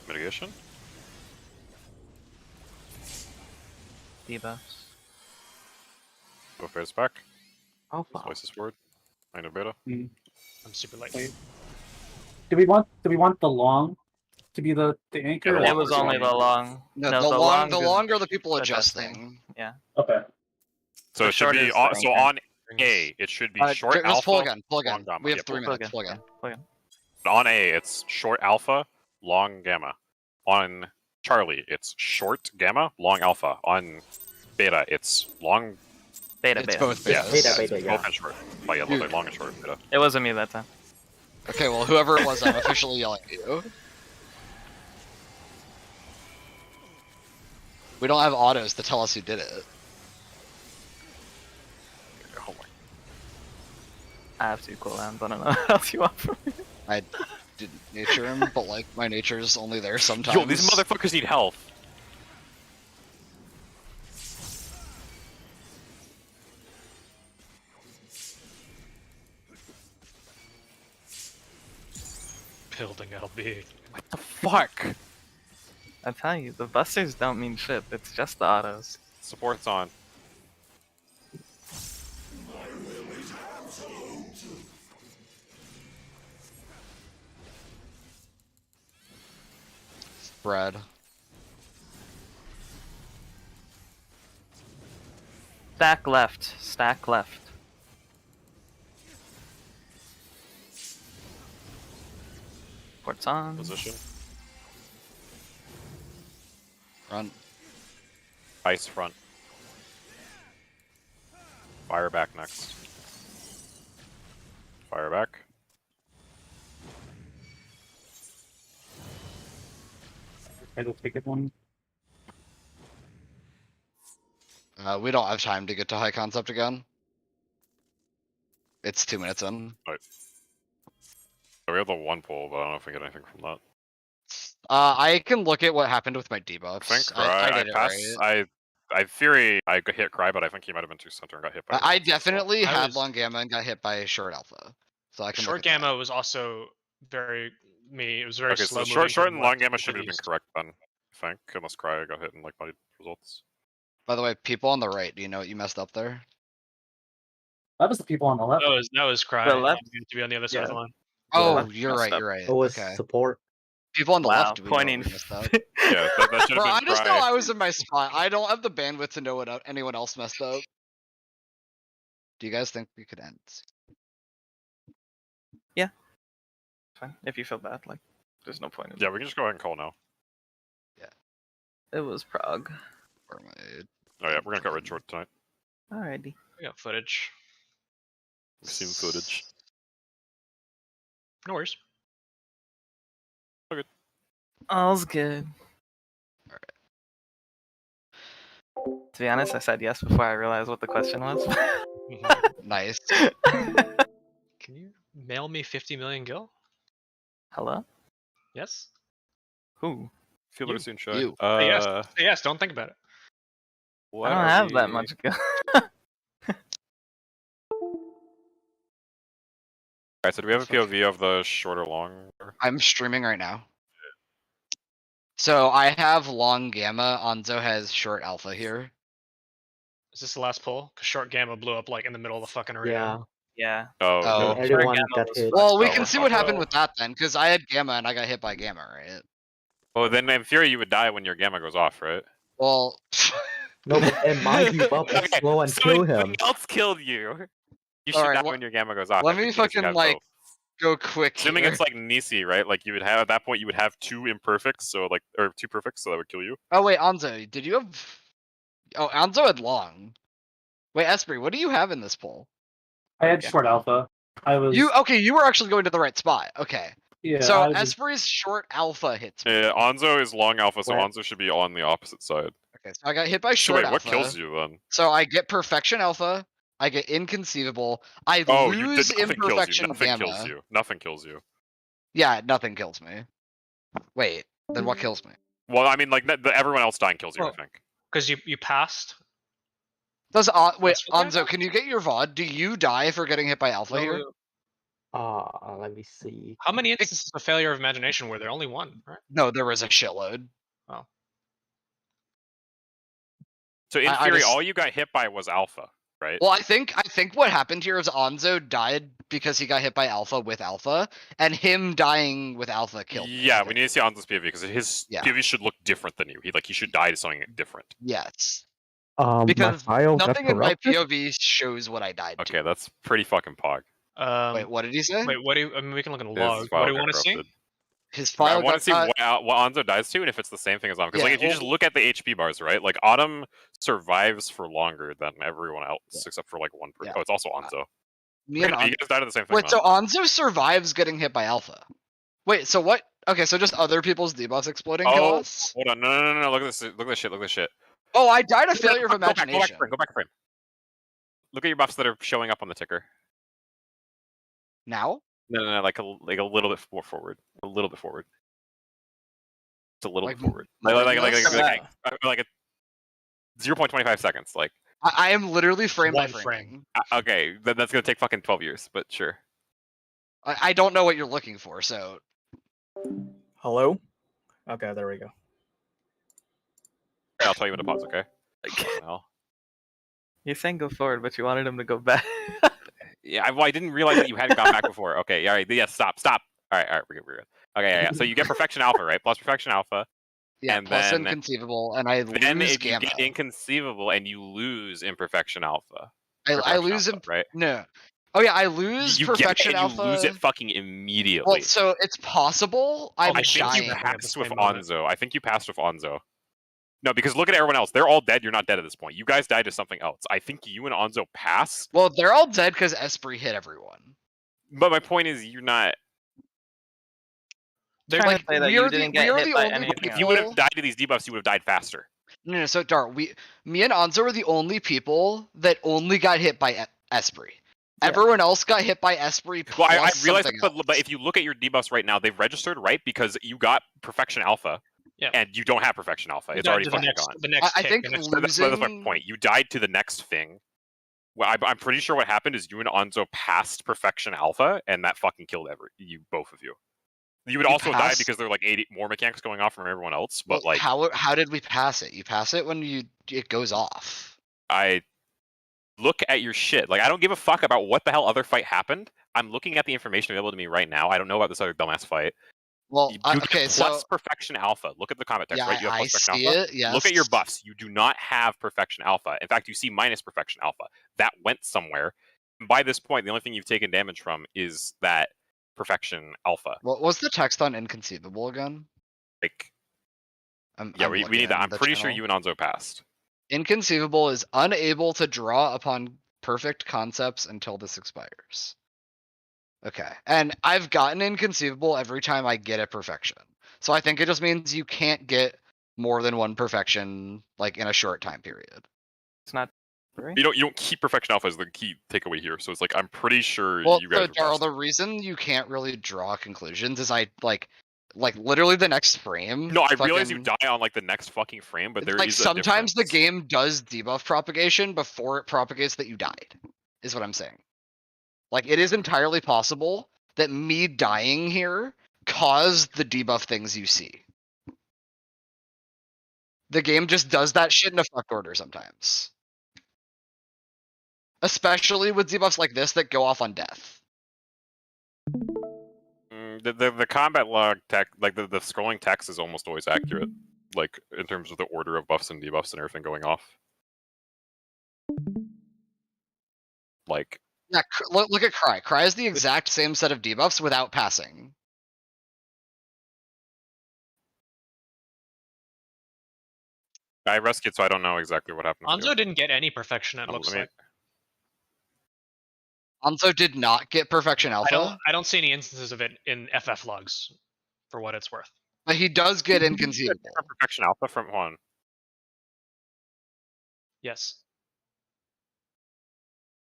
Mitigation? Debuffs. Both betas back. Alpha. Slices forward. I know beta. I'm super late. Wait. Do we want the long to be the anchor? Yeah, or- It was only the long. No, No, the is longer the people adjusting. adjusting. Yeah. Okay. So The it should be short is the so anchor. on A, it should be short Just alpha. pull again. Pull long again. gamma. We have Yeah, 3 pull minutes. Pull again. Plug in. On A, it's short alpha, long gamma. On Charlie, it's short gamma, long alpha. On Beta, it's long. Beta, It's beta. both Yeah, betas. Beta, it's yeah. both and short. But yeah, like long and short beta. It wasn't me that time. Okay, well, whoever it was, I'm officially yelling at you. We don't have autos to tell us who did it. Oh my. I have 2 cooldowns. I don't know what else you want from me. I didn't nature him, but like my nature's only there sometimes. Yo, these motherfuckers need health. Building LB. What the fuck? I'm telling you, the busters don't mean shit. It's just the autos. Support's on. Spread. Stack left. Stack left. Ports on. Position. Front. Ice front. Fire back next. Fire back. I will take it one. We don't have time to get to high concept again. It's 2 minutes in. So we have the one pull, but I don't know if we get anything from that. I can look at what happened with my debuffs. I think I Cry. did it passed. right. I theory I got hit Cry, but I think he might have been too center and got hit by. I the- definitely I had was- long gamma and got hit by short alpha. So I can Short look at that. gamma was also very me. It was very Okay, slow. so short moving and from long left gamma to should have been east. correct then. I think, unless Cry got hit and like body results. By the way, people on the right, do you know what you messed up there? That was the people on the left. That was cry. The left- You have to be on the other side of the line. Oh, left you're messed right. up. You're right. It was Okay. support. People on the Wow, left. Do we know pointing. what we messed up? Yeah, that should Bro, I have been just know Cry. I was in my spot. I don't have the bandwidth to know what anyone else messed up. Do you guys think we could end? Fine. If you feel bad, like, there's no point in Yeah, we can just go ahead and call now. it. was Prog. Or my- Oh yeah, we're gonna cut red short tonight. Alrighty. We got footage. We've seen footage. No worries. All's good. To be honest, I said yes before I realized what the question was. Nice. Can you mail me 50 million gil? Hello? Yes. Who? Feel You- better soon, Shy. you. Say yes. Say yes. Don't think about it. I don't have that much go. Alright, so do we have a POV of the short or long? I'm streaming right now. So I have long gamma. Anzo has short alpha here. Is this the last pull? Because short gamma blew up like in the middle of the fucking arena. Yeah. Yeah. Oh, Oh. no. Everyone Gamma got was hit. Well, we Oh, can we're see what fucked happened up. with that then, because I had gamma and I got hit by gamma, right? Well, then in theory you would die when your gamma goes off, right? Well, No, but then my debuff will Okay, slow and something kill him. else killed you. You should Alright, die well, when your gamma goes off. let I me think because you fucking have like both. go quick Assuming here. it's like Nisi, right? Like you would have at that point you would have 2 imperfects, so like or 2 perfects, so that would kill you. Oh wait, Anzo, did you have? Oh, Anzo had long. Wait, Esprit, what do you have in this poll? I had Yeah. short alpha. I was You were actually going to the right spot. Okay. yeah. So I was, Esprit's short alpha hits me. Yeah, Anzo is long alpha, so Where- Anzo should be on the opposite side. Okay, so I got hit by So short wait, what alpha. kills you then? So I get perfection alpha. I get inconceivable. I Oh, lose nothing kills you. imperfection Nothing gamma. kills you. Nothing kills you. Yeah, nothing kills me. Wait, then what kills me? Well, I mean, like everyone else dying kills you. I Well, think. Because you passed. Does wait, That's what they're Anzo, can you get your VOD? Do you die for getting hit by alpha here? Let me see. How many instances of failure of imagination were there? Only one, right? No, there was a shitload. So in I theory, just- all you got hit by was alpha, right? Well, I think what happened here is Anzo died because he got hit by alpha with alpha, and him dying with alpha killed me, Yeah, I we think. need to see Anzo's POV because his Yeah. POV should look different than you. He should die to something different. Yes. My Because file got nothing in my corrupted? POV shows what I died to. Okay, that's pretty fucking pog. Wait, what did he say? Wait, what do you? I mean, we can look in the His log. file What do you got want to see? corrupted. His I file want got to see what Anzo dies to and if it's the same thing as Autumn. Because Yeah, like if you just look at the HP bars, right? Like Autumn survives for longer than everyone else except for like one person. Yeah. Oh, it's also Anzo. me and Okay, you guys died of the same thing. Wait, so Anzo survives getting hit by alpha. Wait, so what? Okay, so just other people's debuffs exploding kill Oh, us? hold on, no! Look at this! Look at this shit! Look at this shit! Oh, I died of failure of Go back, imagination. go back a frame. Look at your buffs that are showing up on the ticker. Now? No, like a little bit more forward. A little bit forward. It's a little Like bit forward. more Like than this? a 0.25 seconds. Like I am literally frame by One frame. frame. okay, then that's gonna take fucking 12 years, but sure. I don't know what you're looking for, so Hello? Okay, there we go. I'll tell you when to pause. Okay. Well, You're saying go forward, but you wanted him to go back. yeah, I didn't realize that you hadn't gone back before. Okay, all right, yeah, stop. All right, we're good. Okay, yeah. So you get perfection alpha, right? Plus perfection alpha. yeah, And plus then- inconceivable, and I Then lose if you gamma. get inconceivable and you lose imperfection alpha. I Perfection lose alpha, him. right? No. Oh yeah, I lose You get it perfection and alpha. you lose it fucking immediately. Well, so it's possible I'm I think dying. you at the passed with same moment. Onzo. I think you passed with Onzo. No, because look at everyone else. They're all dead. You're not dead at this point. You guys died to something else. I think you and Onzo pass. Well, they're all dead because Esprit hit everyone. But my point is, you're not. They're Trying like, to say that we you are the- didn't we get are hit the by only anything If else. you would have died to these debuffs, you would have died faster. No, so Dart, me and Anzo are the only people that only got hit by Esprit. Yeah. Everyone else got hit by Esprit. Well, I plus realize that, something but else. if you look at your debuffs right now, they've registered, right? Because you got Perfection Alpha, Yeah. and you don't have Perfection Alpha. It's died already to the fucking next, gone. the next I tick, think the next- That's my losing. point. You died to the next thing. Well, I'm pretty sure what happened is you and Onzo passed Perfection Alpha, and that fucking killed you both of you. You would We also die passed- because there are like 80 more mechanics going off from everyone else. But Well, like, how did we pass it? You pass it when it goes off. I look at your shit. Like, I don't give a fuck about what the hell other fight happened. I'm looking at the information available to me right now. I don't know about this other dumbass fight. Well, You get okay, plus so Perfection Alpha. Look at the comment text, yeah, right? You have I plus Perfection see Alpha. it. Yes. Look at your buffs. You do not have Perfection Alpha. In fact, you see minus Perfection Alpha. That went somewhere. And by this point, the only thing you've taken damage from is that Perfection Alpha. What was the text on Inconceivable again? Like, I'm we looking need that. at I'm the pretty sure channel. you and Onzo passed. Inconceivable is unable to draw upon perfect concepts until this expires. Okay, and I've gotten Inconceivable every time I get a perfection. So I think it just means you can't get more than one perfection like in a short time period. It's not three. You don't keep Perfection Alpha as the key takeaway here. So it's like I'm pretty sure Well, you guys so are Darryl, passed. the reason you can't really draw conclusions is I like literally the next frame. No, I realize you fucking- die on like the next fucking frame, but there is like a sometimes the difference. game does debuff propagation before it propagates that you died, is what I'm saying. Like it is entirely possible that me dying here caused the debuff things you see. The game just does that shit in a fuck order sometimes. Especially with debuffs like this that go off on death. The combat log text, like the scrolling text, is almost always accurate. Like in terms of the order of buffs and debuffs and everything going off. Like, Yeah, look at Cry. Cry is the exact same set of debuffs without passing. I rescued, so I don't know exactly what happened. Anzo didn't get any perfection, it looks like. Anzo did not get Perfection Alpha. I don't see any instances of it in FF logs, for what it's worth. But he does get Inconceivable. Perfection Alpha from one. Yes.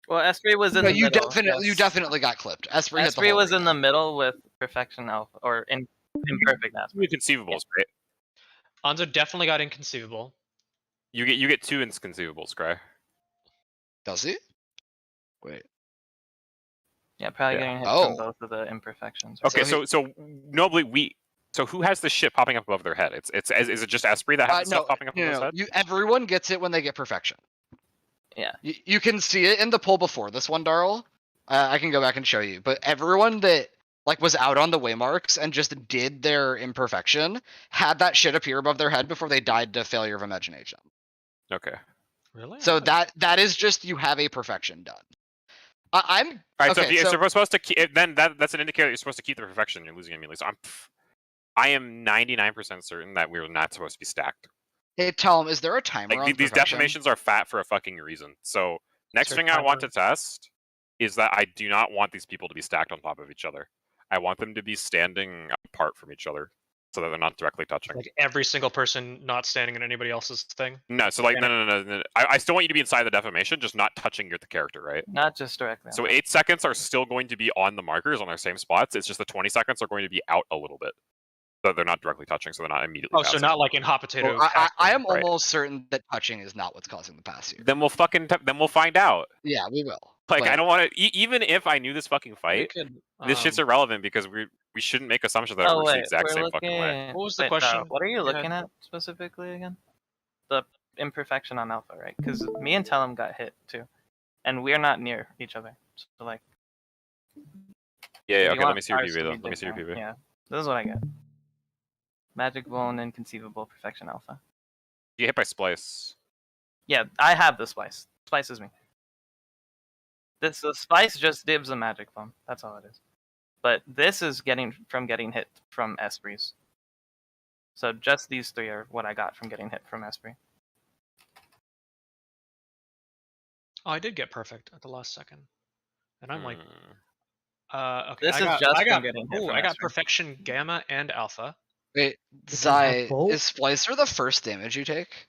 Well, Esprit was in No, the you middle. you definitely got clipped. Esprit hit the Esprit whole was in the arena. middle with Perfection Alpha, or Imperfect Esprit. Inconceivables, right? Anzo definitely got Inconceivable. You get 2 inconceivables, Cry. Does he? Wait. Yeah, probably Yeah. getting hit Oh. from both of the imperfections. Okay, So so nobly so who has the shit popping up above their head? Is it just Esprit that has the stuff popping up above his head? Everyone gets it when they get Perfection. Yeah. You can see it in the poll before this one, Darl. I can go back and show you. But everyone that was out on the waymarks and just did their imperfection had that shit appear above their head before they died to failure of imagination. Okay. Really? So that is just you have a perfection done. I'm All right. okay, So if you're supposed to keep, then that's an indicator that you're supposed to keep the perfection. You're losing immediately. So I am 99% certain that we're not supposed to be stacked. Hey, tell him, is there a timer on These perfection? defamations are fat for a fucking reason. So next thing I want to test is that I do not want these people to be stacked on top of each other. I want them to be standing apart from each other so that they're not directly touching. Like every single person not standing in anybody else's thing? No, so no. I still want you to be inside the defamation, just not touching the character, right? Not just directly. So 8 seconds are still going to be on the markers on their same spots. It's just the 20 seconds are going to be out a little bit. So they're not directly touching, so they're not immediately passing. So not like in Hot Potato. Well, I am almost certain that touching is not what's causing the pass here. Then we'll find out. Yeah, we will. Like, I don't want to. Even if I knew this fucking fight, this shit's irrelevant because we shouldn't make assumptions that it works the exact same fucking way. What was the question? What are you looking at specifically again? The imperfection on Alpha, right? Because me and Tellum got hit too, and we're not near each other. So like. Yeah. Okay. Let me see your PV though. Let me see your PV. Yeah. This is what I get. Magic Bone, Inconceivable, Perfection Alpha. You hit by Splice. Yeah, I have the Splice. Splice is me. The Splice just dibs a Magic Bone. That's all it is. But this is getting hit from Esprits. So just these 3 are what I got from getting hit from Esprit. Oh, I did get perfect at the last second. And I'm like, okay. This is just from getting hit from I got Esprit. Perfection, Gamma, and Alpha. Wait, Zai, is Splicer the first damage you take?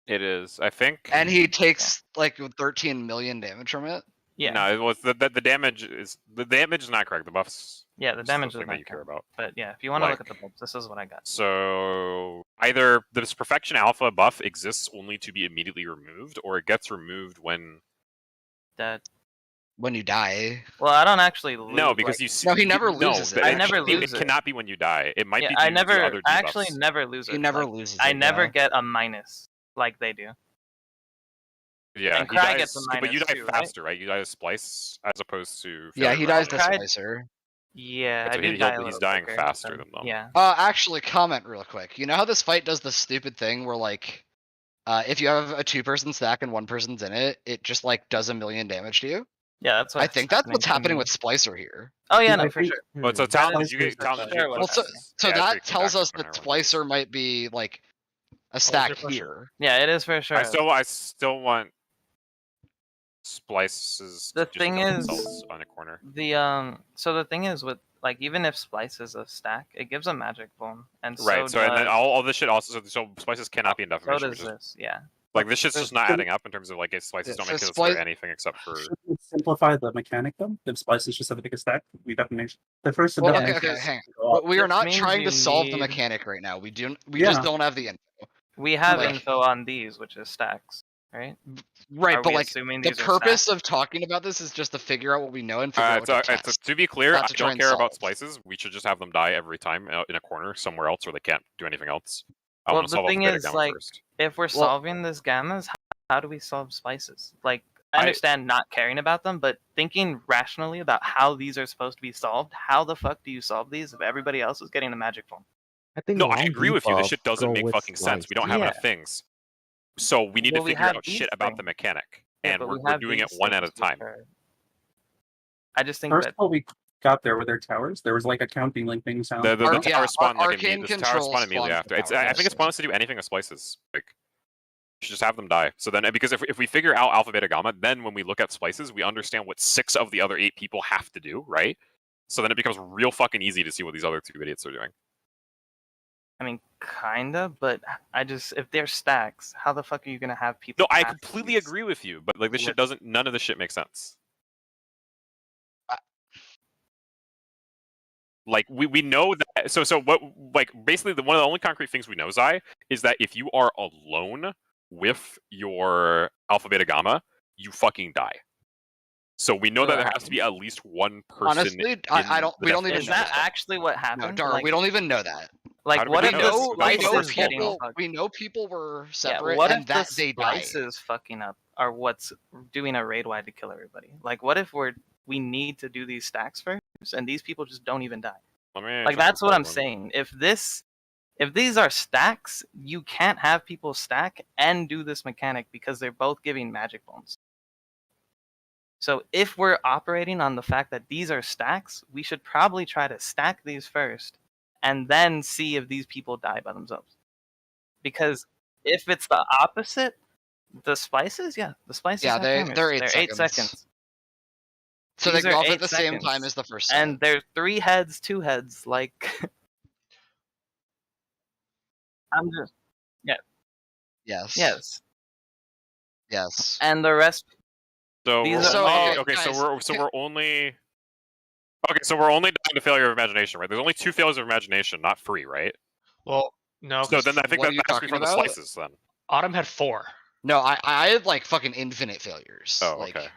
It is, I think. And he takes like 13 million damage from it? Yeah. No, it was the damage is not correct. The buffs. Yeah, the damage is the thing not that you care about. But yeah, if you want to look at the buffs, this is what I got. So either this Perfection Alpha buff exists only to be immediately removed, or it gets removed when you die. Well, I don't actually lose. No, because you see. No, he never loses it. I never lose it. It cannot be when you die. It might be. I due to other I actually debuffs. never lose it. He never loses I it, never yeah. get a minus like they do. Yeah, And he Cry dies, gets a but you minus die too, faster, right? You die as Splice as opposed to. Yeah, he dies to Cry- Splicer. Yeah, So I do he's die a he's little dying quicker faster than them. Yeah. Actually, comment real quick. You know how this fight does the stupid thing where if you have a 2-person stack and 1 person's in it, it just does 1 million damage to you? Yeah, that's what I think that's what's happening with Splicer here. Oh yeah, no, for sure. But so Talon, you get for Talon. sure what's So happening. that tells us that Splicer might be a stack here. Yeah, it is for sure. I still want Splices. The to just thing kill is, themselves on a corner. so the thing is with even if Splice is a stack, it gives a magic bone, and Right. So and then all this shit also. So Splices cannot be in so defamation. does this. Yeah. This shit's just not adding up in terms of if Splices don't make it for anything except for. Should we simplify the mechanic though? If Splice is just a stick stack, we defamation. The first Well, defamation okay, is hang go up. on. We are This not means trying you to solve the need- mechanic right now. We just Yeah. don't have the info. We have Like- info on these, which is stacks, right? Right, Are but we assuming the these are purpose stacks? of talking about this is just to figure out what we know and figure out what to test. To be clear, I not to try don't and care about solve. Splices. We should just have them die every time in a corner somewhere else where they can't do anything else. I Well, want to the solve thing the is, gamma first. if we're solving this gammas, how do we solve Splices? I I- understand not caring about them, but thinking rationally about how these are supposed to be solved, how the fuck do you solve these if everybody else is getting the magic form? I think No, I long agree with you. This debuff shit doesn't go make with fucking sense. Splice. We don't have enough things. So we need to Well, we figure have out these shit about things. the mechanic. Yeah, And but we we're have doing it these one at a things, which time. are I just think First that of all, we got there with their towers. There was like a counting link being sound. The Ar- tower yeah, spawned like Arcane immediately. The tower Control spawned immediately spawns after. the It's tower, I think yes, it's pointless to do anything with splices. Like, you should just have them die. So then, because if we figure out alpha, beta, gamma, then when we look at splices, we understand what 6 of the other 8 people have to do, right? So then it becomes real fucking easy to see what these other 2 idiots are doing. I mean, kinda, but I just if they're stacks, how the fuck are you gonna have people? No, I pass completely these? agree with you, but like this shit doesn't. None of this shit makes sense. Like we know that. So what? Like basically, one of the only concrete things we know, Zai, is that if you are alone with your alpha, beta, gamma, you fucking die. So we know that there has to be at least one person. Honestly, I don't. We don't even Is know that that. actually what No, happened? Dara, Like, we don't even know that. How like do what we if know the this? We know splices getting people. fucked? We know people were Yeah, separate, what and if that the they died. splices fucking up are what's doing a raid wide to kill everybody? Like, what if we need to do these stacks first, and these people just don't even die? Like, that's what I'm saying. If these are stacks, you can't have people stack and do this mechanic because they're both giving magic bones. So if we're operating on the fact that these are stacks, we should probably try to stack these first and then see if these people die by themselves. Because if it's the opposite, the splices, the splices Yeah, have they're timers. 8 8 seconds. So These they are go off 8 at the same seconds. time as the first set. And they're 3 heads, 2 heads. Like, I'm just Yes. Yes. and the rest. So These we're are- only, okay, guys, we're only. Okay, so we're only down to failure of imagination, right? There's only 2 failures of imagination, not 3, right? Well, no. So then I think what that are you has to be talking from the about? slices then. Autumn had 4. No, I had like fucking infinite failures. Oh, like, okay.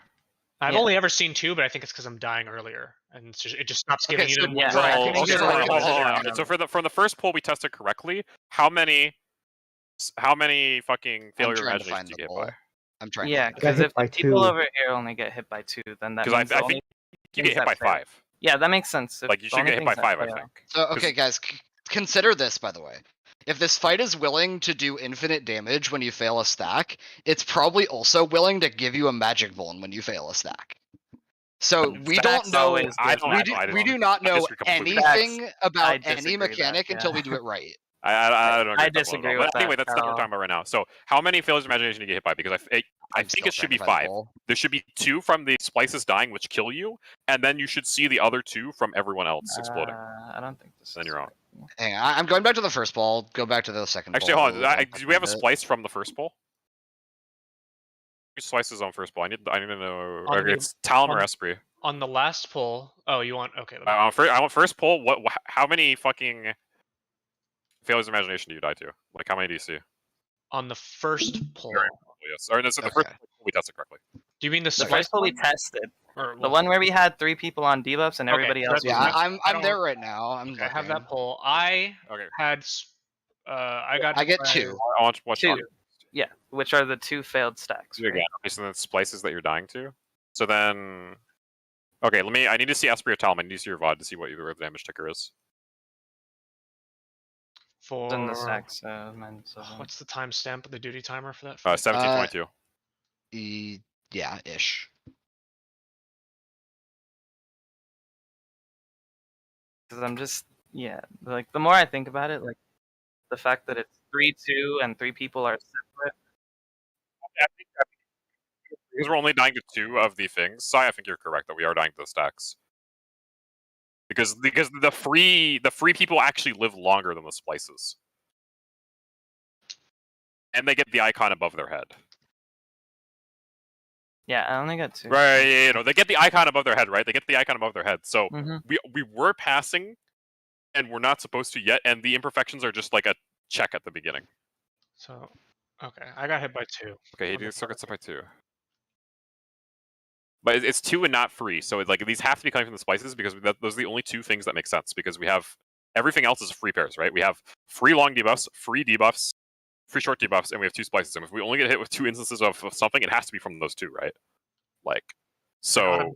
I've Yeah. only ever seen 2, but I think it's because I'm dying earlier, and it just stops Okay, giving you so them. yeah, more I Well, think okay, you're so right. hold on. Considering So from the first poll we tested correctly, how many fucking I'm failure trying to imaginations find did the you get poll. by? I'm trying. Yeah, to find because hit if by the people 2. over here only get hit by 2, then that Because means I the only think you things get hit by that fail. 5. Yeah, that makes sense. If Like you the should only get hit by things that 5, I fail- think. So okay, guys, consider this by the way. If this fight is willing to do infinite damage when you fail a stack, it's probably also willing to give you a magic bone when you fail a stack. So we don't Stacks know. always I give don't- magic I We bones. do not I know disagree completely. anything about I any disagree that, mechanic until yeah. we do it right. I don't agree I with that disagree at all. with But anyway, that that's at not what we're all. talking about right now. So how many failures of imagination do you get hit by? Because I I'm think still it should trying be to find the 5. poll. There should be 2 from the splices dying, which kill you, and then you should see the other 2 from everyone else exploding. I don't think this Then is you're wrong. right. Hang on, I'm going back to the first ball. Go back to the second. Actually, ball. hold on. Do we have a Find it. splice from the first poll? Who slices on first poll? I need to know. On Okay, the- it's Talon or on- Esprit. On the last poll. Oh, you want? Okay. let me- I want first poll. How many fucking failures of imagination do you die to? Like, how many do you see? On the first poll. Yes. Or no, so the first Okay. poll we tested correctly. Do you mean the The splice first one we one? tested. Or, The one where we had 3 people on debuffs and Okay, everybody so else that's- was Yeah, I I'm don't- there right now. I'm Okay, I have that looking. poll. I Okay. had. I got. I get hit by- 2. I want watch 2. Yeah, which are the 2 failed stacks. Again. Right? Okay, so then splices that you're dying to. So then, okay, I need to see Esprit or Talon. I need to see your VOD to see what your damage ticker is. For In the stacks. So what's the timestamp of the duty timer for that? 1722. Yeah, ish. Because I'm just like the more I think about it, like the fact that it's 3-2 and 3 people are separate. I think because we're only dying to 2 of the things. Sai, I think you're correct that we are dying to the stacks. Because the free people actually live longer than the splices. And they get the icon above their head. Yeah, I only got 2. Right, they get the icon above their head, right? They get the icon above their head. So Mm-hmm. we were passing, and we're not supposed to yet, and the imperfections are just like a check at the beginning. So, okay, I got hit by 2. Okay, he did circuits up by 2. But it's 2 and not 3, so like these have to be coming from the splices because those are the only 2 things that make sense. Because we have everything else is free pairs, right? We have free long debuffs, free debuffs, free short debuffs, and we have 2 splices. And if we only get hit with 2 instances of something, it has to be from those 2, right? Like, so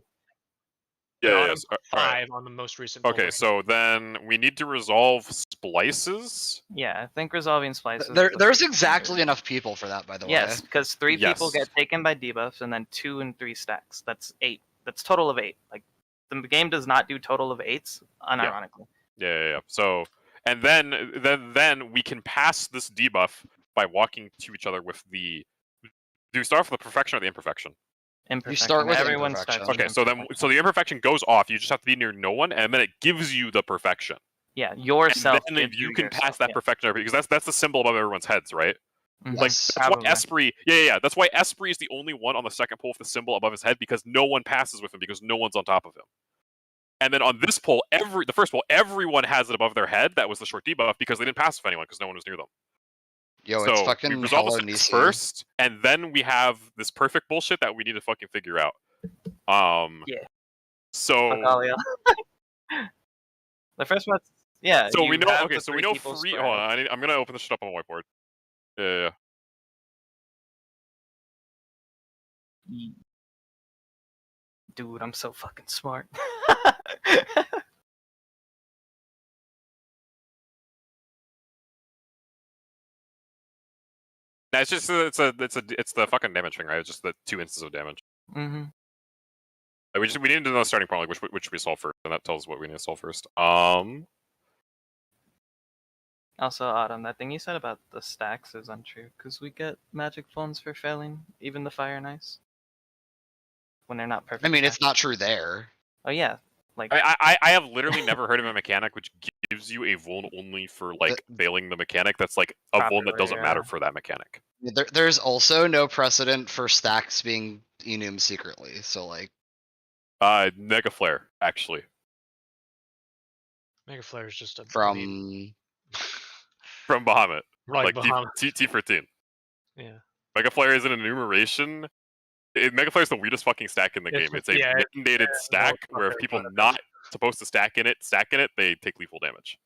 yeah. 5 on the most recent. Okay, poll. so then we need to resolve splices. Yeah, I think resolving splices. There's exactly enough people for that, by the way. Yes, because 3 people Yes. get taken by debuffs, and then 2 and 3 stacks. That's 8. That's total of 8. Like The game does not do total of 8s, unironically. Yeah. So, and then we can pass this debuff by walking to each other with the. Do you start with the perfection or the imperfection? Imperfection. You start with Everyone imperfection. starts with Okay, so the imperfection goes off. You just have to be near no one, and then it gives you the perfection. Yeah, yourself. And then you can pass that perfection over, because that's the symbol above everyone's heads, right? Mhm. Like Yes. that's why Esprit. Yeah. That's why Esprit is the only one on the second pole with the symbol above his head, because no one passes with him, because no one's on top of him. And then on this pole, the first pole, everyone has it above their head. That was the short debuff because they didn't pass with anyone because no one was near them. Yo, So it's we fucking resolve Hello the six Nisi. first, and then we have this perfect bullshit that we need to fucking figure out. Yeah. So. The first one. Yeah. So we know. have Okay. the So we three know people free. spread. Hold on. I'm gonna open this shit up on the whiteboard. Yeah. Dude, I'm so fucking smart. No, it's just it's the fucking damage thing, right? It's just the 2 instances of damage. Mm-hmm. Like, we need to know the starting point, like which we solve first, and that tells us what we need to solve first. Also, Autumn, that thing you said about the stacks is untrue, because we get magic phones for failing even the fire and ice when they're not perfect. I mean, it's stacks. not true there. Oh yeah, like I have literally never heard of a mechanic which gives you a vuln only for like failing the mechanic. That's like a vuln that doesn't matter for that mechanic. There's also no precedent for stacks being enum secretly. So like, Mega Flare actually. Mega Flare is just a from Bahamut, like Bahamut. T14. Yeah. Mega Flare is an enumeration. Mega Flare is the weirdest fucking stack in the game. It's a mandated stack where if people not supposed to stack in it, they take lethal damage.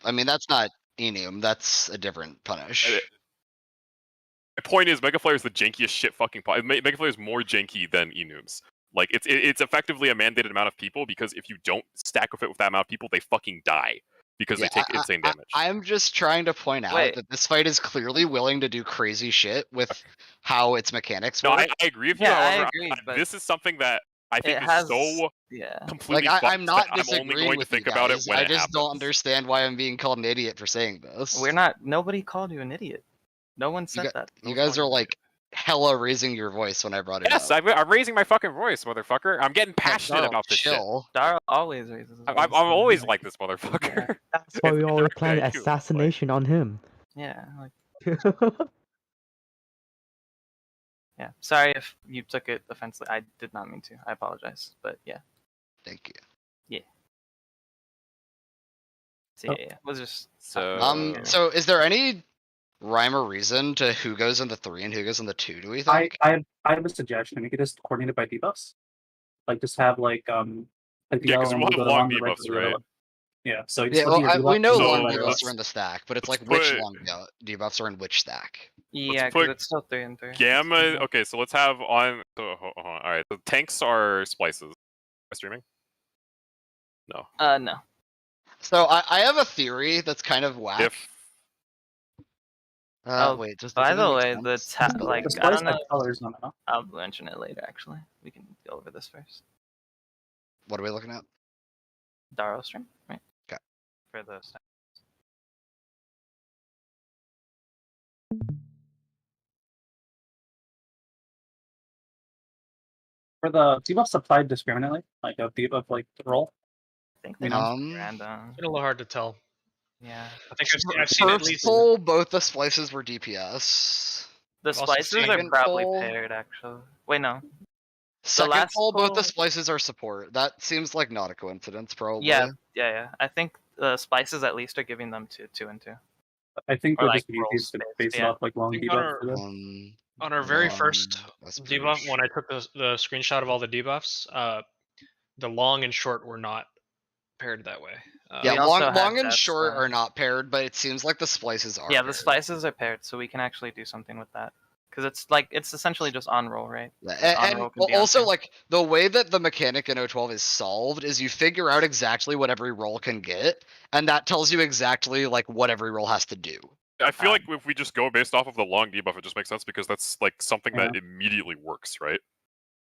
I mean, that's not enum. That's a different punish. My point is, Mega Flare is the jankiest shit fucking. Mega Flare is more janky than enums. Like it's effectively a mandated amount of people, because if you don't stack with it with that amount of people, they fucking die because they take insane damage. I'm just trying to point out that this fight is clearly willing to do crazy shit with how its mechanics work. No, I agree with you. Yeah, However, I agree, but this is something that I think it is has- so completely Like fucked I'm not that I'm only disagreeing going to with think you about it guys. when I it just happens. don't understand why I'm being called an idiot for saying this. we're not. Nobody called you an idiot. No one said that. You guys are like hella raising your voice when I brought it Yes, up. I'm raising my fucking voice, motherfucker. I'm getting passionate about this shit. Dara always raises his I'm voice. always like this motherfucker. That's why we always It's plan very cute, assassination on him. Yeah, yeah. Sorry if you took it offensively. I did not mean to. I apologize. But yeah. Thank you. Yeah. So yeah, was just So is there any rhyme or reason to who goes into 3 and who goes into 2? Do we think? I have a suggestion. We could just coordinate it by debuffs. Like just have like Yeah, because we'll have long debuffs, right? Yeah, so Yeah, well, we know long debuffs. debuffs are in the stack, but it's like which long debuffs are in which stack. Yeah, put because it's still 3 and 3. Gamma. Okay, so let's have on. So, hold on. All right, the tanks are splices. Am I streaming? No. No. So I have a theory that's kind of whack. Wait, just by the way, the like the I don't know. colors, no. I'll mention it later. Actually, we can go over this first. What are we looking at? Daro stream, right? Okay. For the stack. For the debuffs applied discriminately, like a debuff like roll. I think they're random. It's a little hard to tell. Yeah. I think I've seen at First least. pull, both the splices were DPS. The I've also splices are second probably pull. paired, actually. Wait, no. Second last pull, both the pull- splices are support. That seems like not a coincidence, probably. Yeah. I think the splices at least are giving them 2 and 2. I think Or we're like just used rolls to based, base yeah. off like long I think debuff for them. On our very first that's debuff, pretty when I took the screenshot of all the debuffs, the long and short were not paired that way. Yeah, We also had long and that short stuff. are not paired, but it seems like the splices are. Yeah, paired. the splices are paired, so we can actually do something with that. Because it's essentially just on roll, right? Yeah, On and roll can be on also pair. like the way that the mechanic in O12 is solved is you figure out exactly what every roll can get, and that tells you exactly like what every roll has to do. I feel like if we just go based off of the long debuff, it just makes sense because that's like something that Yeah. immediately works, right?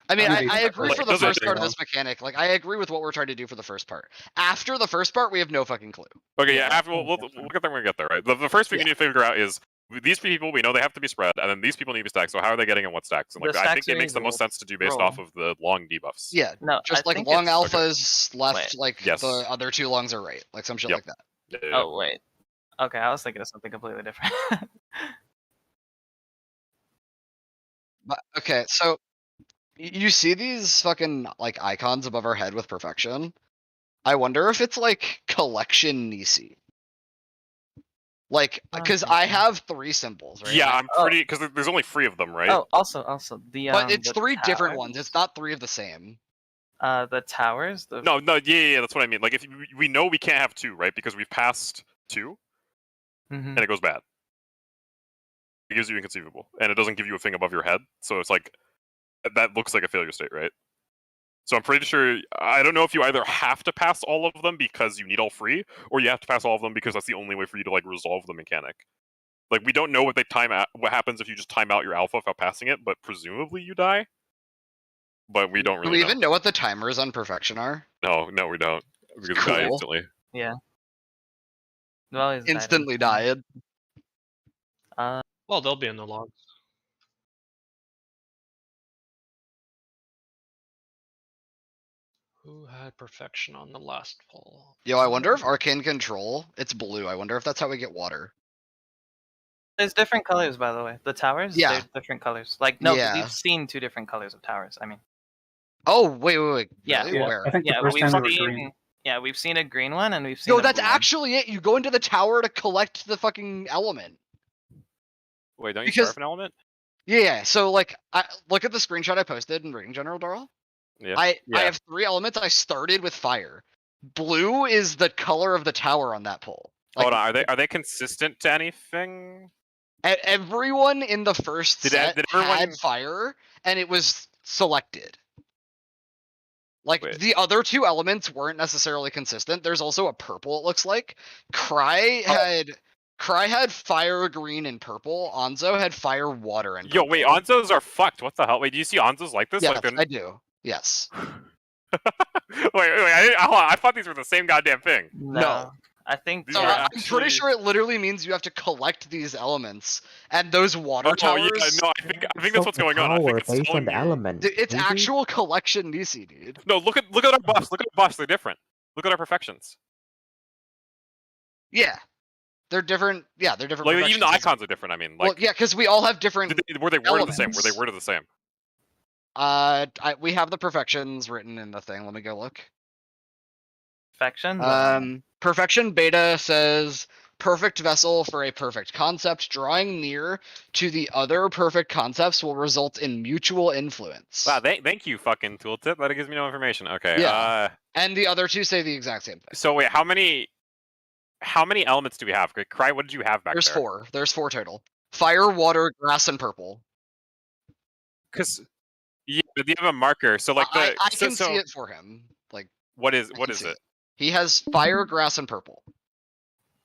I mean, Maybe I it's agree like- for the doesn't first take part of long. this mechanic. Like, I agree with what we're trying to do for the first part. After the first part, we have no fucking clue. Okay, yeah. Yeah, After we'll get there when we get there, right? The first thing Yeah. you need to figure out is these people. We know they have to be spread, and then these people need to be stacked. So how are they getting in what stacks? And like, The I think stacks it are makes the most easy. sense to do based Roll. off of the long debuffs. Yeah, No, just I like think long it's- alphas left, Wait. like Yes. the other two longs are right, like some shit Yep. like that. Yeah. Oh wait. Okay, I was thinking of something completely different. But okay, so you see these fucking like icons above our head with perfection. I wonder if it's like collection Nisi. Like, because I have 3 symbols, right? Yeah, I- I'm pretty because there's only 3 of them, right? Oh, also the but it's the 3 different towers- ones. It's not 3 of the same. The towers. The No, yeah, that's what I mean. Like, if we know we can't have 2, right? Because we've passed 2, Mhm. and it goes bad. It gives you inconceivable, and it doesn't give you a thing above your head. So it's like that looks like a failure state, right? So I'm pretty sure. I don't know if you either have to pass all of them because you need all 3, or you have to pass all of them because that's the only way for you to like resolve the mechanic. Like, we don't know what what happens if you just time out your alpha without passing it, but presumably you die. But we don't Do really we know. even know what the timers on perfection are? No, we don't. Because we die Cool. instantly. Yeah. Well, he's died Instantly instantly. died. Well, they'll be in the logs. Who had perfection on the last poll? Yo, I wonder if arcane control. It's blue. I wonder if that's how we get water. There's different colors, by the way. The towers. Yeah. They're different colors. Like no, Yeah. we've seen 2 different colors of towers. I mean. Oh wait. Yeah, Really? Yeah, Where? I think Yeah, the first we've time they were seen. green. Yeah, we've seen a green one and we've seen. Yo, a that's blue one. actually it. You go into the tower to collect the fucking element. Wait, don't you Because- starve an element? Yeah. So like, I look at the screenshot I posted in Rating General, Darl. Yeah. I Yeah. have 3 elements. I started with fire. Blue is the color of the tower on that pole. Like, Hold on, are they consistent to anything? Everyone in the first Did set everyone- had fire, and it was selected. Like, Wait. the other 2 elements weren't necessarily consistent. There's also a purple, it looks like. Cry had fire, green, and purple. Anzo had fire, water, and Yo, purple. wait, Onzos are fucked. What the hell? Wait, do you see Onzos like this? Yes, Like, I do. Yes. wait, I thought these were the same goddamn thing. No. I think. These So are I'm actually- pretty sure it literally means you have to collect these elements, and those water Oh, towers. yeah, no, I think that's what's going on. I think it's based telling on the you- element. It's maybe? actual collection Nisi, dude. No, look at our buffs. Look at our buffs. They're different. Look at our perfections. Yeah, they're different. Yeah, they're different. Like, even the perfections. icons are different. I mean, Well, like, yeah, because we all have different. were they worded the same? Were they elements. worded the same? We have the perfections written in the thing. Let me go look. Perfection. Perfection beta says perfect vessel for a perfect concept. Drawing near to the other perfect concepts will result in mutual influence. Wow, thank you, fucking tooltip. That gives me no information. Okay. Yeah. And the other 2 say the exact same thing. So wait, how many elements do we have? Cry, what did you have back There's there? 4. There's 4 total. Fire, water, grass, and purple. Because yeah, but you have a marker. So like I so, can so see it for him. Like, what is I can it? see He has fire, grass, and purple.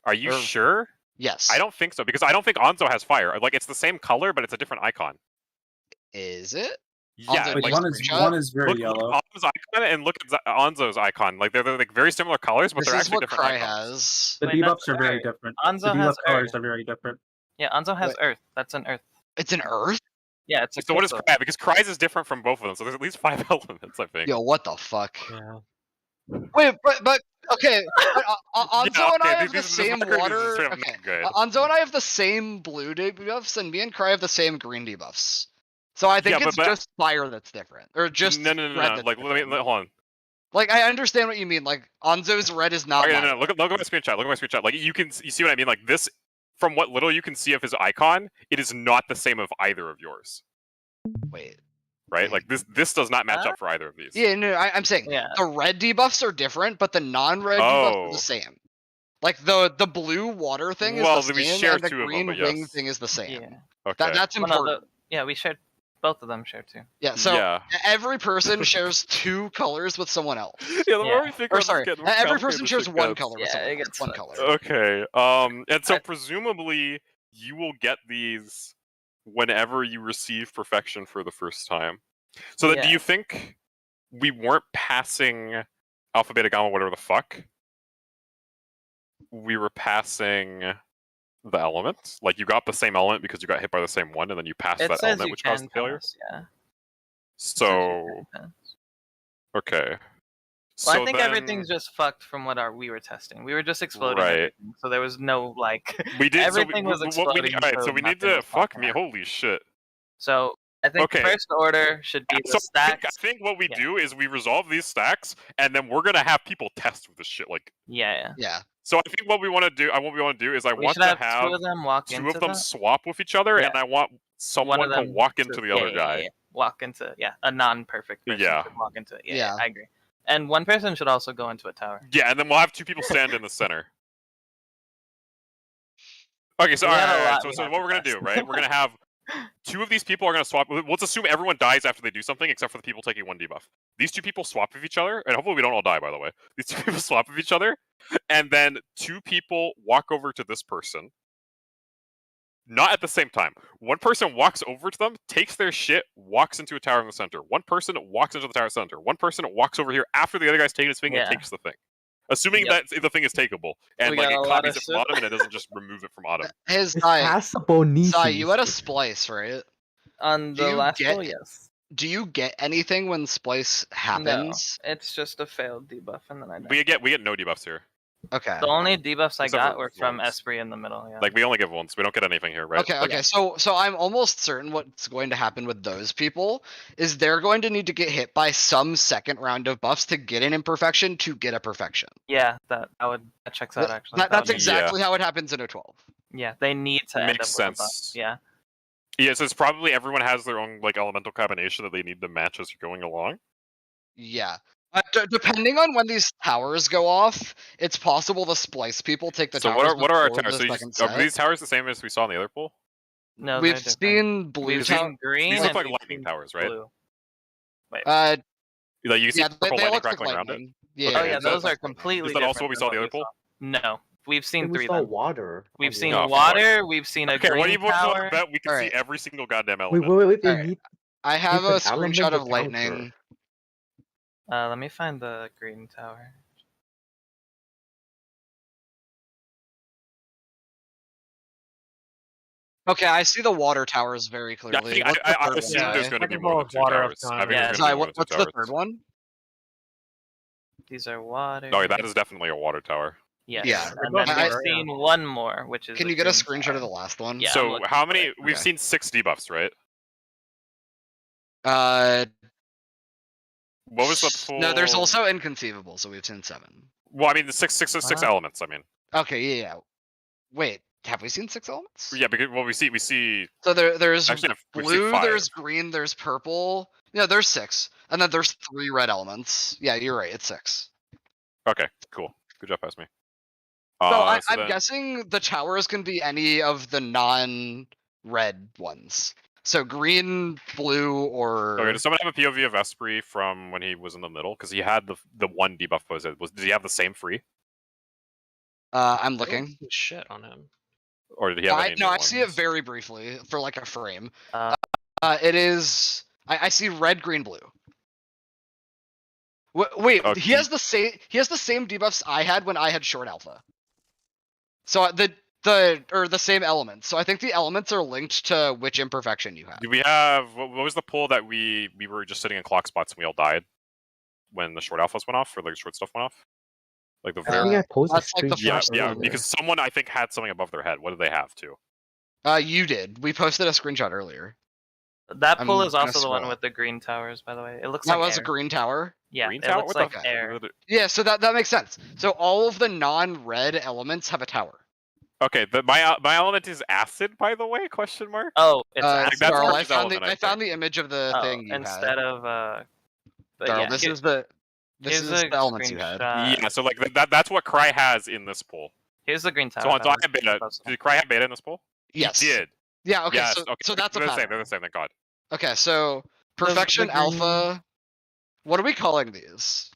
Are you Or- sure? Yes. I don't think so because I don't think Onzo has fire. Like, it's the same color, but it's a different icon. Is it? Yeah, Onzo Wait, like, screenshot? one is very look yellow. at Onzo's icon and look at Onzo's icon. Like, they're like very similar colors, but This they're is actually what different Cry icons. has. The Wait, debuffs that's are very Earth. different. Anzo The has debuff colors Earth. are very different. Yeah, Anzo has Wait. Earth. That's an Earth. It's an earth? Yeah, it's a So what is crystal. Cry? Because Cry's is different from both of them. So there's at least 5 elements, I think. Yo, what the fuck? Yeah. Wait, but okay. Anzo Yeah, and I okay, have the this same marker is water. straight up Okay. not good. Anzo and I have the same blue debuffs, and me and Cry have the same green debuffs. So I think Yeah, it's but- just fire that's different, or just no. red that's Like, different. hold on. Like, I understand what you mean. Like, Anzo's red is not. Okay, mine. no. Look at my screenshot. Look at my screenshot. Like, you see what I mean? Like, this, from what little you can see of his icon, it is not the same of either of yours. Wait. Right? Like, this does not match up for either of these. Yeah, no, I'm saying Yeah. the red debuffs are different, but the non-red debuffs are Oh. the same. Like the blue water thing is Well, the we same, share and the 2 of them, green but wing yes. thing is the same. Yeah. Okay. That's Well, no, important. yeah, we shared. Both of them share too. Yeah, so yeah. every person shares 2 colors with someone else. Yeah, the more Yeah. we think Or about this, sorry, the more every complicated person this shares shit 1 gets. color with Yeah, someone it else. gets One fucked. color. Okay. And so presumably you will get these whenever you receive perfection for the first time. So then, do Yeah. you think we weren't passing alpha, beta, gamma, whatever the fuck? We were passing the element. Like you got the same element because you got hit by the same one, and then you passed It that says element, you which caused can the failure. pass, yeah. It says you So can pass. okay. Well, So I think then, everything's just fucked from what we were testing. We were just exploding Right. everything, so there was no like. we did. everything so was what we exploding. need, all right. So we need nothing to was fuck popping me. out. Holy shit. So I think Okay. first order should be the So I stacks. think what we Yeah. do is we resolve these stacks, and then we're gonna have people test with this shit. Like, Yeah. Yeah. so I think what we want to do, what we want to do is I We want should to have two of them walk two into of them that. swap with each other, Yeah. and I want One someone of to them walk into the other yeah, guy. yeah. Walk into a non-perfect person Yeah. should walk into it. Yeah, Yeah. I agree. And one person should also go into a tower. Yeah, and then we'll have two people stand in the center. Okay, so We have a alright, lot so we so have what to we're gonna do, test. right? We're gonna have two of these people are gonna swap. Let's assume everyone dies after they do something, except for the people taking one debuff. These two people swap with each other, and hopefully we don't all die. By the way, these two people swap with each other, and then two people walk over to this person. Not at the same time. One person walks over to them, takes their shit, walks into a tower in the center. One person walks into the tower center. One person walks over here after the other guy's taken his thing and Yeah. takes the thing. Assuming Yep. that the thing is takeable, and We like got it a lot copies of it from shit. Autumn and it doesn't just remove it from Autumn. Hey, It's Zai, passable niche. Zai, you had a splice, right? On Do the you last get- roll, yes. Do you get anything when splice happens? No, it's just a failed debuff, and then I die. We get no debuffs here. Okay. The only debuffs I Except got for were from ones. Esprit in the middle. Yeah. Like we only give ones. We don't get anything here, right? Okay, Like, okay. So I'm almost certain what's going to happen with those people is they're going to need to get hit by some second round of buffs to get an imperfection to get a perfection. Yeah, that checks out actually. That's would- exactly how it happens in O12. Yeah, they need to end up Makes with a buff. sense. Yeah. Yeah, so it's probably everyone has their own like elemental combination that they need to match as you're going along. Yeah. Depending on when these towers go off, it's possible the splice people take the So towers. what are our before towers? the So second are set. these towers the same as we saw in the other pool? No, We've they're different. seen blue We've tower. seen green. These look and like we've lightning seen towers, right? blue. Wait. Like you see yeah, purple they lightning look like crackling around it. lightning. Yeah. Okay, Oh yeah, is that- those are like lightning. completely. Is that also different what we than saw the other we pool? No, we've seen we three. saw Then. water. We've on the seen other fuck. water. We've seen a Okay, green what do you tower. want to bet? We can see Alright. every single goddamn Wait, element. wait, wait, we Alright. need I have a different elements screenshot to of lightning. counter. Let me find the green tower. Okay, I see the water towers very Yeah, clearly. I What's the third assumed one, there's Zai? going to be Second more ball than is two water towers. of I time. think Yeah, there's Zai, going to be more than what's two the towers. third one? These are water. Oh, that is definitely a water tower. Yes. Yeah. And both then are, we've yeah. seen one more, which is. Can the you get a green screenshot tower. of the last one? Yeah, I'm So looking how for many? it. We've Okay. seen 6 debuffs, right? What was the pool? No, there's also inconceivable, so we've seen 7. Well, I mean, the six Wow. elements. I mean, Okay, yeah. Wait, have we seen 6 elements? yeah, because well, we see. So there's Actually, we've seen blue, 5. there's green, there's purple. Yeah, there's 6, and then there's 3 red elements. Yeah, you're right. It's 6. Okay, cool. Good job, pass me. So I'm then- guessing the towers can be any of the non-red ones. So green, blue, or Okay, does someone have a POV of Esprit from when he was in the middle? Because he had the one debuff did he have the same free, I'm I don't looking. see shit on him. or did he have any new I see it ones? very briefly for like a frame. Uh, It is. I see red, green, blue. Wait, Okay. he has the same. He has the same debuffs I had when I had short alpha. So the same elements. So I think the elements are linked to which imperfection you have. Do we have what was the pool that we were just sitting in clock spots and we all died when the short alphas went off, or like the short stuff went off? Like the I very think I posted that's like the yeah, first yeah, one. because someone I think had something above their head. What did they have too? You did. We posted a screenshot earlier. that I'm pool is gonna also the one scroll. with the green towers, by the way. It looks That like was air. a green tower. Yeah, Green it tower? looks What like the air. Yeah, so that makes sense. So all of the non-red elements have a tower. Okay, my element is acid, by the way? Question mark. Oh, it's that's Darl, where I his found element, I I found think. the image of the oh, thing you instead had. of but Darl, yeah, this here- is the here's the a elements you had. screenshot. Yeah, so like that's what Cry has in this pool. Here's the green tower. So on that so I was have beta. posted. Did Cry have beta in this pool? Yes. He did. Yeah. Okay. Yes. So, Okay. so that's a they're the same. pattern. They're the same. Thank God. Okay. So Those- the perfection green- alpha. What are we calling these?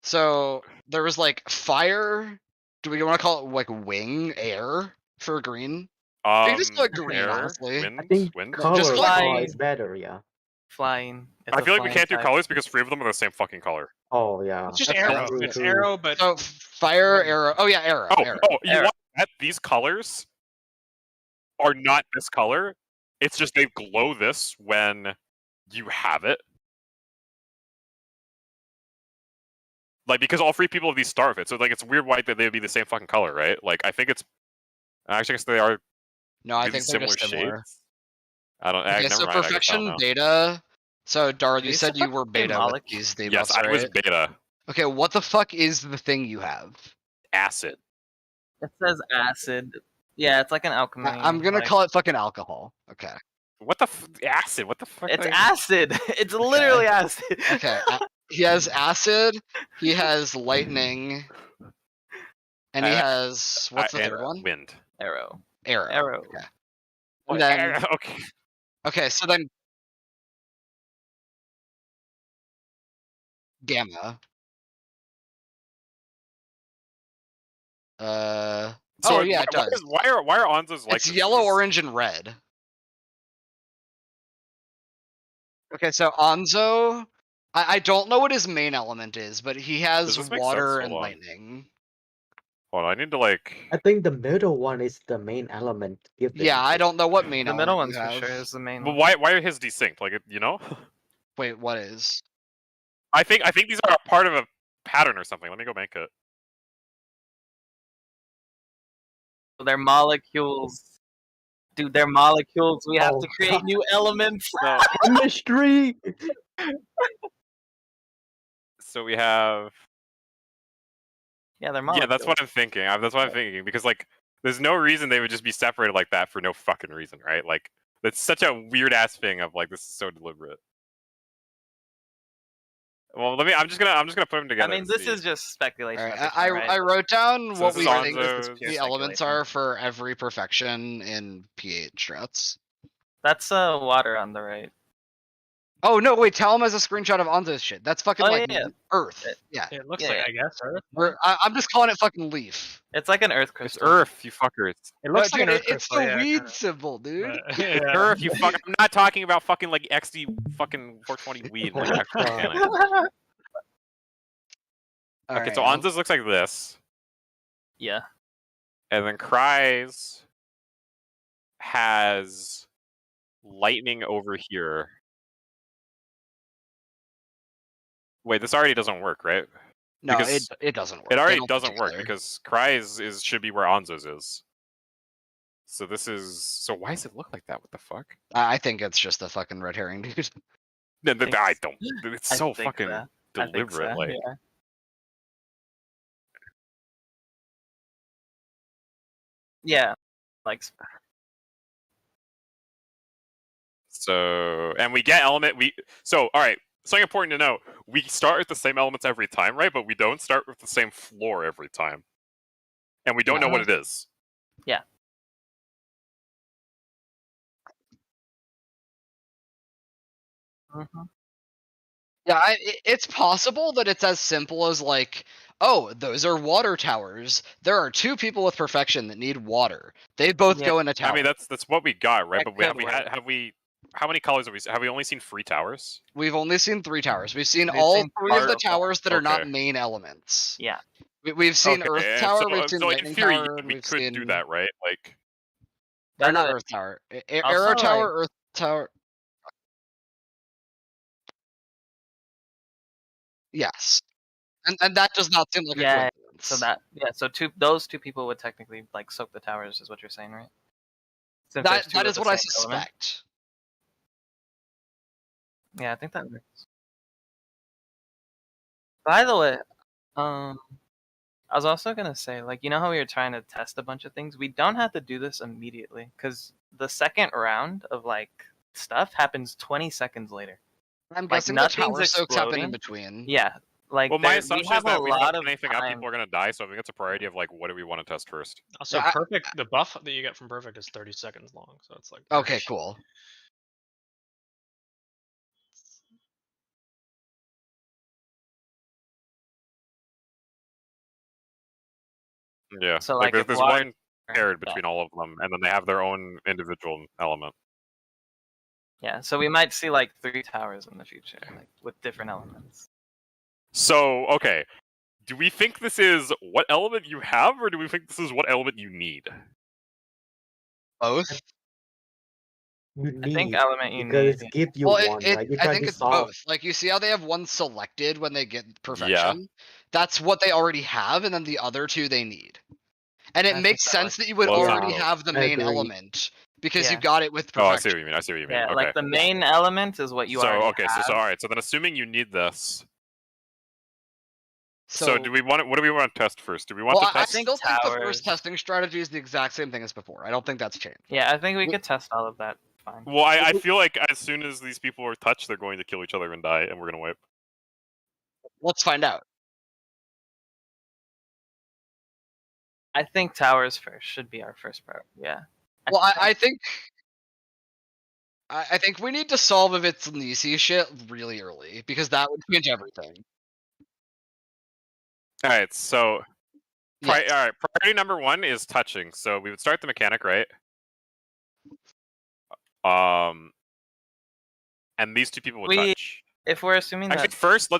So there was like fire. Do we want to call it like wing air for green? You just go green, air, honestly. wind, I think wind. color just like- is better, yeah. Flying. It's I a feel like we flying can't do type. colors because 3 of them are the same fucking color. Oh, yeah. It's just That's arrow. true, It's true. arrow, but So fire, Red. arrow. Oh yeah, arrow. Oh, arrow. you Arrow. want that? These colors are not this color. It's just they glow this when you have it. Like, because all 3 people of these starve it, so like it's weird why they'd be the same fucking color, right? Like, I think it's actually I guess they are No, I really think they're similar just similar. shades. I don't. Okay, never so mind. I guess I don't perfection know. beta. So Dar, Do you you said still you were say beta with molecule? these debuffs, Yes, I right? was beta. Okay, what the fuck is the thing you have? Acid. It says acid. Yeah, it's like an alchemy. I'm gonna like- call it fucking alcohol. Okay. What the acid? What the fuck? It's acid. It's literally acid. Okay. He has acid. He has lightning. And he Uh, has what's the and third one? Wind. Arrow. Arrow. Arrow. Okay. And then Okay. okay, so then gamma. So oh yeah, it does. Why are Onzo's like It's this? yellow, orange, and red. Okay, so Onzo, I don't know what his main element is, but he has Does this make water sense? and Hold on. lightning. Hold on, I need to like. I think the middle one is the main element. Given Yeah, I don't know what main The element middle you one's for have. sure is the main But one. why are his desync? Like, you know? Wait, what is? I think these are a part of a pattern or something. Let me go make it. They're molecules. Dude, they're molecules. We have Oh, to create God. new elements. No. Chemistry! So we have. Yeah, they're Yeah, molecules. that's what I'm thinking. That's what I'm thinking because like, there's no reason they would just be separated like that for no fucking reason, right? Like, that's such a weird ass thing of like this is so deliberate. Well, I'm just gonna put them I together. mean, and this see. is just speculation. Alright, at this I point, right? I wrote down So what this we is think Onzo's- the elements are for every perfection in P8 strats. That's water on the right. Oh no, wait, tell him as a screenshot of Onzo's shit. That's fucking Oh, like yeah. Earth. Yeah. it looks Yeah, like yeah. I guess Earth. Or, I'm just calling it fucking leaf. It's like an earth It's crystal. Earth, you fuckers. It looks No, like dude, an Earth it's crystal. the Yeah, weed kinda. symbol, dude. But, It's yeah. Earth, you fuck. I'm not talking about fucking like XD fucking 420 weed, like actual God. mechanics. Okay, so Alright, Onzo's looks like this, Yeah. and then Cry's has lightning over here. Wait, this already doesn't work, right? no, because it doesn't work. It They already don't fit doesn't work together. because Cry's should be where Onzo's is. So this is why does it look like that? What the fuck? I think it's just a fucking red herring, dude. No, think I s- don't. It's I so think fucking so. I think deliberate. so, Like, yeah. Yeah. Like so, and we get element. All right. Something important to know: we start with the same elements every time, right? But we don't start with the same floor every time, and we don't know what it is. Yeah. Mhm. Yeah, it's possible that it's as simple as like, oh, those are water towers. There are 2 people with perfection that need water. They both Yeah. go in a tower. I mean, that's what we got, right? That But could work. have we? How many colors have we? Have we only seen 3 towers? We've only seen 3 towers. We've seen We've all seen 3 of the part of them. towers that are not Okay. main elements. Yeah. We've seen Okay, Earth and Tower, so, we've seen so like, in Lightning theory, Tower, and we we've could seen do that, right? Like, or By not the way, Earth Tower. also, Arrow Tower, like- Earth Tower. Yes. And that does not seem like a Yeah, coincidence. so those 2 people would technically like soak the towers, is what you're saying, right? Since there's 2 that of is the what I same element. suspect. Yeah, I think that works. By the way, I was also gonna say, like, you know how we were trying to test a bunch of things? We don't have to do this immediately, because the second round of like stuff happens 20 seconds later. I'm Like, guessing the nothing's tower soaks happen in exploding. between. Yeah, like well, my we assumption is have a that we lot don't of put anything up, time. people are gonna die. So I think it's a priority of like, what do we want to test first? Also, Yeah, perfect. The buff that you get from perfect is 30 seconds long, so it's like. Okay, cool. Yeah. So, like like, if there's water one. paired between all of them, and then they have their own individual element. Yeah, so we might see like 3 towers in the future, like with different elements. So, okay. Do we think this is what element you have, or do we think this is what element you need? Both. You I think need element you because need. give you Well, one, right? You're I trying think to it's solve. both. Like you see how they have one selected when they get perfection. That's what they already have, and then the other 2 they need. And it I makes think that, sense that you would Well, it's not already both. have the I main agree. element because you Yeah. got it with Oh, I see perfection. what you mean. I see what you mean. Yeah, Okay. like the main element is what you So already okay, have. so all right. So then, assuming you need this, So, so do we want? What do we want to test first? Do we want well, to I test? still think the towers. first testing strategy is the exact same thing as before. I don't think that's changed. Yeah, I think we could test all of that. Fine. Well, I feel like as soon as these people are touched, they're going to kill each other and die, and we're gonna wipe. Let's find out. I think towers first should be our first priority. Yeah. Well, I think we need to solve if it's Nisi shit really early because that would change everything. All right, so Yes. all right. Priority number 1 is touching. So we would start the mechanic, right? And these 2 people would touch. If we're assuming Actually, that first,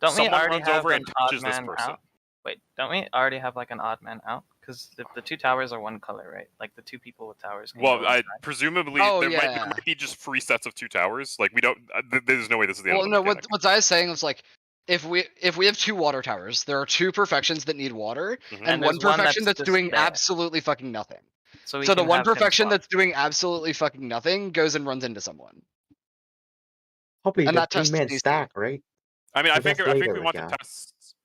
don't we someone already runs have over an and odd touches this man person. out? Wait, don't we already have like an odd man out? Because if the 2 towers are one color, right? Like the 2 people with towers. Can Well, go inside. presumably Oh, there yeah. might be just 3 sets of 2 towers. Like we don't. There's no way this is the end Well, of the no. mechanic. What I was saying was like, if we have 2 water towers, there are 2 perfections that need water, Mhm. and one there's one perfection that's that's doing just there. absolutely fucking nothing. So, we So the can one have him perfection swap. that's doing absolutely fucking nothing goes and runs into someone. Hopefully And the that tests 3-man Nisi. stack, right? I mean, I But think that's we later, want yeah. to test.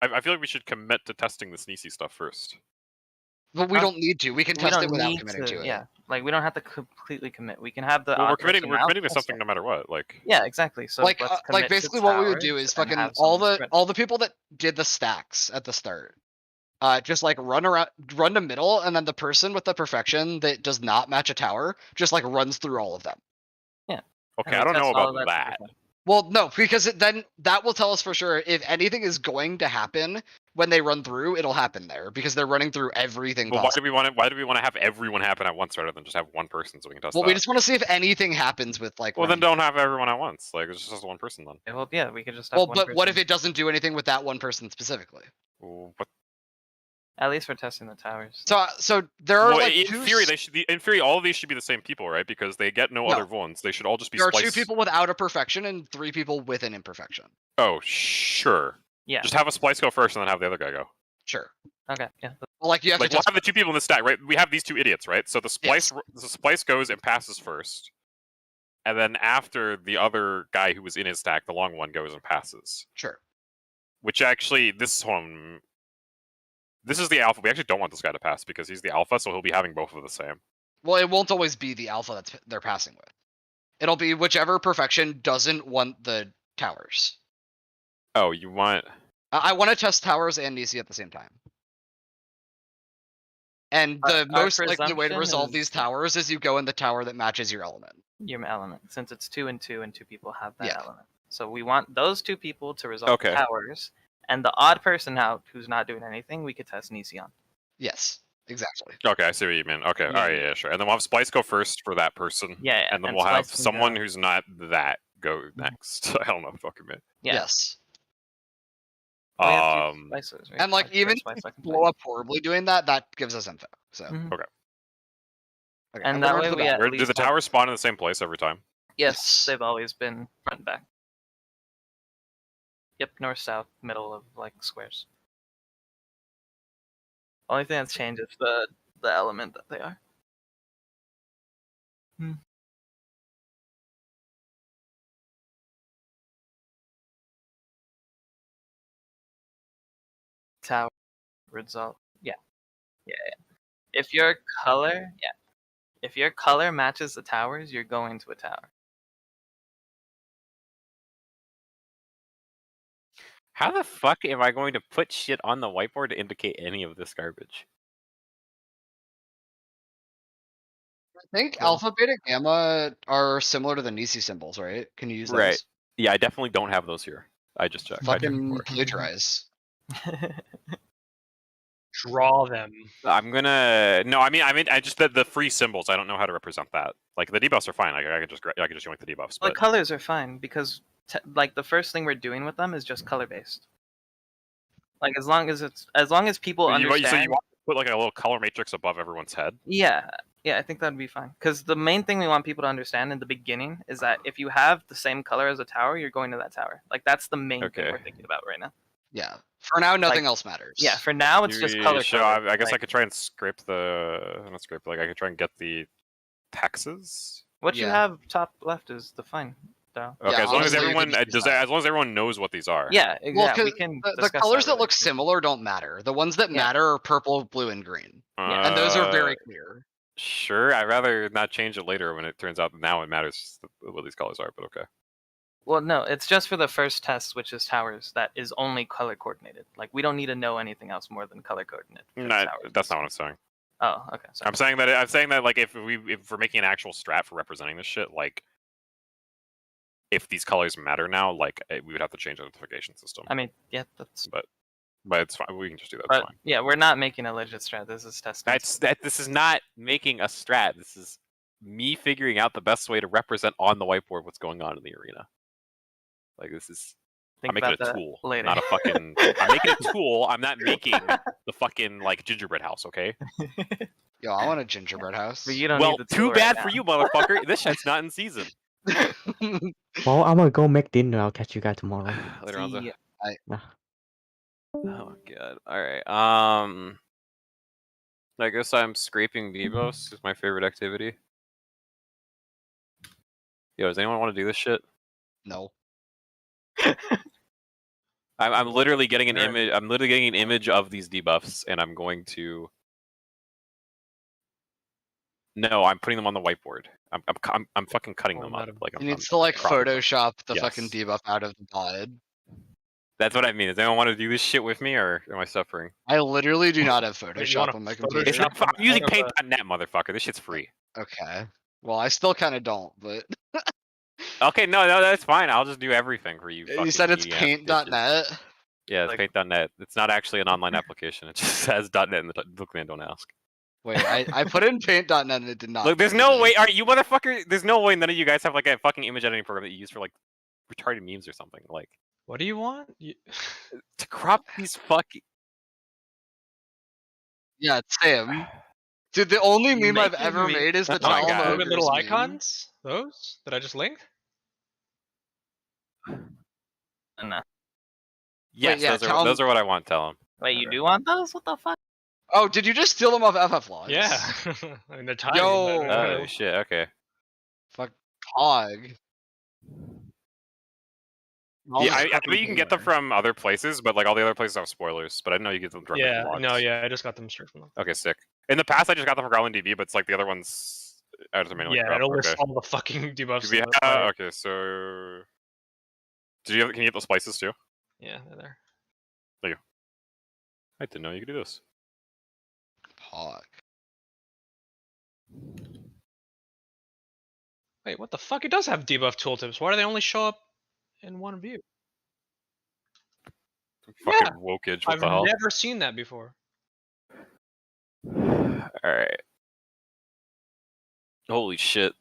I feel like we should commit to testing this Nisi stuff first. But we Huh? don't need to. We can We test don't it without need committing to it. Yeah, like we don't have to completely commit. We can have the. Well, odd we're committing. person We're out, committing to test something it. no matter what. Like. Yeah, exactly. So Like let's commit basically to what we would do towers is and fucking have all someone the sprint. people that did the stacks at the start, just like run to middle, and then the person with the perfection that does not match a tower just like runs through all of them. Yeah. Okay, I don't know about that. Well, no, because then that will tell us for sure if anything is going to happen when they run through, it'll happen there because they're running through everything. Well, why possible. do we want to have everyone happen at once rather than just have one person so we can test Well, that? we just want to see if anything happens with like. Well, then running. don't have everyone at once. Like it's just one person then. Well, yeah, we could just have Well, one but what person. if it doesn't do anything with that one person specifically? What? At least we're testing the towers. So there are Well, like in 2 theory, they should be. In theory, all of these should be the same people, right? Because they get no other ones. They should all just be There are spliced. 2 people without a perfection and 3 people with an imperfection. Oh, sure. Yeah. Just have a splice go first, and then have the other guy go. Sure. Okay. Yeah. Well, like you have Like to we'll test have the 2 people in the stack, right? We have these 2 idiots, right? So the splice goes and passes first, and then after the other guy who was in his stack, the long one goes and passes. Sure. Which actually, this is the alpha. We actually don't want this guy to pass because he's the alpha, so he'll be having both of the same. Well, it won't always be the alpha they're passing with. It'll be whichever perfection doesn't want the towers. Oh, you want? I want to test towers and Nisi at the same time. And the Our most likely way to presumption resolve is- these towers is you go in the tower that matches your element. Your element, since it's 2 and 2, and 2 people have that Yeah. element. So we want those 2 people to resolve Okay. towers, and the odd person out who's not doing anything, we could test Nisi on. Yes, exactly. Okay, I see what you mean. Okay, Yeah. all right, yeah, sure. And then we'll have Splice go first for that person. Yeah, And then and we'll have Splice can someone go. who's not that go next. I don't know, fucking man. Yeah. Yes. We have 2 splices, right? And like even first if splice, second you blow up horribly doing that, that gives us info. So Mhm. Okay. okay, And I'm that going way to the we back. at Do least the have- towers spawn in the same place every time? Yes, Yes. they've always been front and back. Yep, north, south, middle of like squares. Only thing that's changed is the element that they are. Tower result. Yeah. If your color matches the towers, you're going to a tower. How the fuck am I going to put shit on the whiteboard to indicate any of this garbage? I think alpha, beta, gamma are similar to the Nisi symbols, right? Can you use those? Right. Yeah, I definitely don't have those here. I just checked. I checked Fucking before. plagiarize. draw them. I'm gonna no. I mean, I just the free symbols. I don't know how to represent that. Like the debuffs are fine. Like I could just yoink the debuffs. The But colors are fine because like the first thing we're doing with them is just color based. Like as long as people understand. So you want to put like a little color matrix above everyone's head? Yeah, I think that'd be fine. Because the main thing we want people to understand in the beginning is that if you have the same color as a tower, you're going to that tower. Like that's the main thing we're thinking about right now. Yeah. For now, nothing else matters. Yeah. For now, it's just color. I guess I could try and scrape not scrape. Like I could try and get the hexes. What you have top left is the fine. Though. Okay, Yeah, as long as honestly, everyone as long as everyone knows what these are. Yeah, exactly. Well, we can the colors that look similar don't matter. The ones that matter are purple, blue, and green, and those are very clear. Sure, I'd rather not change it later when it turns out now it matters what these colors are. But okay. Well, no, it's just for the first test, which is towers. That is only color coordinated. Like we don't need to know anything else more than color coordinated. No, that's not what I'm saying. Oh, okay. Sorry. I'm saying that like if we're making an actual strat for representing this shit, like if these colors matter now, like we would have to change the notification system. I mean, yeah, that's. But it's fine. We can just do that. But, it's fine. Yeah, we're not making a legit strat. This is testing. This is not making a strat. This is me figuring out the best way to represent on the whiteboard what's going on in the arena. Like this is. I'm making a tool, later. not a fucking. I'm making a tool. I'm not making the fucking like gingerbread house. Okay. Yo, I want a gingerbread house. But you don't well, need the tool too bad right for now. you, motherfucker. This shit's not in season. Well, I'm gonna go make dinner. I'll catch you guys tomorrow. Later on. See ya. Oh god. All right. I guess I'm scraping debuffs is my favorite activity. Yo, does anyone want to do this shit? No. I'm literally getting an image. I'm literally getting an image of these debuffs, and I'm going to. No, I'm putting them on the whiteboard. I'm fucking cutting them up. Like He needs to like Photoshop the fucking debuff out of the VOD. That's what I mean. Does anyone want to do this shit with me, or am I suffering? I literally do not have Photoshop on my computer. I'm using Paint.net, motherfucker. This shit's free. Okay. Well, I still kind of don't, but. Okay, no, that's fine. I'll just do everything for you. You said it's Paint.net? Yeah, it's Paint.net. It's not actually an online application. It just says .net in the command. Don't ask. Wait, I put in Paint.net and it did not. Look, there's no way. Alright, you motherfucker. There's no way none of you guys have like a fucking image editing program that you use for like retarded memes or something. Like, what do you want? To crop these fucking. Yeah, it's Sam. Dude, the only meme I've ever made is the Talon little icons. Those that I just linked. No. Yes, Wait, yeah, those are what I want. Tell him. Wait, you do want those? What the fuck? Oh, did you just steal them off FFXIV? Yeah. I mean, they're tiny. Yo. Oh shit. Okay. Fuck Prog. Yeah, I bet you can get them from other places, but like all the other places have spoilers. But I didn't know you get them directly from logs. I just got them straight from them. Okay, sick. In the past, I just got them from Growling DB, but it's like the other ones. I just manually Yeah, it'll list all the fucking debuffs. Yeah. Okay, so. Can you get those spices too? Yeah, they're there. There you go. I didn't know you could do this. Prog. Wait, what the fuck? It does have debuff tooltips. Why do they only show up in one view? Fucking wokage. What I've the hell? never seen that before. Alright. Holy shit.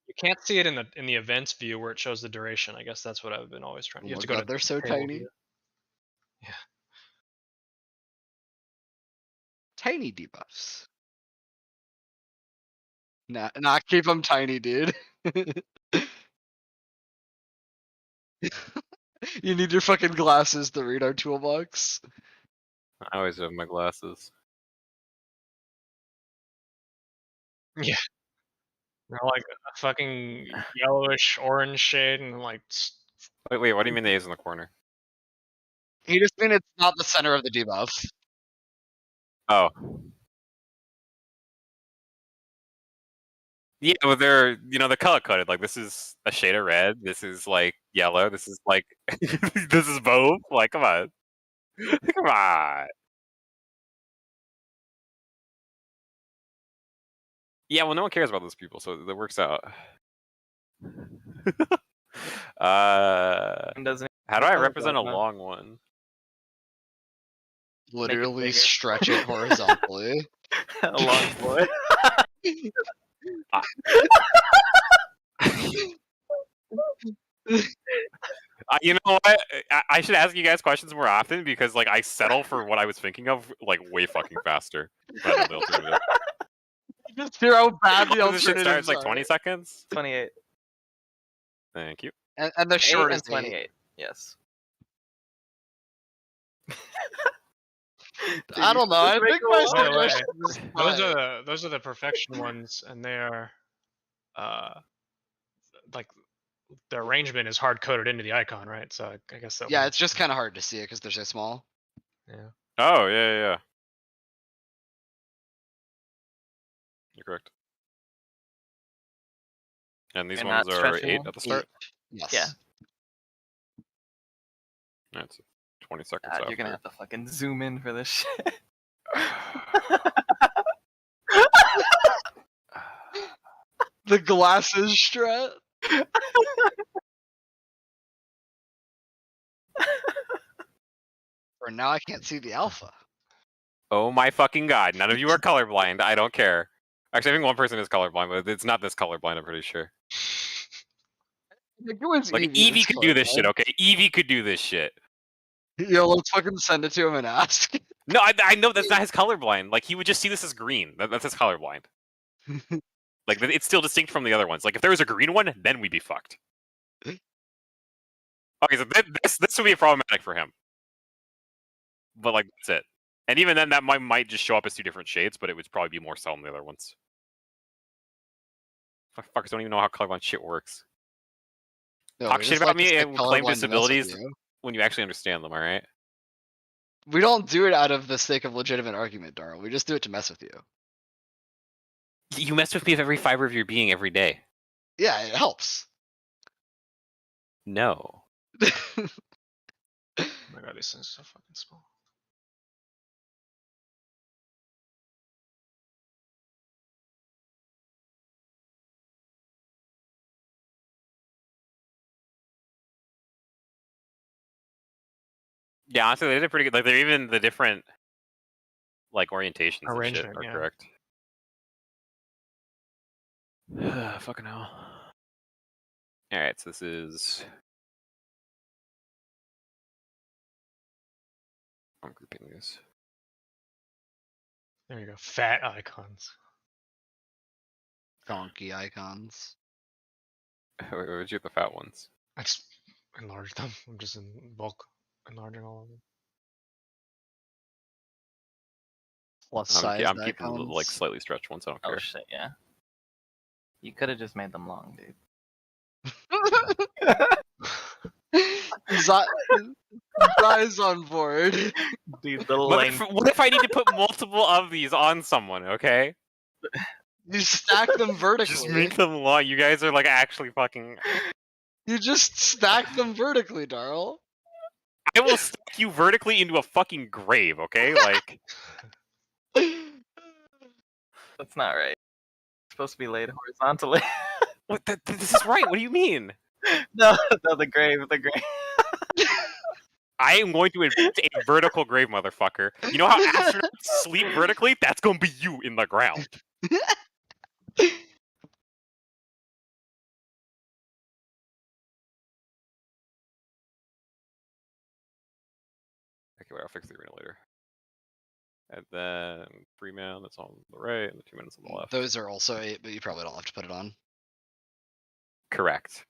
You can't see it in the events view where it shows the duration. I guess that's what I've been always trying. You have to go to. They're so table tiny. view. Yeah. Tiny debuffs. Nah, keep them tiny, dude. You need your fucking glasses to read our toolbox. I always have my glasses. Yeah. They're like a fucking yellowish orange shade and like. Wait, what do you mean the A's in the corner? He just mean it's not the center of the debuff. Oh. Yeah, well, they're they're color coded. Like this is a shade of red. This is like yellow. This is like this is both. Like, come on, come on. Yeah, well, no one cares about those people, so that works out. How do I represent a long one? Literally bigger. stretch it horizontally. A long boy. You know what? I should ask you guys questions more often because like I settle for what I was thinking of like way fucking faster. Rather than the alternative. Just hear how bad the This shit starts alternatives like are. 20 seconds. 28. Thank you. And the 8 short and is 8. 28. Yes. I don't know. I think my By the way, suggestion is fine. those are the perfection ones, and they're like the arrangement is hard coded into the icon, right? So I guess that. Yeah, one's- it's just kind of hard to see it because they're so small. yeah. Oh yeah. You're correct. And these You're ones not are stretching 8 them? at the start. Yes. Yeah. That's 20 seconds God, after. you're gonna have to fucking zoom in for this shit. The glasses strat. For now, I can't see the alpha. Oh my fucking god! None of you are colorblind. I don't care. Actually, I think one person is colorblind, but it's not this colorblind. I'm pretty sure. Like, who is Like Evie Eevee that's could do this shit, colorblind? okay? Eevee could do this shit. Yo, let's fucking send it to him and ask. No, I know that's not his colorblind. Like he would just see this as green. That's his colorblind. Like it's still distinct from the other ones. Like if there was a green one, then we'd be fucked. Okay, so this would be problematic for him. But like that's it. And even then, that might just show up as 2 different shades, but it would probably be more so than the other ones. Fuckers don't even know how colorblind shit works. No, Talk we shit just about like to me say and claim colorblind to mess with disabilities you. when you actually understand them. All right. We don't do it out of the sake of legitimate argument, Darl. We just do it to mess with you. You mess with me with every fiber of your being every day. Yeah, it helps. No. Oh my god, these things are so fucking small. Yeah, honestly, they did pretty good. Like, they're even the different, like, orientations and shit Arrangement, are yeah. correct. Fucking hell. Alright, so this is... I'm grouping these. There you go. Fat icons. Donkey icons. Where'd you get the fat ones? I just enlarged them. I'm just in bulk enlarging all of them. Plus I'm size keeping the, like, icons. slightly stretched ones, I don't Oh care. shit, yeah. You could have just made them long, dude. Zai's on board. Dude, the What length. if I need to put multiple of these on someone, okay? You stack them vertically. Just make them long. You guys are, like, actually fucking... You just stack them vertically, Darl. I will stack you vertically into a fucking grave, okay? Like... That's not right. It's supposed to be laid horizontally. What? This is right. What do you mean? No, the grave. I am going to invent a vertical grave, motherfucker. You know how astronauts sleep vertically? That's gonna be you in the ground. Okay, wait, I'll fix the arena later. And then 3 man, that's on the right, and the 2 minutes on the left. Those are also 8, but you probably don't have to put it on. Correct.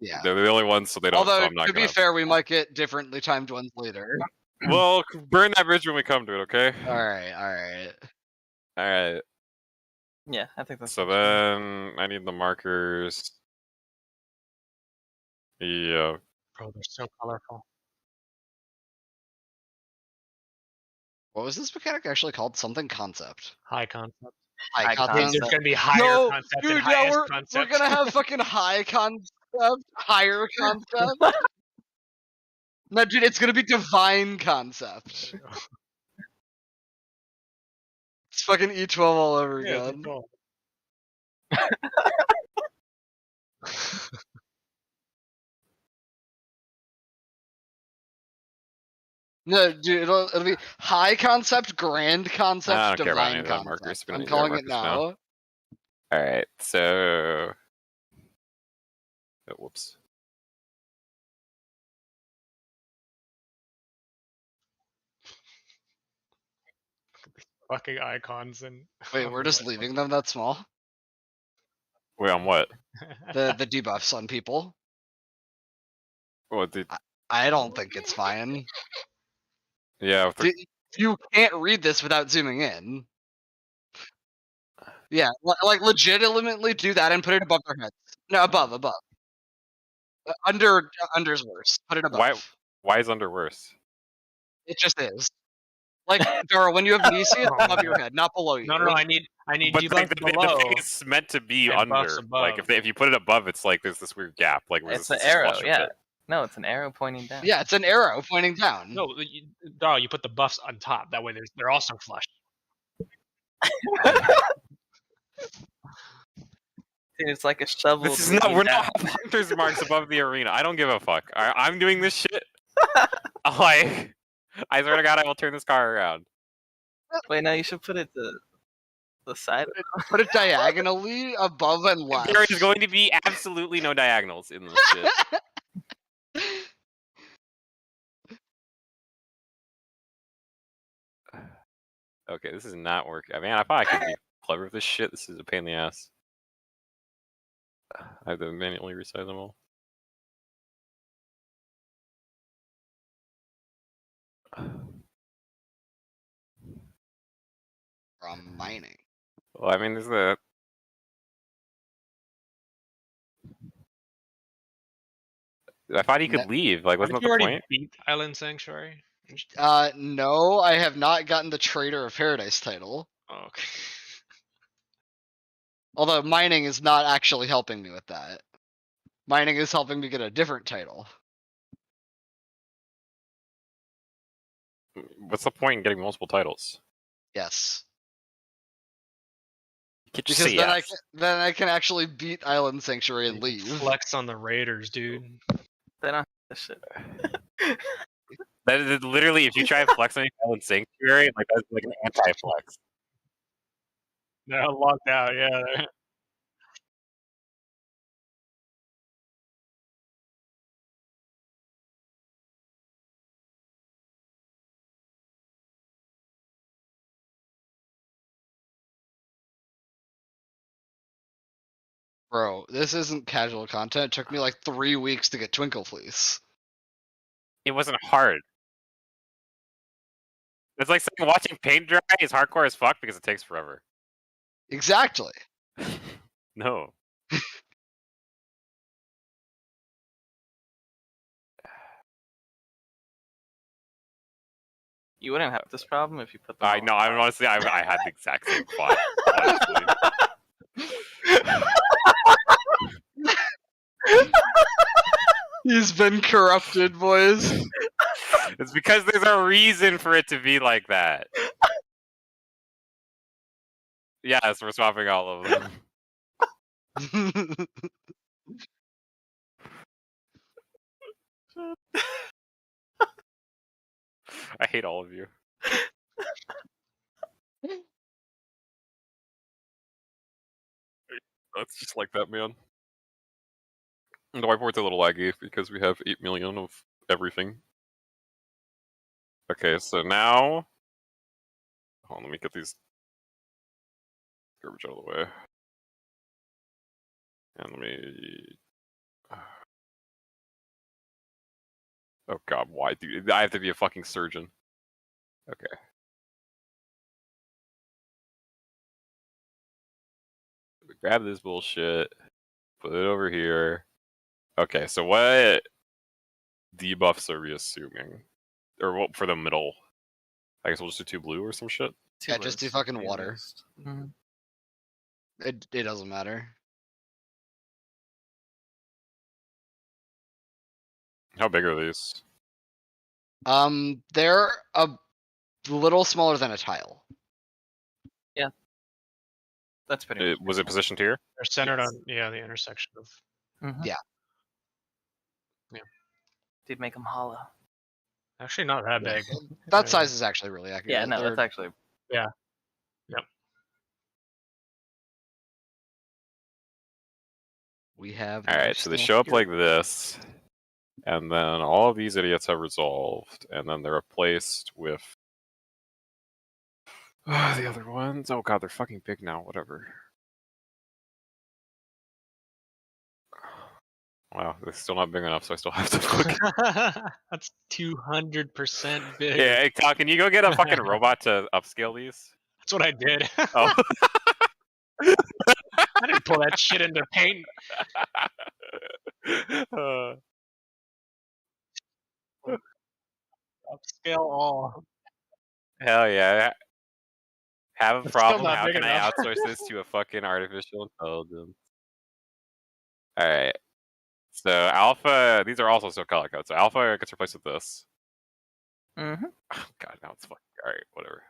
Yeah. They're the only ones, so they don't. Although, so I'm not to gonna... be fair, we might get differently timed ones later. Well, burn that bridge when we come to it, okay? Alright. Alright. Yeah, I think that's. So then I need the markers. Yeah. Oh, they're so colorful. What was this mechanic actually called? Something concept. High concept. High High concept. concept. There's gonna be higher No, concept dude, and yeah, highest we're concept. gonna have fucking high concept, higher concept. No, dude, it's gonna be divine concept. It's fucking E12 all over Yeah, again. it's cool. No, dude, it'll be high concept, grand concept, I don't care about any divine of that, Marcus. concept. We don't I'm need to hear calling it Marcus now. now. All right, so oh, whoops. Fucking icons and. Wait, we're just leaving them that small? Wait, on what? The debuffs on people? What did? I don't think it's fine. Yeah, with the, You can't read this without zooming in. Yeah, like legitimately do that and put it above their heads. No, above. Under's worse. Put it above. why is under worse? It just is. Like, Dara, when you have Nisi, it's above your head, not below you. No, I need But debuffs like the below. thing is meant to be and under. buffs Like above. if you put it above, it's like there's this weird gap. Like It's resistance an is arrow, flush with yeah. it. No, it's an arrow pointing down. Yeah, it's an arrow pointing down. No, Dara, you put the buffs on top. That way, they're also flush. Dude, it's like a shovel. This is not. digging We're down. not having hunter's marks above the arena. I don't give a fuck. I'm doing this shit. Like, I swear to God, I will turn this car around. Wait, no, you should put it to the side. Put it diagonally above and left. There is going to be absolutely no diagonals in this shit. Okay, this is not working. I mean, I thought I could be clever with this shit. This is a pain in the ass. I have to manually resize them all. From mining. Well, I mean, there's the. I thought he could leave. Like, wasn't Haven't that you the already point? beat Island Sanctuary? No, I have not gotten the Trader of Paradise title. Oh, okay. Although mining is not actually helping me with that. Mining is helping me get a different title. What's the point in getting multiple titles? Yes. You could just Because say then yes. I can actually beat Island Sanctuary and leave. Flex on the Raiders, dude. They don't have this shit. That is literally, if you try and flex on Island Sanctuary, like that's like an anti-flex. They're locked out, yeah. Bro, this isn't casual content. It took me like 3 weeks to get Twinkle Fleece. It wasn't hard. It's like saying watching paint dry is hardcore as fuck because it takes forever. Exactly. No. You wouldn't have this problem if you put them I all know. on I'm top. honestly, I had the exact same thought. Honestly. He's been corrupted, boys. It's because there's a reason for it to be like that. Yes, we're swapping all of them. I hate all of you. That's just like that, man. The whiteboard's a little laggy because we have 8 million of everything. Okay, so now... Hold on, let me get these garbage out of the way. And let me... Oh god, why, dude? I have to be a fucking surgeon. Okay. Grab this bullshit. Put it over here. Okay, so what debuffs are we assuming? Or what for the middle? I guess we'll just do 2 blue or some shit? Yeah, just do fucking water. Mm-hmm. It doesn't matter. How big are these? They're a little smaller than a tile. Yeah. That's pretty much Was it positioned here? They're centered Yes. on the intersection of. Yeah. Dude, make them hollow. Actually, not that Yeah. big. That size is actually really accurate. Yeah, no, They're- that's actually. Yeah. Yep. We have. All right, so they show up like this, and then all of these idiots have resolved, and then they're replaced with the other ones. Oh god, they're fucking big now. Whatever. Wow, they're still not big enough, so I still have to fucking. That's 200% big. Yeah, Kyle, can you go get a fucking robot to upscale these? That's what I did. Oh. I didn't pull that shit into paint. Upscale all. Hell yeah. Have a It's still problem? not How big can I enough. outsource this to a fucking artificial intelligence? Alright. So alpha, these are also still color code. So alpha gets replaced with this. Mm-hmm. Oh god, now it's fucking alright, whatever.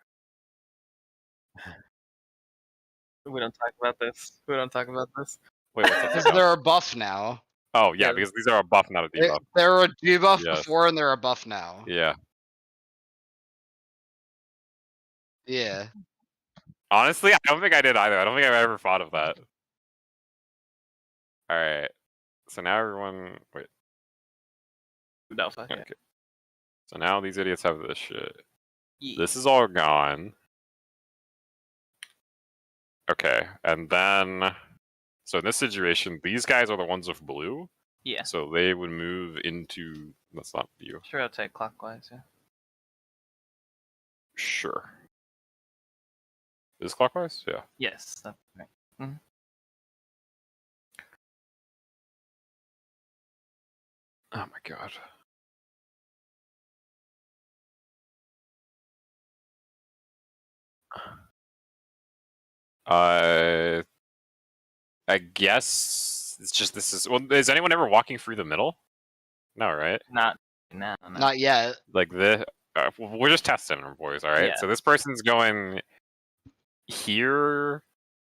We don't talk about this. We don't talk about this. Wait, what's Because up? they're a buff now. Oh yeah, Yeah. because these are a buff, not a debuff. They were a debuff Yes. before and they're a buff now. Yeah. Yeah. Honestly, I don't think I did either. I don't think I've ever thought of that. Alright. So now everyone wait. No, fuck Okay. it. So now these idiots have this shit. Yeah. This is all gone. Okay, and then so in this situation, these guys are the ones with blue. Yeah. So they would move into. That's not you. Sure, rotate clockwise. Yeah. Sure. Is clockwise? Yeah. Yes, that's right. Mm-hmm. Oh my god. I guess it's just this is. Well, is anyone ever walking through the middle? No, right? Not now. No. Not yet. Like the. We're just testing them, boys. All right. Yeah. So this person's going here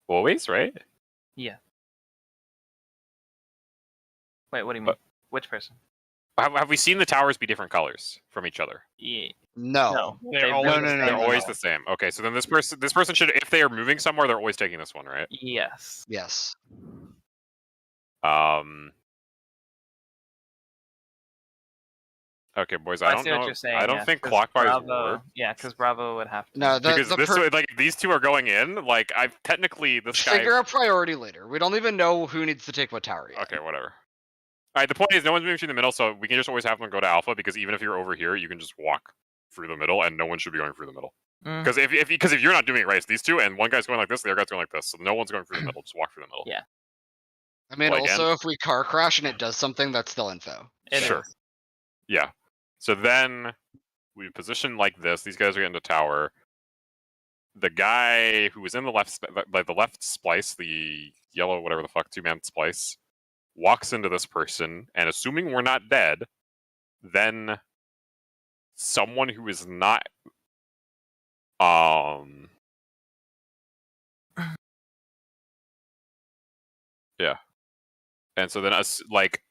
always, right? Yeah. Wait, what do you mean? Which person? Have we seen the towers be different colors from each other? Yeah. No. No. They're They've always been no, the no, They're same. always the same. Okay, so then this person should, if they are moving somewhere, they're always taking this one, right? Yes. Yes. Okay, boys. I I don't see know. what you're saying. I don't yeah, think 'cause clockwise Bravo, works. Yeah, because Bravo would have to. No, Because the this, like, if these two are going in, like, I've technically this guy. figure out priority later. We don't even know who needs to take what tower yet. Okay, whatever. All right. The point is, no one's moving through the middle, so we can just always have them go to alpha. Because even if you're over here, you can just walk through the middle, and no one should be going through the middle. Mm. Because if you're not doing it right, it's these two, and one guy's going like this, the other guy's going like this, so no one's going through the middle. Just walk through the middle. Yeah. I mean, Like, also, if we car crash and it does something, that's still info. It Sure. is. Yeah. So then we position like this. These guys are getting to tower. The guy who was in the left, like the left splice, the yellow, whatever the fuck, 2-man splice, walks into this person, and assuming we're not dead, then someone who is not, yeah. And so then us, like,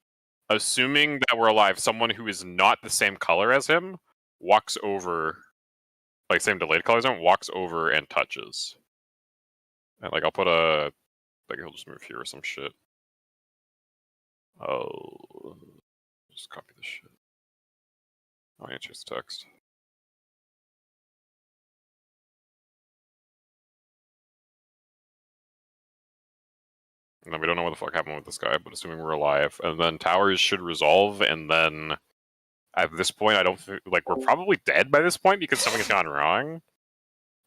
assuming that we're alive, someone who is not the same color as him walks over, like same delayed color as him, walks over and touches. And like I'll put a, like he'll just move here or some shit. Oh, just copy this shit. Oh, I need to change the text. And then we don't know what the fuck happened with this guy, but assuming we're alive, and then towers should resolve, and then at this point, I don't think, like, we're probably dead by this point because something's gone wrong.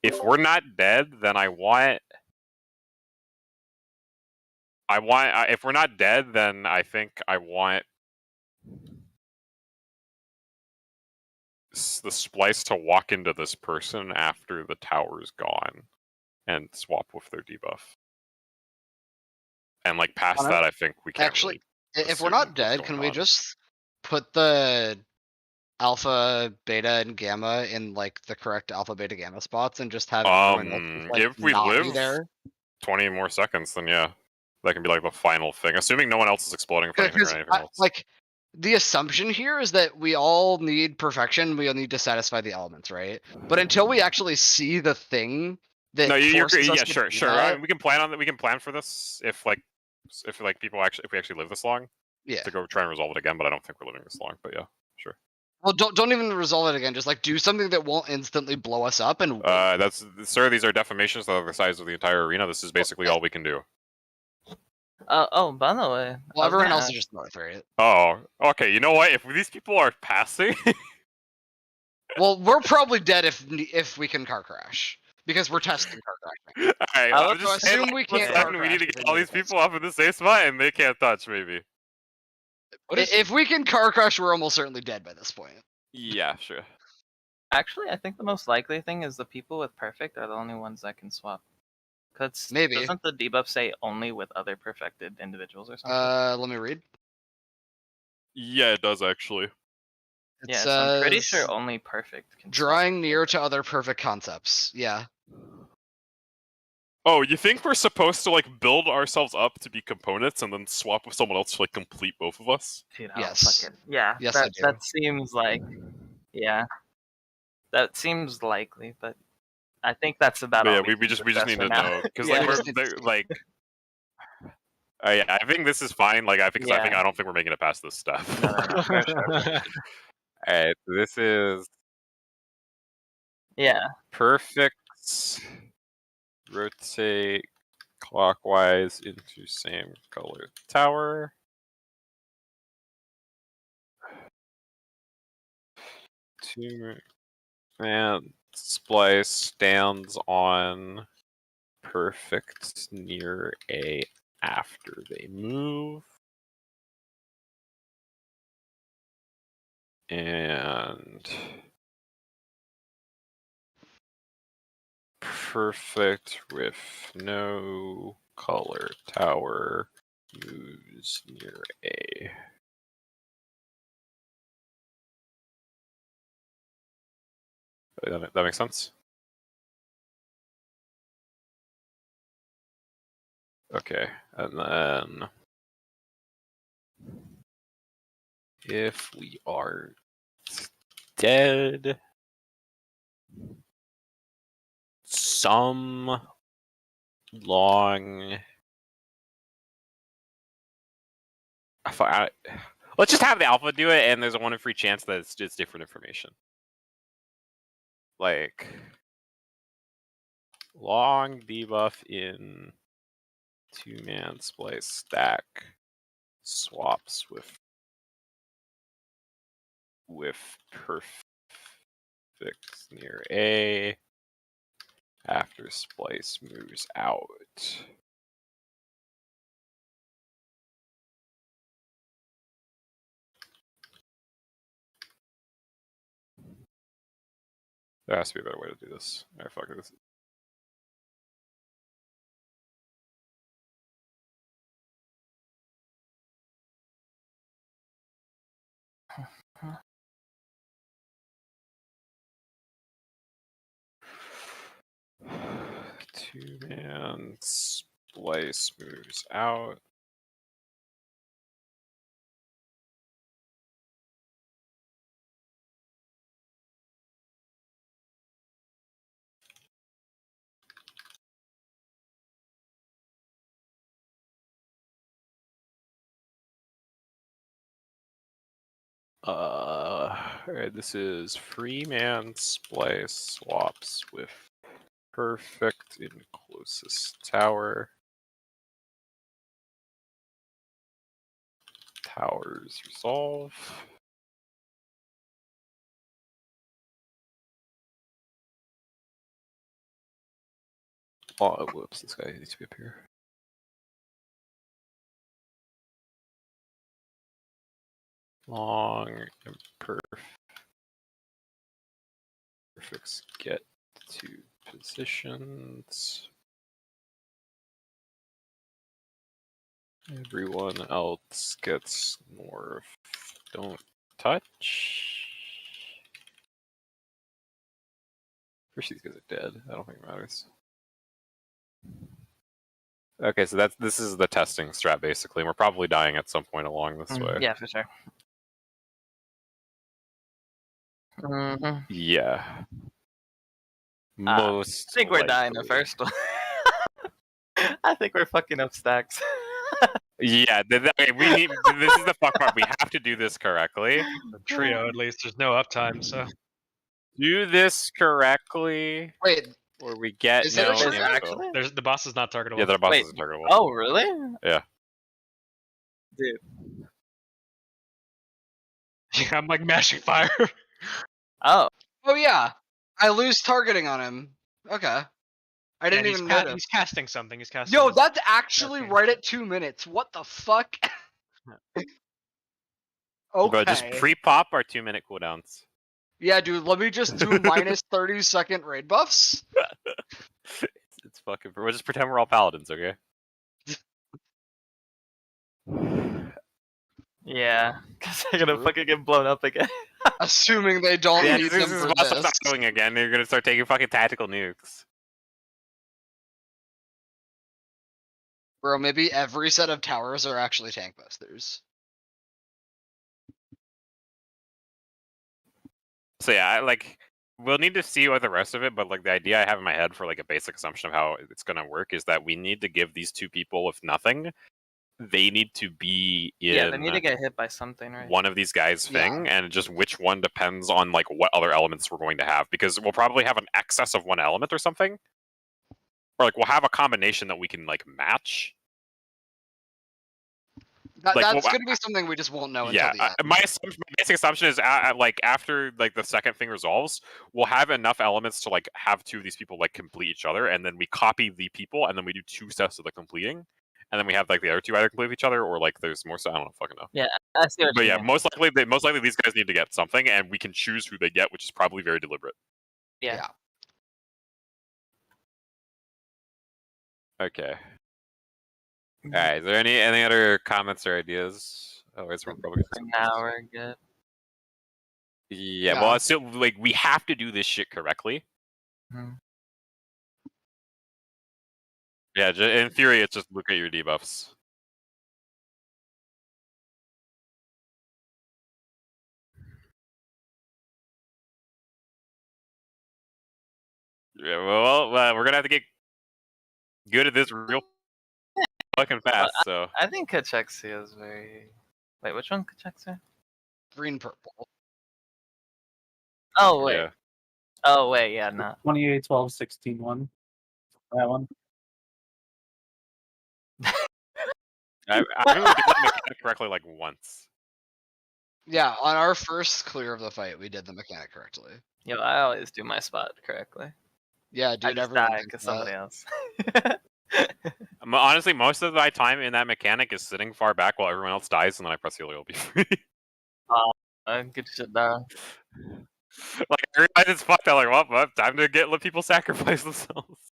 If we're not dead, then I want, if we're not dead, then I think I want the splice to walk into this person after the tower's gone and swap with their debuff. And like past that, I think we can't Actually, really if we're assume not what's dead, going can we on. just put the alpha, beta, and gamma in like the correct alpha, beta, gamma spots and just have everyone else just, like, if we not be live there? 20 more seconds, then yeah, that can be like the final thing. Assuming no one else is exploding for anything or anything else. Like, the assumption here is that we all need perfection. We all need to satisfy the elements, right? But until we actually see the thing that No, you're forces us yeah, to sure, do sure. that, We can plan on that. We can plan for this if people if we actually live this long yeah. to go try and resolve it again. But I don't think we're living this long. But yeah, sure. Well, don't even resolve it again. Just like do something that won't instantly blow us up and wait. Sir, these are defamations that are the size of the entire arena. This is basically all we can do. Oh, by the way, Well, everyone else is just north, right? Oh, okay. You know what? If these people are passing, Well, we're probably dead if we can car crash because we're testing car crashing. alright, I I'm would just assume saying, we all of a can't sudden car we need to crash get if all they these need to people up in the safe spot, and they can't touch. Maybe. If we can car crash, we're almost certainly dead by this point. Yeah, sure. actually, I think the most likely thing is the people with perfect are the only ones that can swap. Cause Maybe. doesn't the debuff say only with other perfected individuals or something? Let me read. Yeah, it does actually. It yeah, so I'm pretty says, sure only perfect can swap. drawing near to other perfect concepts. Yeah. Oh, you think we're supposed to like build ourselves up to be components and then swap with someone else to like complete both of us? Dude, Yes. fucking, yeah, Yes, I do. that seems like, yeah, that seems likely, but I think that's about But all. yeah, we just need to know because Yeah. like We just need to they're, like. Yeah, I think this is fine. Like I think Yeah. I don't think we're making it past this stuff. No, for sure. Alright, this is Yeah. perfect. Rotate clockwise into same color tower. And splice stands on perfect near A after they move. And perfect with no color tower moves near A. That makes sense? Okay, and then if we are dead, some long. Let's just have the alpha do it, and there's a 1 in 3 chance that it's just different information. Like long debuff in 2-man splice stack swaps with perfect near A after splice moves out. There has to be a better way to do this. Alright, fuck this. Two-man splice moves out. Alright, this is Freeman splice swaps with perfect in closest tower. Towers resolve. Oh, whoops, this guy needs to be up here. Long perfects get to positions. Everyone else gets north. Don't touch. First, these guys are dead. I don't think it matters. Okay, so this is the testing strat basically. We're probably dying at some point along this way. Yeah, for sure. Mhm. Yeah. I Most. think we're dying the likely. first one. I think we're fucking up stacks. Yeah, okay, we need. This is the fuck part. We have to do this correctly. The trio, at least, there's no uptime, so Do this correctly, Wait, or we get is it a no trio? info. Actually? there's the boss is not targetable. Yeah, the boss Wait. isn't targetable. Oh, really? Yeah. Dude. Yeah, I'm like mashing fire. Oh. Oh yeah, I lose targeting on him. Okay, I didn't And even notice. he's casting something. He's casting. Yo, his- that's actually casting. right at 2 minutes. What the fuck? Okay. Bro, just pre-pop our 2-minute cooldowns. Yeah, dude, let me just do minus 30-second raid buffs. It's fucking. We'll just pretend we're all paladins, okay? Yeah. Because they're gonna fucking get blown up again. Assuming they don't Yeah, need this them is for what's this. not going again. They're gonna start taking fucking tactical nukes. Bro, maybe every set of towers are actually tank busters. So yeah, we'll need to see what the rest of it, but like the idea I have in my head for like a basic assumption of how it's gonna work is that we need to give these two people, if nothing, they need to be in Yeah, they need to get hit by something, right? one of these guys' Yeah. thing, and just which one depends on like what other elements we're going to have, because we'll probably have an excess of one element or something, or like we'll have a combination that we can like match. Like, That's well, gonna be something we just won't know Yeah, until the end. my basic assumption is like after like the second thing resolves, we'll have enough elements to like have two of these people like complete each other, and then we copy the people, and then we do 2 steps of the completing, and then we have like the other 2 either complete each other or like there's more. So I don't fucking know. Yeah, I see what But you yeah, mean. most likely these guys need to get something, and we can choose who they get, which is probably very deliberate. Yeah. Okay. All right. Is there any other comments or ideas? Otherwise, we're probably For now we're good. Yeah. Yeah. Well, it's still like we have to do this shit correctly. Mhm. Yeah. In theory, it's just look at your debuffs. Yeah. Well, we're gonna have to get good at this real fucking fast. So I think Kachexia is very. Wait, which one Kachexia? Green purple. Oh wait. yeah. Oh wait, yeah, no. 28, 12, 16, 1. That one. I only did that mechanic correctly like once. Yeah, on our first clear of the fight, we did the mechanic correctly. Yo, I always do my spot correctly. Yeah, I dude, just everyone die thinks because that. somebody else. Honestly, most of my time in that mechanic is sitting far back while everyone else dies, and then I press heal. It'll be free. Good shit down. Like I realize it's fucked. I'm like, well, time to let people sacrifice themselves.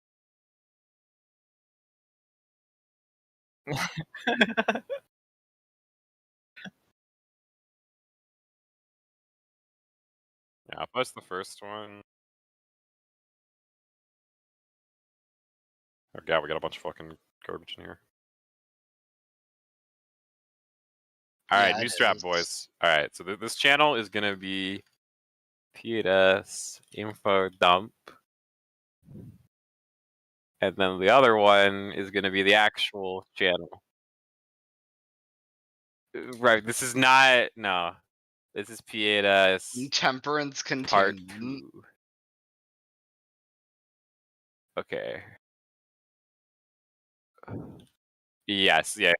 Yeah, I'll post the first one. Oh god, we got a bunch of fucking garbage in here. Alright, Yeah, new it strap, is. boys. Alright, so this channel is gonna be PS info dump. And then the other one is gonna be the actual channel. Right, this is not, no. This is Pietas Temperance part containment. 2. Okay. Yes, yeah.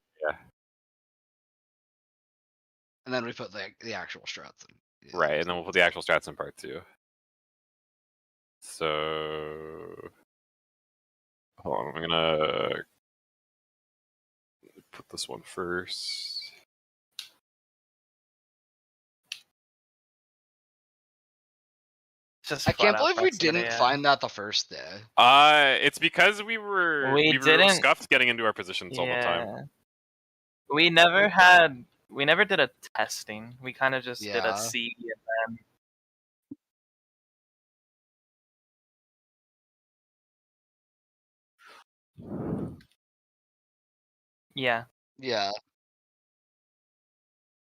And then we put the actual strats in. Yeah. Right, and then we'll put the actual strats in part 2. So hold on, I'm gonna put this one first. Just I can't flat out believe we proximity, didn't yeah. find that the first day. It's because we were didn't- scuffed getting into our positions all the time. Yeah. We never did a testing. We kind of just did Yeah. a C and then yeah. Yeah,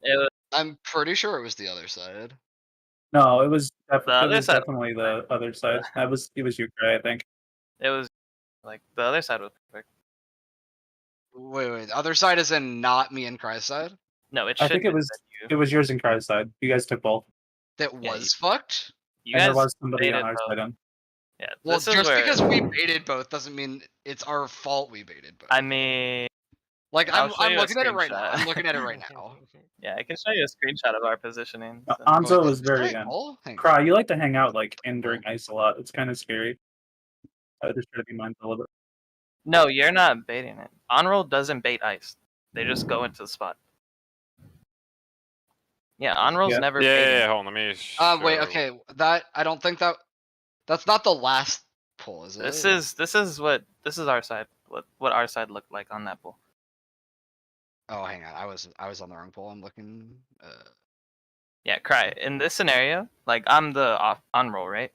It was, I'm pretty sure it was the other side. No, it was other side. definitely the other side. It was you, Cry, I think. It was like the other side was perfect. Wait. The other side is in not me and Cry's side? No, it I should think it was yours and Cry's side. You guys took both. That was fucked? You And guys there was somebody on baited our both. side in. Yeah, Well, this is just where because we baited both doesn't mean it's our fault we baited both. I mean, Like, I'll I'm show you a looking at it right now. screenshot. I'm looking at it right now. yeah, I can show you a screenshot of our positioning. so- Anzo Wait, was is very that in. all? Hang on. Cry, you like to hang out like in during ice a lot. It's kind of scary. I just try to be mindful of it. No, you're not baiting it. On-roll doesn't bait ice. They just go into the spot. Yeah, on-roll's Yeah. never Yeah, baiting. hold on, let me. Wait, show- okay. I don't think that's not the last pull, is it? This is our side. What our side looked like on that pull. Oh, hang on. I was on the wrong pull. I'm looking. Yeah, Cry. In this scenario, like I'm the on-roll, right?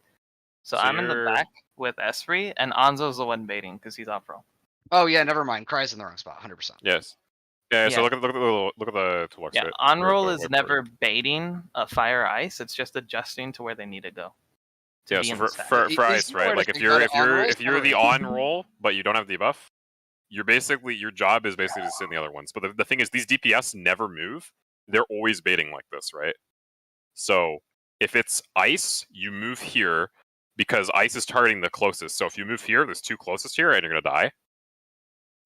So I'm in the you're- back with S3, and Anzo's the one baiting because he's off-roll. Oh yeah, never mind. Cry's in the wrong spot. 100%. Yes. Yeah, so Yeah. look at the toolbox. Yeah, right? on-roll The is whiteboard. never baiting a fire ice. It's just adjusting to where they need to go. To Yeah, be so in the for, stack. for, Is for there ice, a right? way to Like if think you're that if you're on-roll is if you're never the in? on roll but you don't have the buff, you're basically your job is basically to sit in the other ones. But the thing is, these DPS never move. They're always baiting like this, right? So if it's ice, you move here because ice is targeting the closest. So if you move here, there's two closest here, and you're gonna die.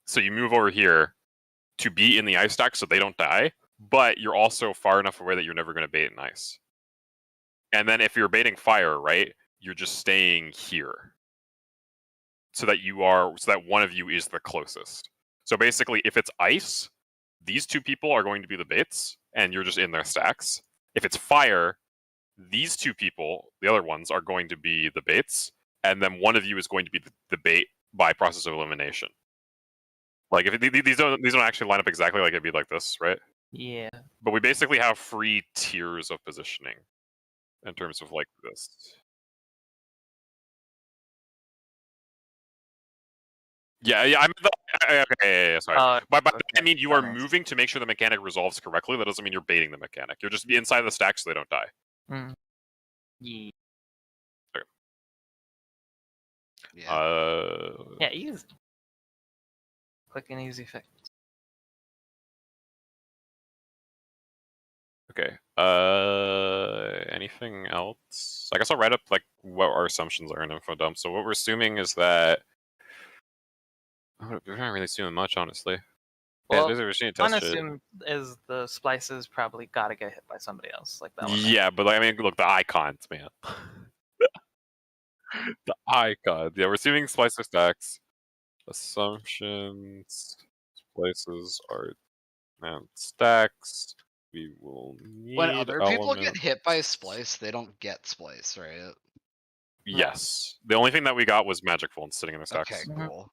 So you move over here to be in the ice stack so they don't die, but you're also far enough away that you're never gonna bait in ice. And then if you're baiting fire, right, you're just staying here. So that one of you is the closest. So basically, if it's ice, these two people are going to be the baits, and you're just in their stacks. If it's fire, these two people, the other ones, are going to be the baits, and then one of you is going to be the bait by process of elimination. Like if these don't actually line up exactly, like it'd be like this, right? Yeah. But we basically have 3 tiers of positioning in terms of like this. Yeah, okay, sorry. By that I mean you are moving to make sure the mechanic resolves correctly. That doesn't mean you're baiting the mechanic. You're just inside the stack so they don't die. Yeah. Okay. Yeah. Yeah, easy. Quick and easy fix. Okay. Anything else? I guess I'll write up like what our assumptions are in info dump. So what we're assuming is that we're not really assuming much, honestly. Well, we're seeing one test shit. assume is the splices probably gotta get hit by somebody else, like that one. Yeah, but like, I mean, look, the icons, man. The icons. Yeah, we're assuming splicer stacks. Assumptions. Splices are and stacks. We will need When other people get elements. hit by splice, they don't get splice, right? Yes. The only thing that we got was magic phones sitting in the stacks. Okay, cool.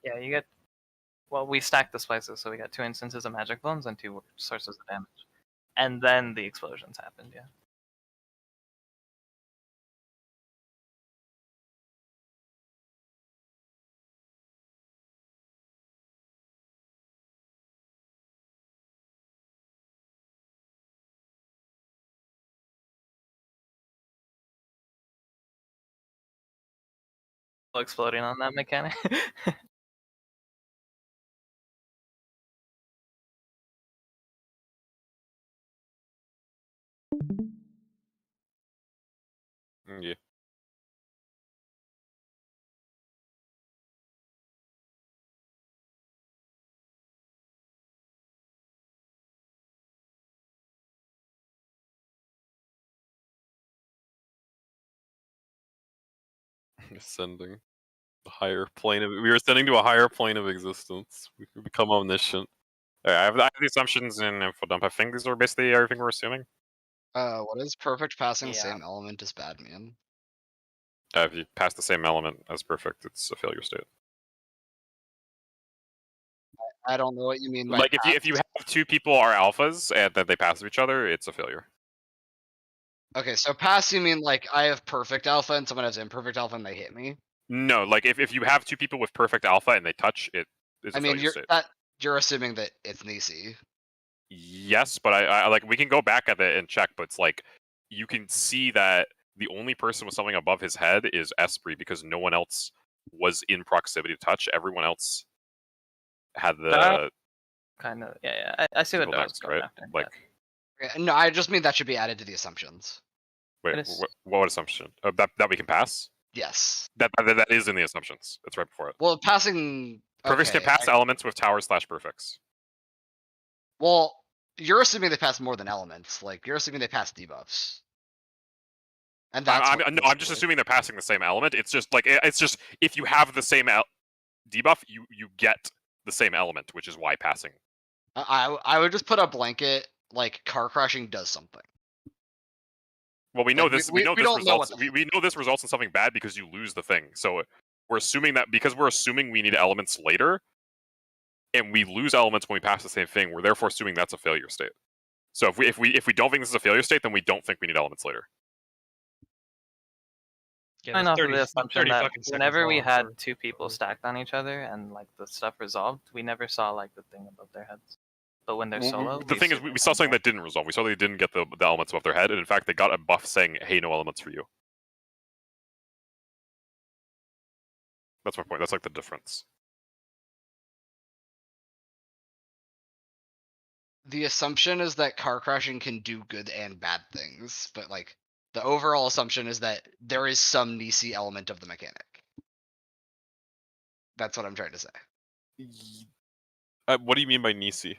Yeah, you get. Well, we stacked the splices, so we got 2 instances of magic bones and 2 sources of damage, and then the explosions happened. Yeah. Exploding on that mechanic. Yeah. Ascending. The higher plane of we are ascending to a higher plane of existence. We can become omniscient. Alright, I have the assumptions in info dump. I think these are basically everything we're assuming. What is perfect passing Yeah. same element as bad man? If you pass the same element as perfect, it's a failure state. I don't know what you mean by Like if you have 2 people are alphas and that they pass each other, it's a failure. Okay, so pass you mean like I have perfect alpha and someone has imperfect alpha and they hit me? No, like if you have 2 people with perfect alpha and they touch, it is a I mean, failure state. you're assuming that it's Nisi. Yes, but I like we can go back at it and check, but it's like you can see that the only person with something above his head is Esprit because no one else was in proximity to touch. Everyone else had the kind of I see what single Daryl's next, going right? after. Like, No, I just mean that should be added to the assumptions. wait, It is- what assumption? That we can pass? Yes. That is in the assumptions. It's right before it. Well, passing. Perfects Okay, can pass elements with towers/perfects. well, you're assuming they pass more than elements. Like you're assuming they pass debuffs. And that's I'm just assuming they're passing the same element. It's just like it's just if you have the same debuff, you get the same element, which is why passing. I would just put a blanket like car crashing does something. Well, we know Like, this. we We know this don't know results. what the We know this results in something bad because you lose the thing. So we're assuming that because we're assuming we need elements later, and we lose elements when we pass the same thing, we're therefore assuming that's a failure state. So if we don't think this is a failure state, then we don't think we need elements later. Yeah, I that's know 30 the assumption 30 that fucking seconds whenever we long had for- two people stacked on each other and like the stuff resolved, we never saw like the thing above their heads. But when they're Well, solo, the thing is, see we saw something that didn't resolve. We saw they didn't get the elements above their head, and in fact, they got a buff saying, "Hey, no elements for you." That's my point. That's like the difference. The assumption is that car crashing can do good and bad things, but like the overall assumption is that there is some Nisi element of the mechanic. That's what I'm trying to say. What do you mean by Nisi?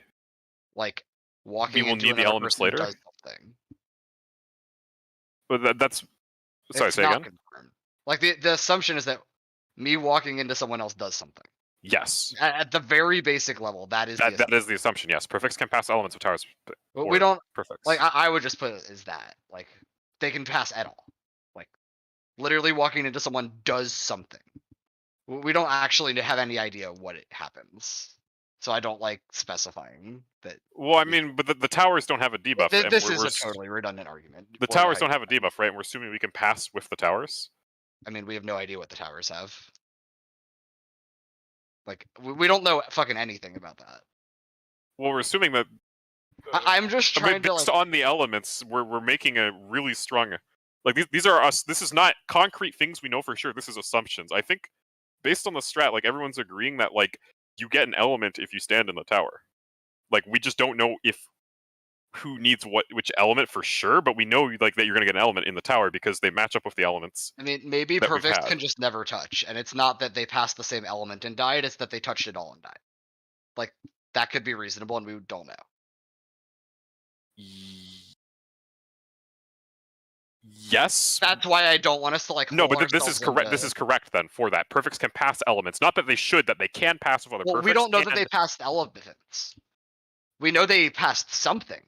Like walking will into need the another elements person later? does something. But that's sorry. It's Say not again. confirmed. Like the assumption is that me walking into someone else does something. Yes, At the very basic level, that is the that is the assumption. Yes, perfects can pass elements of towers. But we don't perfects. like. I would just put it as that. Like they can pass at all. Like literally walking into someone does something. We don't actually have any idea what it happens. So I don't like specifying that. Well, I mean, but the towers don't have a debuff. and This we're is a totally redundant argument. The Whatever towers how don't you- have a debuff, right? And we're assuming we can pass with the towers. I mean, we have no idea what the towers have. Like we don't know fucking anything about that. Well, we're assuming that. I'm just I mean, trying to based like. on the elements, we're making a really strong. Like these are us. This is not concrete things we know for sure. This is assumptions. I think, based on the strat, like everyone's agreeing that like you get an element if you stand in the tower. Like we just don't know if who needs which element for sure, but we know like that you're gonna get an element in the tower because they match up with the elements. I mean, maybe that we've perfects had. can just never touch, and it's not that they passed the same element and died; it's that they touched it all and died. Like that could be reasonable, and we don't know. Yes. That's why I don't want us to like. No, hole but this is ourselves correct. into- This is correct then. For that, perfects can pass elements. Not that they should. That they can pass with other Well, perfects. we don't know that and- they passed elements. We know they passed something,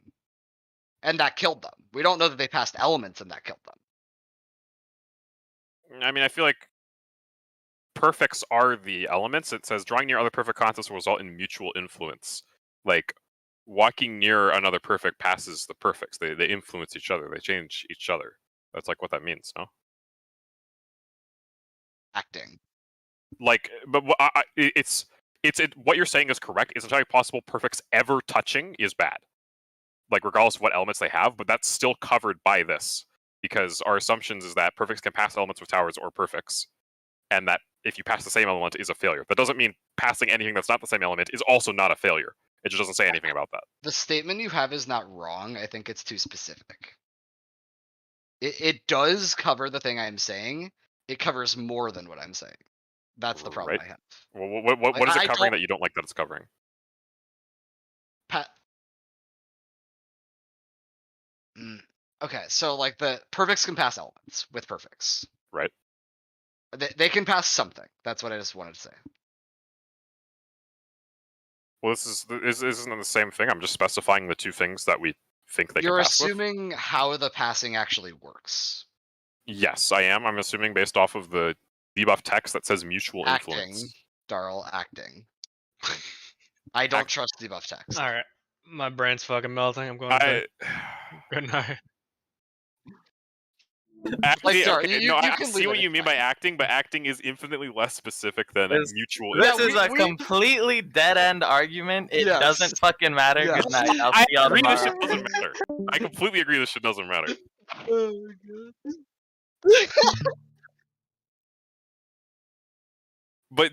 and that killed them. We don't know that they passed elements and that killed them. I mean, I feel like perfects are the elements. It says drawing near other perfect concepts will result in mutual influence. Like walking near another perfect passes the perfects. They influence each other. They change each other. That's like what that means, no? Acting. Like, but it's what you're saying is correct. It's entirely possible perfects ever touching is bad. Like regardless of what elements they have, but that's still covered by this because our assumptions is that perfects can pass elements with towers or perfects, and that if you pass the same element is a failure. That doesn't mean passing anything that's not the same element is also not a failure. It just doesn't say anything about that. The statement you have is not wrong. I think it's too specific. It does cover the thing I'm saying. It covers more than what I'm saying. That's the problem Right. I have. Well, what Like, is it I covering don't- that you don't like that it's covering? Okay, so like the perfects can pass elements with perfects. Right. They can pass something. That's what I just wanted to say. Well, this isn't the same thing. I'm just specifying the two things that we think they You're can pass with. assuming how the passing actually works. Yes, I am. I'm assuming based off of the debuff text that says mutual Acting, influence. Darl, acting. I don't trust debuff text. All right, my brain's fucking melting. I'm going to bed. Good night. Acting, sorry, okay, you no, I can see leave what it, you it's mean by acting, but acting is infinitely less specific than This- mutual. This Yeah, is a we- completely dead end argument. It Yes. doesn't fucking matter. Yes. Good night. I'll I see y'all agree this shit tomorrow. doesn't matter. I completely agree this shit doesn't matter. Oh my god. But